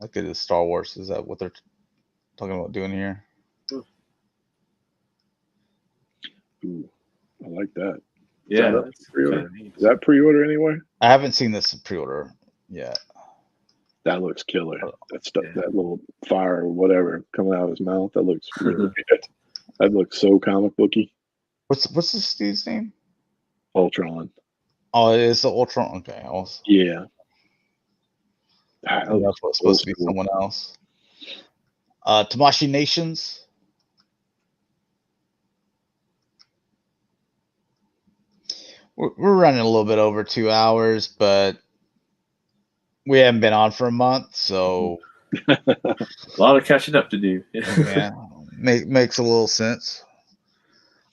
Like it is Star Wars. Is that what they're talking about doing here? Ooh, I like that. Yeah. Is that pre-order anywhere? I haven't seen this pre-order yet. That looks killer. That stuff, that little fire or whatever coming out of his mouth, that looks really good. That looks so comic booky. What's this dude's name? Ultron. Oh, it is the Ultron. Okay. Yeah. That's supposed to be someone else. Tamashii Nations. We're running a little bit over 2 hours, but we haven't been on for a month, so a lot of catching up to do. Yeah, makes a little sense.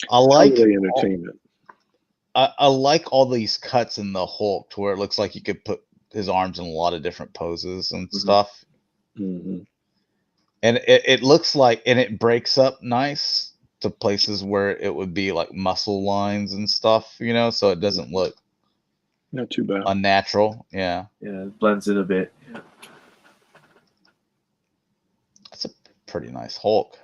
I like entertainment. I like all these cuts in the Hulk to where it looks like you could put his arms in a lot of different poses and stuff. Mm-hmm. And it looks like, and it breaks up nice to places where it would be like muscle lines and stuff, so it doesn't look Not too bad. unnatural. Yeah. Yeah, it blends in a bit. Yeah. That's a pretty nice Hulk.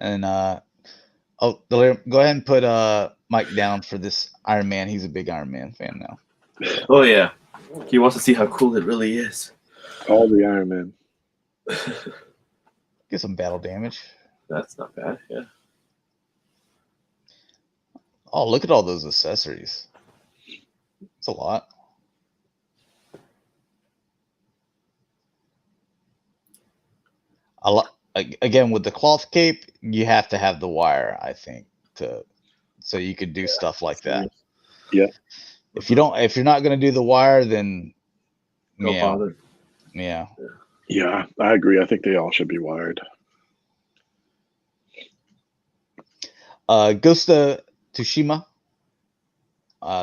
And go ahead and put Mike down for this Iron Man. He's a big Iron Man fan now. Oh yeah, he wants to see how cool it really is. All the Iron Man. Get some battle damage. That's not bad. Yeah. Oh, look at all those accessories. It's a lot. Again, with the cloth cape, you have to have the wire, I think, so you could do stuff like that. Yeah. If you're not going to do the wire, then Don't bother. Yeah. Yeah, I agree. I think they all should be wired. Ghost of Tsushima.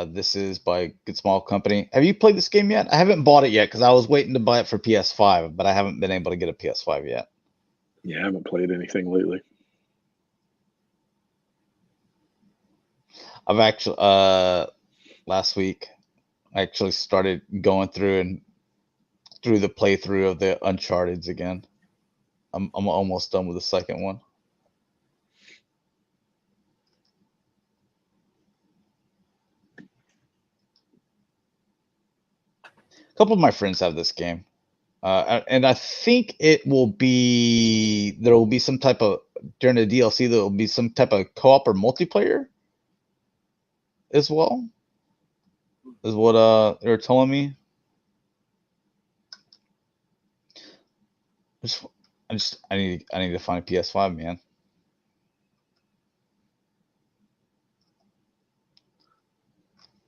This is by a good small company. Have you played this game yet? I haven't bought it yet because I was waiting to buy it for PS5, but I haven't been able to get a PS5 yet. Yeah, I haven't played anything lately. I've actually last week I actually started going through the playthrough of the Uncharted's again. I'm almost done with the second one. A couple of my friends have this game. And I think there will be some type of, during the DLC, there will be some type of co-op or multiplayer as well, is what they were telling me. I need to find a PS5, man.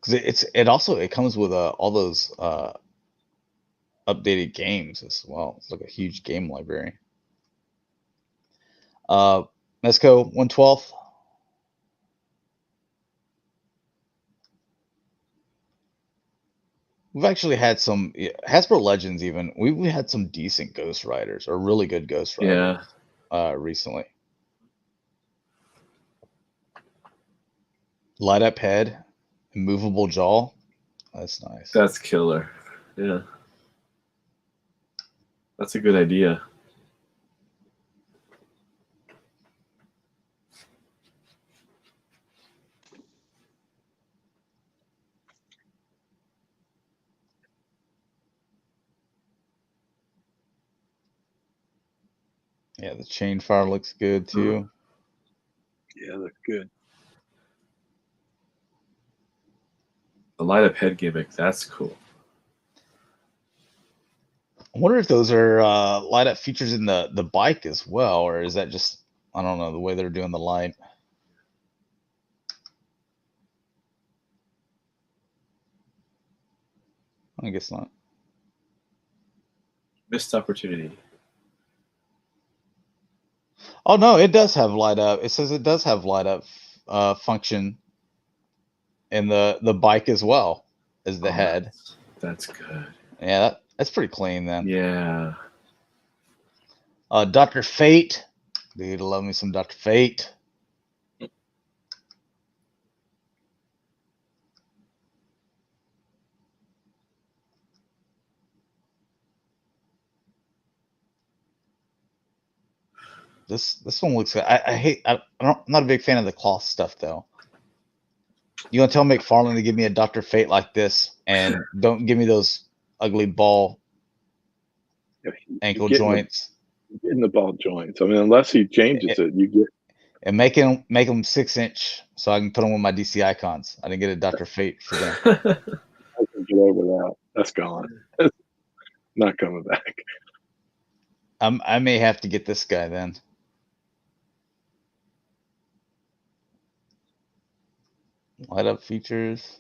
Because it comes with all those updated games as well. It's like a huge game library. Mesco 112. We've actually had some Hasbro Legends. Even we had some decent Ghost Riders, or really good Ghost Riders. Recently. Light up head, movable jaw. That's nice. That's killer. Yeah. That's a good idea. Yeah, the chain fire looks good too. Yeah, looks good. The light up head gimmick, that's cool. I wonder if those are light up features in the bike as well, or is that just, I don't know, the way they're doing the light. I guess not. Missed opportunity. Oh no, it does have light up. It says it does have light up function in the bike as well as the head. That's good. Yeah, that's pretty clean then. Yeah. Dr. Fate. Dude, I love me some Dr. Fate. This one looks good. I'm not a big fan of the cloth stuff though. You gonna tell McFarlane to give me a Dr. Fate like this and don't give me those ugly ball ankle joints. Getting the ball joints. I mean, unless he changes it, you get. And make them 6-inch so I can put them with my DC icons. I didn't get a Dr. Fate for them. I can get over that. That's gone. Not coming back. I may have to get this guy then. Light up features.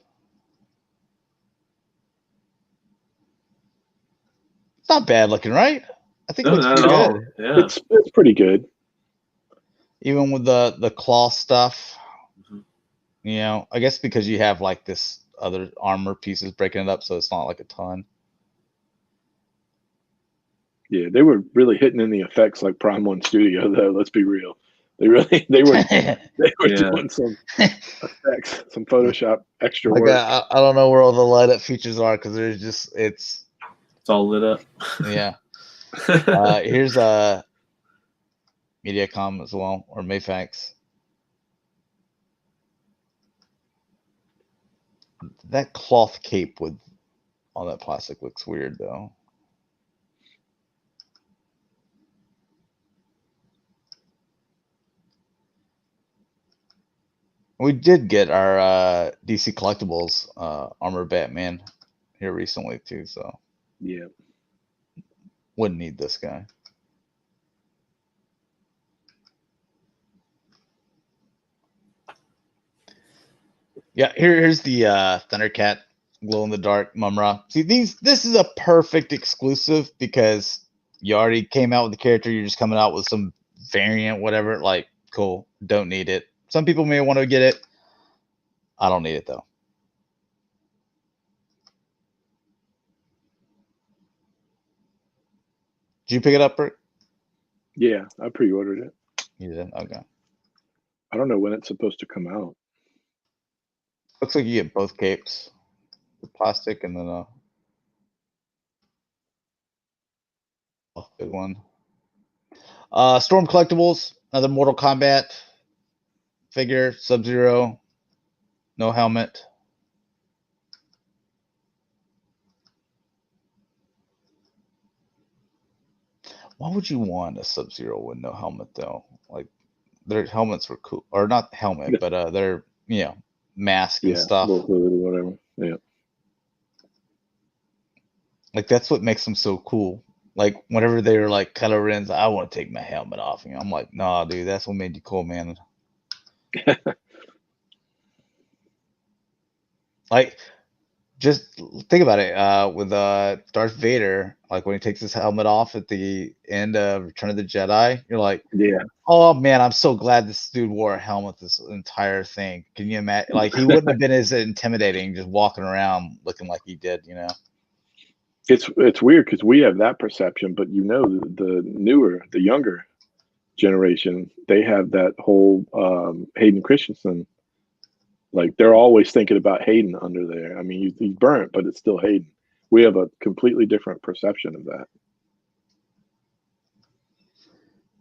It's not bad looking, right? I think it looks pretty good. Yeah. It's pretty good. Even with the claw stuff. You know, I guess because you have like this other armor pieces breaking it up, so it's not like a ton. Yeah, they were really hitting in the effects like Prime One Studio, though. Let's be real. They were doing some effects, some Photoshop extra Like work. I don't know where all the light up features are because there's just it's all lit up. Yeah. Here's Mediacom as well, or Mayfax. That cloth cape with all that plastic looks weird, though. We did get our DC Collectibles Armor Batman here recently, too, so Yeah. wouldn't need this guy. Yeah, here's the Thundercat glow in the dark Mumra. See, this is a perfect exclusive because you already came out with the character. You're just coming out with some variant, whatever. Like, cool. Don't need it. Some people may want to get it. I don't need it though. Did you pick it up, Bert? Yeah, I pre-ordered it. You did? Okay. I don't know when it's supposed to come out. Looks like you get both capes. The plastic and then a big one. Storm Collectibles, another Mortal Kombat figure, Sub-Zero, no helmet. Why would you want a Sub-Zero with no helmet though? Like their helmets were cool, or not helmet, but their mask and stuff. Little hood or whatever. Yeah. Like that's what makes them so cool. Like whenever they were like Kylo Ren's, I want to take my helmet off. I'm like, nah, dude, that's what made you cool, man. Like, just think about it. With Darth Vader, like when he takes his helmet off at the end of Return of the Jedi, you're like, yeah. Oh man, I'm so glad this dude wore a helmet this entire thing. Can you imagine? Like he wouldn't have been as intimidating just walking around looking like he did, It's weird because we have that perception, but the younger generation, they have that whole Hayden Christensen. Like they're always thinking about Hayden under there. I mean, he's burnt, but it's still Hayden. We have a completely different perception of that.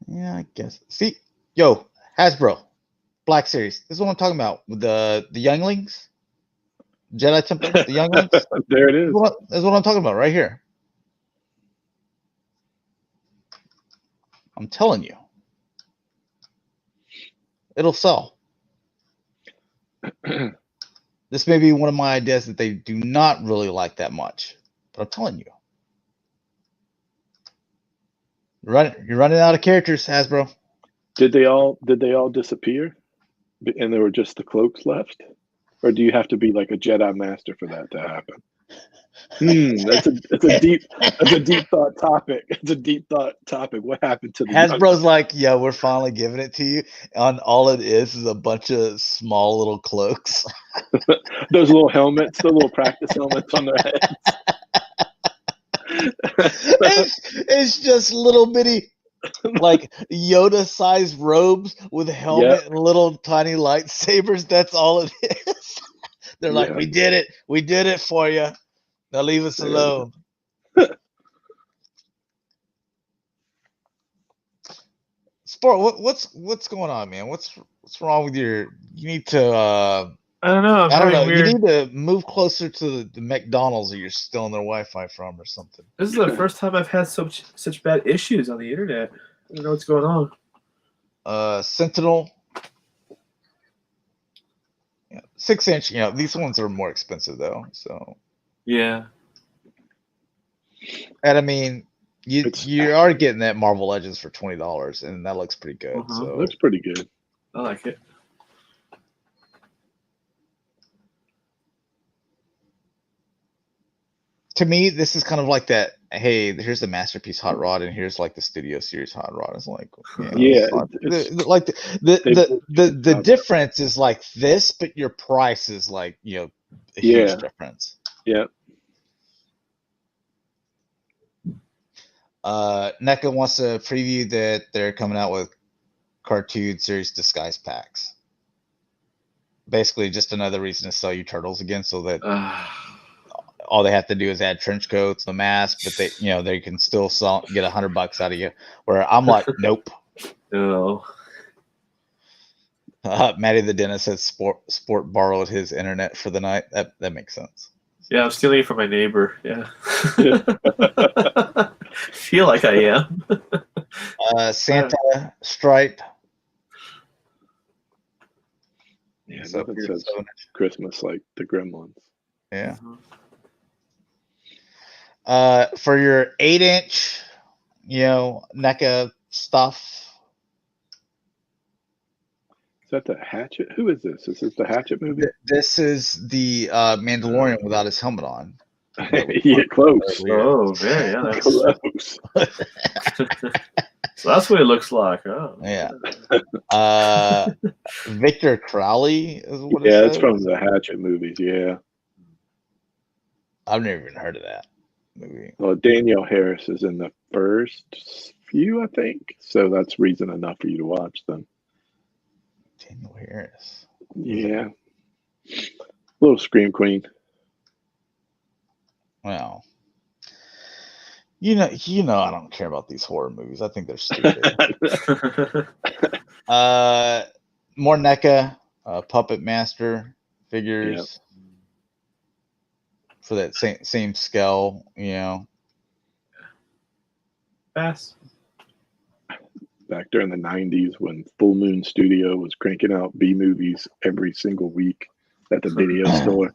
Yeah, I guess. See, yo, Hasbro, Black Series. This is what I'm talking about with the younglings, Jedi Temple, the younglings. There it is. That's what I'm talking about right here. I'm telling you, it'll sell. This may be one of my ideas that they do not really like that much, but I'm telling you, you're running out of characters, Hasbro. Did they all disappear, and there were just the cloaks left, or do you have to be like a Jedi Master for that to happen? That's a deep thought topic. It's a deep thought topic. What happened to the Hasbro's like, yeah, we're finally giving it to you, and all it is a bunch of small little cloaks. Those little helmets, the little practice helmets on their heads. It's just little bitty, like Yoda-sized robes with a helmet and little tiny lightsabers. That's all it is. They're like, we did it for you. Now leave us alone. Sport, what's going on, man? What's wrong with you need to I don't know. I don't know. You need to move closer to the McDonald's that you're stealing their Wi-Fi from or something. This is the first time I've had such bad issues on the internet. I don't know what's going on. Sentinel. 6-inch, these ones are more expensive though, so yeah. And I mean, you are getting that Marvel Legends for $20, and that looks pretty good. So looks pretty good. I like it. To me, this is kind of like that. Hey, here's the Masterpiece Hot Rod, and here's like the Studio Series Hot Rod. It's like, like the difference is like this, but your price is like a huge difference. Yeah. NECA wants to preview that they're coming out with cartoon series disguise packs. Basically, just another reason to sell you turtles again, so that all they have to do is add trench coats, the mask, but they can still get $100 out of you. Where I'm like, nope. No. Matty the dentist said Sport borrowed his internet for the night. That makes sense. Yeah, I'm stealing it from my neighbor. Yeah. Feel like I am. Santa Stripe. Yeah, So nothing says Christmas like the Gremlins. Yeah. For your 8-inch, NECA stuff. Is that the Hatchet? Who is this? Is this the Hatchet movie? This is the Mandalorian without his helmet on. Yeah, close. Oh, man, yeah, that's close. So that's what it looks like. Oh. Yeah. Victor Crowley is what it Yeah, says. it's from the Hatchet movies. Yeah. I've never even heard of that movie. Well, Danielle Harris is in the first few, I think. So that's reason enough for you to watch them. Danielle Harris. Yeah. Little Scream Queen. Well, I don't care about these horror movies. I think they're stupid. More NECA, Puppet Master figures for that same scale, Fast. Back during the 90s when Full Moon Studio was cranking out B movies every single week at the video store.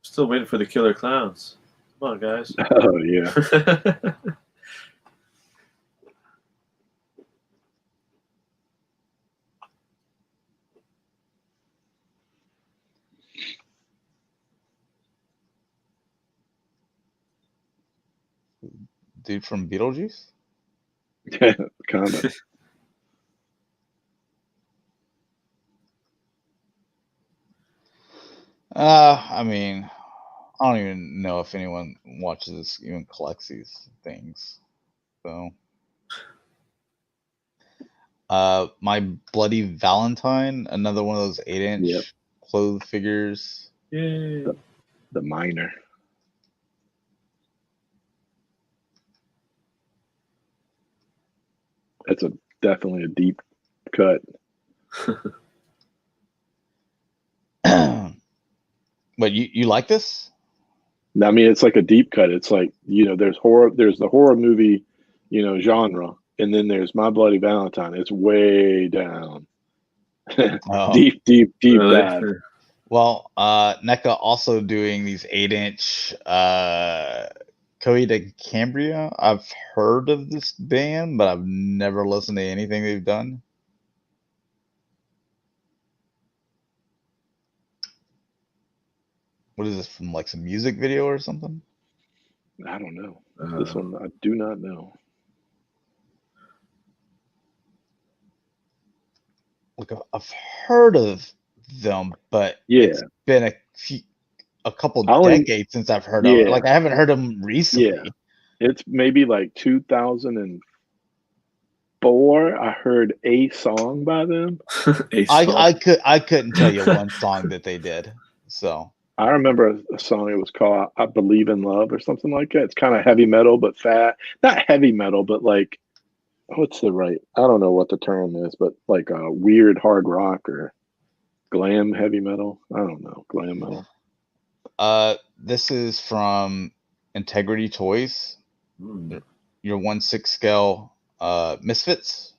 Still waiting for the Killer Clowns. Come on, guys. Oh, yeah. Dude from Beetlejuice? Kind of. I mean, I don't even know if anyone watches, even collects these things. So, My Bloody Valentine, another one of those 8-inch clothed figures. Yay. The Miner. That's definitely a deep cut. But you like this? I mean, it's like a deep cut. It's like, there's the horror movie, genre, and then there's My Bloody Valentine. It's way down. Deep Really? bad. Well, NECA also doing these 8-inch Coheed Cambria. I've heard of this band, but I've never listened to anything they've done. What is this from, like some music video or something? I don't know. This one I do not know. Like I've heard of them, but it's been a couple decades since I've heard of it. Like I haven't heard them recently. Yeah, it's maybe like 2004. I heard a song by them. I couldn't tell you one song that they did. So I remember a song. It was called "I Believe in Love" or something like that. It's kind of heavy metal, but not heavy metal, but like what's the right? I don't know what the term is, but like a weird hard rock or glam heavy metal. I don't know, glam metal. This is from Integrity Toys. Your 1/6 scale Misfits.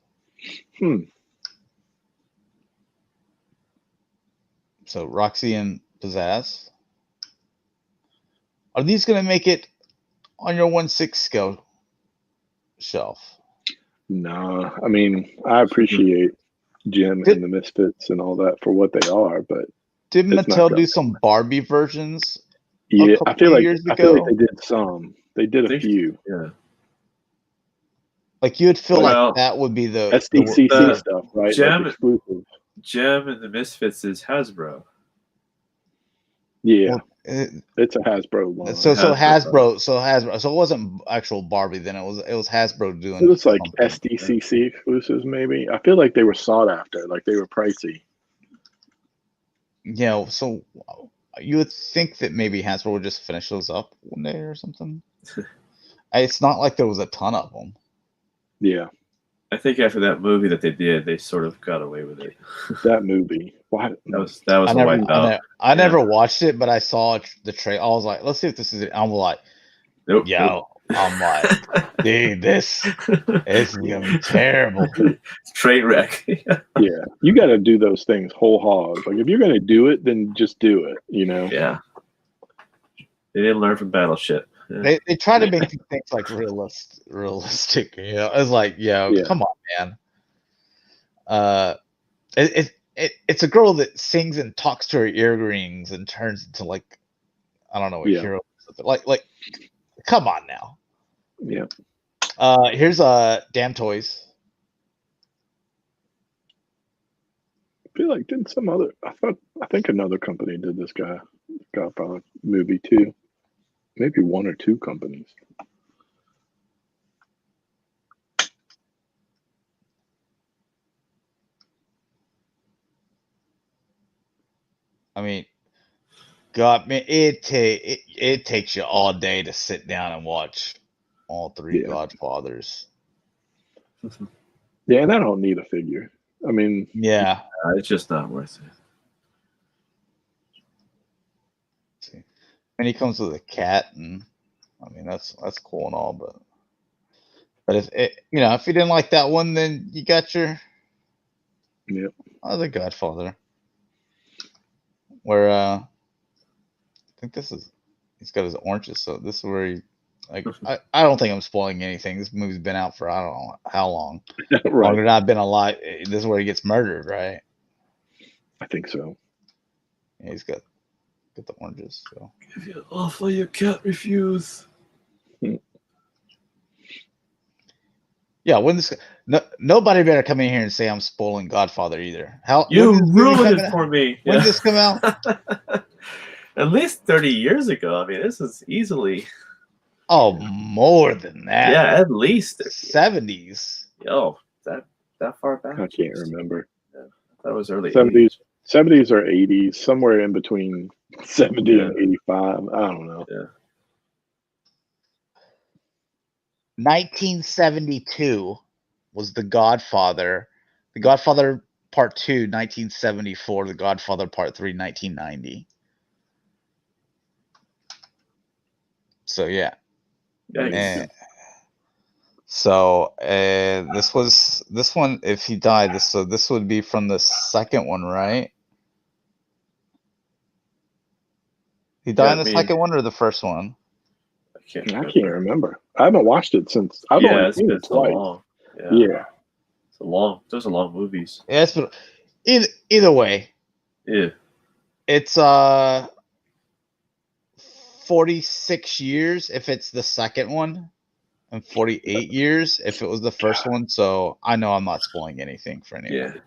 So Roxy and Pizzazz. Are these going to make it on your 1/6 scale shelf? No, I mean, I appreciate Jim and the Misfits and all that for what they are, but didn't Mattel do some Barbie versions? Yeah, I feel like they did some. They did a few. Yeah. Like you would feel like that would be the SDCC stuff, right? Gem, like exclusive. Gem and the Misfits is Hasbro. Yeah, Well, it's a Hasbro line. so Hasbro. Hasbro. So it wasn't actual Barbie. Then it was Hasbro doing. It was like something. SDCC exclusives, maybe. I feel like they were sought after, like they were pricey. Yeah. So you would think that maybe Hasbro would just finish those up one day or something. It's not like there was a ton of them. Yeah, I think after that movie that they did, they sort of got away with it. that movie. Why? That was a wipeout. I never watched it, but I saw the trailer. I was like, let's see if this is it. I'm like, Nope. I'm like, dude, this is gonna be terrible. Train wreck. Yeah, you got to do those things whole hog. Like if you're gonna do it, then just do it. You know. Yeah. They didn't learn from Battleship. Yeah. They try to make things like realistic. You know, it's like, come on, man. It's a girl that sings and talks to her earrings and turns into like, I don't know, a hero. Like, come on now. Yeah. Here's Damn Toys. I feel like didn't some other? I think another company did this Godfather movie too. Maybe one or two companies. I mean, God, man, it takes you all day to sit down and watch all three Godfathers. Yeah, and I don't need a figure. I mean, yeah, it's just not worth it. See. And he comes with a cat, and I mean that's cool and all, but if if you didn't like that one, then you got your other Godfather. Where I think he's got his oranges, so this is where he I don't think I'm spoiling anything. This movie's been out for I don't know how long. right. Longer than I've been alive. This is where he gets murdered, right? I think so. Yeah, he's got the oranges. So. Give you an offer you can't refuse. Yeah, when this nobody better come in here and say I'm spoiling Godfather either. You ruined it for me. When did this come out? At least 30 years ago. I mean, this is easily. Oh, more than that. Yeah, at least 70s. Oh, that far back? I can't remember. Yeah, that was early 70s. 70s or 80s, somewhere in between 70 and 85. I don't know. Yeah. 1972 was The Godfather. The Godfather Part 2, 1974. The Godfather Part 3, 1990. So, yeah. So this one, if he died, this would be from the second one, right? He died in the second one or the first one? I can't remember. I haven't watched it since. I've only seen it twice. Long. Yeah. Those are long movies. Yeah, it's been, either way. Yeah. It's 46 years if it's the second one, and 48 years if it was the first one. So I know I'm not spoiling anything for anybody.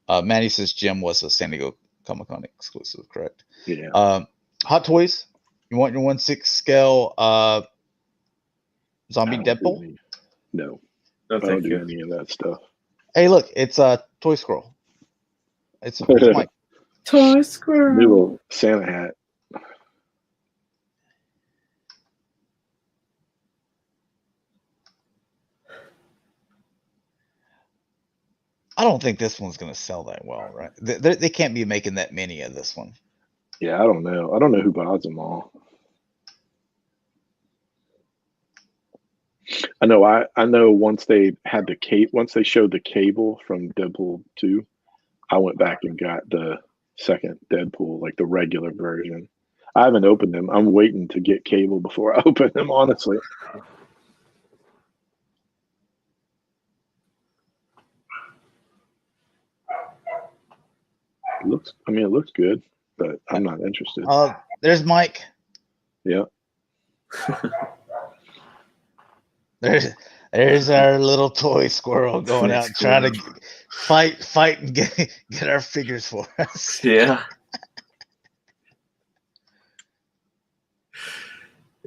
Yeah. Manny says Jim was a San Diego Comic-Con exclusive, correct? Yeah. Hot Toys. You want your 1/6 scale zombie Deadpool? No. I don't do any of that stuff. Hey, look, it's a Toy Squirrel. It's Mike. Toy Squirrel. Little Santa hat. I don't think this one's going to sell that well, right? They can't be making that many of this one. Yeah, I don't know. I don't know who buys them all. I know once they had once they showed the Cable from Deadpool 2, I went back and got the second Deadpool, like the regular version. I haven't opened them. I'm waiting to get Cable before I open them, honestly. It looks good, but I'm not interested. There's Mike. Yeah. There's our little toy squirrel going out trying to fight and get our figures for us. Yeah.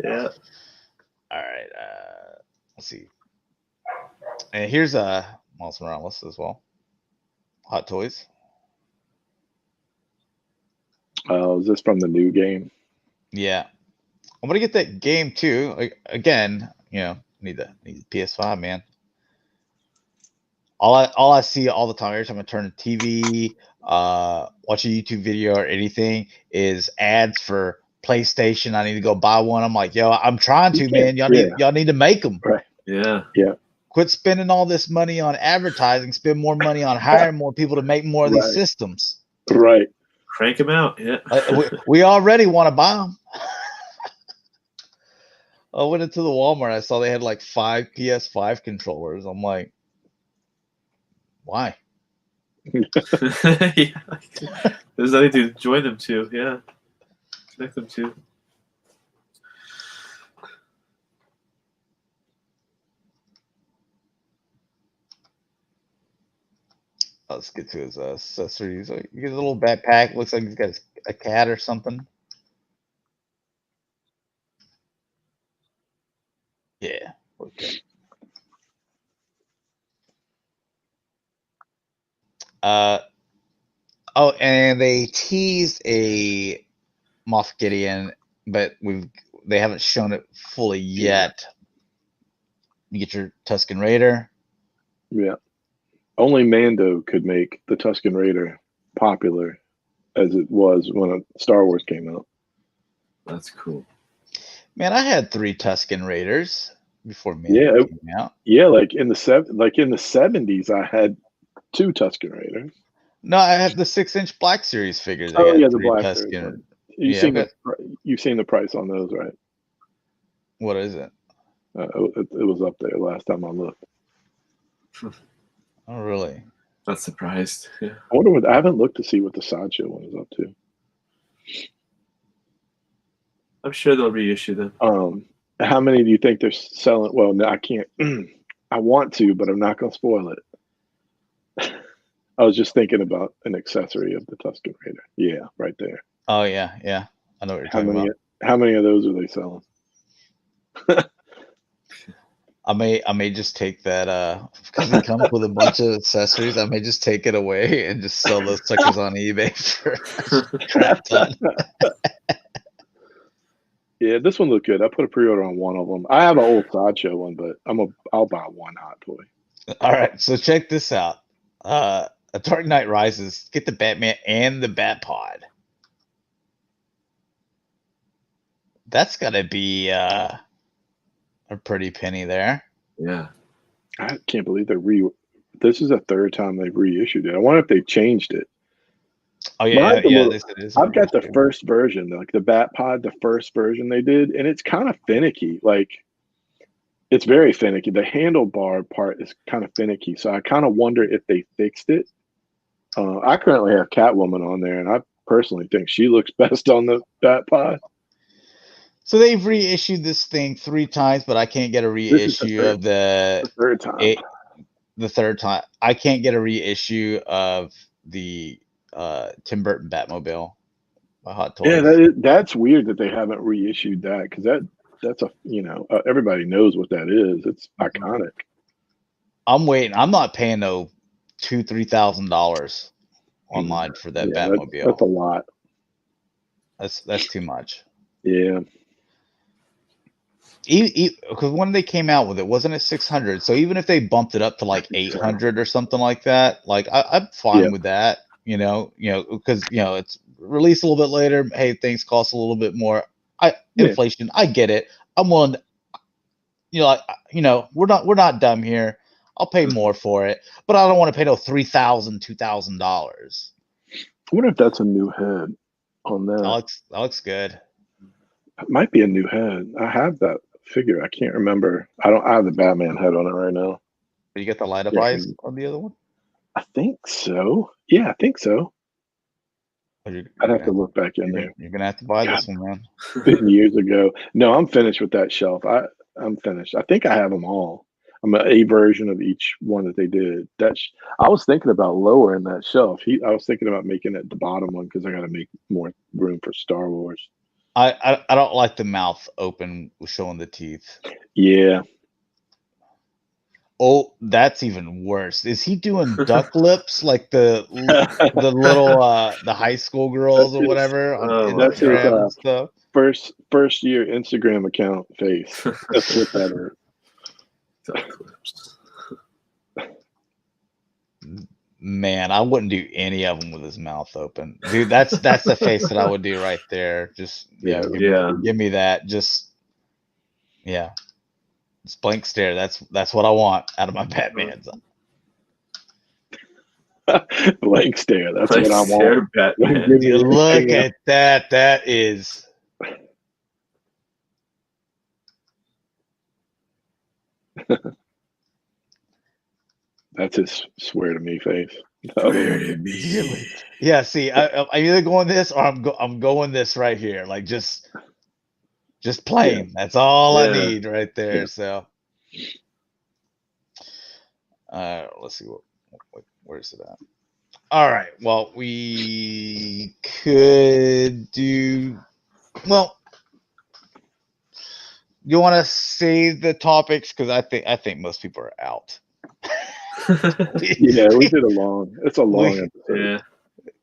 Yeah. All right. Let's see. And here's Miles Morales as well. Hot Toys. Is this from the new game? Yeah. I'm gonna get that game too. Again, need the PS5, man. All I see all the time, every time I turn the TV, watch a YouTube video or anything, is ads for PlayStation. I need to go buy one. I'm like, yo, I'm trying to, man. Y'all need to make them. Right. Yeah. Quit spending all this money on advertising. Spend more money on hiring more people to make more of these systems. Right. Crank them out. Yeah. We already want to buy them. I went into the Walmart. I saw they had like 5 PS5 controllers. I'm like, why? Yeah. There's nothing to join them to. Yeah. Connect them to. Let's get to his accessories. You get a little backpack. Looks like he's got a cat or something. Yeah. Okay. Oh, and they teased a Moff Gideon, but they haven't shown it fully yet. You get your Tusken Raider. Yeah. Only Mando could make the Tusken Raider popular as it was when Star Wars came out. That's cool. Man, I had 3 Tusken Raiders before Mando came out. Yeah, like in the 70s, I had 2 Tusken Raiders. No, I have the 6-inch Black Series figures. Oh yeah, the Black Series. Tusken. You've seen the price on those, right? What is it? It was up there last time I looked. Oh, really? Not surprised. Yeah. I wonder I haven't looked to see what the Sideshow one is up to. I'm sure they'll reissue them. How many do you think they're selling? Well, no, I can't. I want to, but I'm not going to spoil it. I was just thinking about an accessory of the Tusken Raider. Yeah, right there. Oh yeah. I know what you're talking about. How many of those are they selling? I may just take that because it comes with a bunch of accessories. I may just take it away and just sell those suckers on eBay for a crap ton. Yeah, this one looked good. I put a pre-order on one of them. I have an old Sideshow one, but I'll buy one Hot Toy. All right, so check this out. A Dark Knight Rises. Get the Batman and the Batpod. That's gotta be a pretty penny there. Yeah. I can't believe this is the 3rd time they've reissued it. I wonder if they changed it. Oh yeah, it is. I've got the first version, like the Batpod, the first version they did, and it's kind of finicky. Like, it's very finicky. The handlebar part is kind of finicky, so I kind of wonder if they fixed it. I currently have Catwoman on there, and I personally think she looks best on the Batpod. So they've reissued this thing 3 times, but I can't get a reissue of the 3rd time. The 3rd time. I can't get a reissue of the Tim Burton Batmobile by Hot Toys. Yeah, that's weird that they haven't reissued that, because that's a everybody knows what that is. It's iconic. I'm waiting. I'm not paying no $2,000-$3,000 online for that Batmobile. That's a lot. That's too much. Yeah. Because when they came out with it, wasn't it 600? So even if they bumped it up to like 800 or something like that, like I'm fine with that. Because it's released a little bit later. Hey, things cost a little bit more. Inflation. I get it. I'm willing. We're not dumb here. I'll pay more for it, but I don't want to pay no $3,000, $2,000. I wonder if that's a new head on that. That looks good. It might be a new head. I have that figure. I can't remember. I have the Batman head on it right now. You get the light up eyes on the other one? I think so. Yeah, I think so. I'd have to look back in there. You're gonna have to buy this one, man. Been years ago. No, I'm finished with that shelf. I'm finished. I think I have them all. I'm a version of each one that they did. I was thinking about lowering that shelf. I was thinking about making it the bottom one because I got to make more room for Star Wars. I don't like the mouth open with showing the teeth. Yeah. Oh, that's even worse. Is he doing duck lips like the little the high school girls or whatever on That's his Instagram and stuff? first year Instagram account face. That's what that is. Man, I wouldn't do any of them with his mouth open, dude. That's the face that I would do right there. Just give me that. Just just blank stare. That's what I want out of my Batmans. Blank stare. That's what I want. Batman. Dude, look at that. That is. That's his swear to me face. Swear to me. Yeah, see, I'm either going this or I'm going this right here. Like just plain. Yeah. That's all I need right there. Yeah. So, let's see where's it at? All right. Well, we could do. Well, you want to save the topics because I think most people are out. Yeah, we did it's a long episode.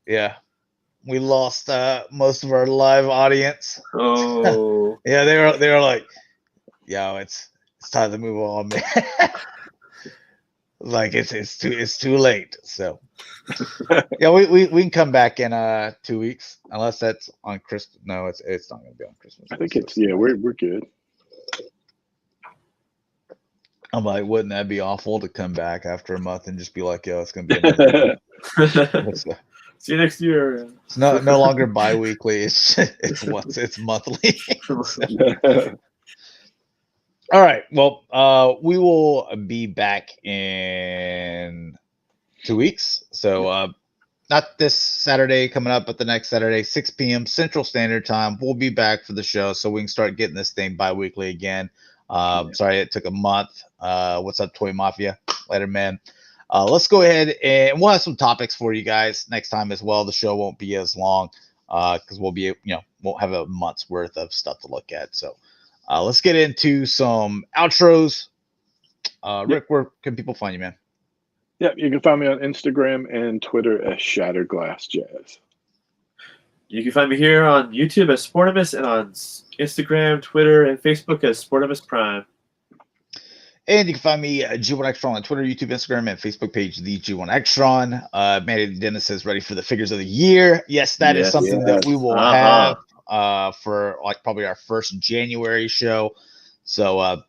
Yeah. We lost most of our live audience. Oh. Yeah, they were like, yo, it's time to move on, man. Like it's too late. So yeah, we can come back in 2 weeks unless that's on Christmas. No, it's not gonna be on Christmas. I think we're good. I'm like, wouldn't that be awful to come back after a month and just be like, yo, it's gonna be another See you next year. It's no longer bi-weekly. It's monthly. All right. Well, we will be back in 2 weeks. So not this Saturday coming up, but the next Saturday, 6 p.m. Central Standard Time. We'll be back for the show so we can start getting this thing bi-weekly again. Sorry it took a month. What's up, Toy Mafia? Later, man. Let's go ahead and we'll have some topics for you guys next time as well. The show won't be as long because won't have a month's worth of stuff to look at. So let's get into some outros. Rick, where can people find you, man? Yeah, you can find me on Instagram and Twitter as Shatrdglassjazz. You can find me here on YouTube as Sportimus and on Instagram, Twitter, and Facebook as Sportimus Prime. And you can find me G1 Extron on Twitter, YouTube, Instagram, and Facebook page, the G1 Extron. Manny Dennis is ready for the figures of the year. Yes, that is something that we will have for like probably our first January show. So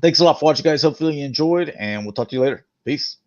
thanks a lot for watching, guys. Hopefully you enjoyed, and we'll talk to you later. Peace.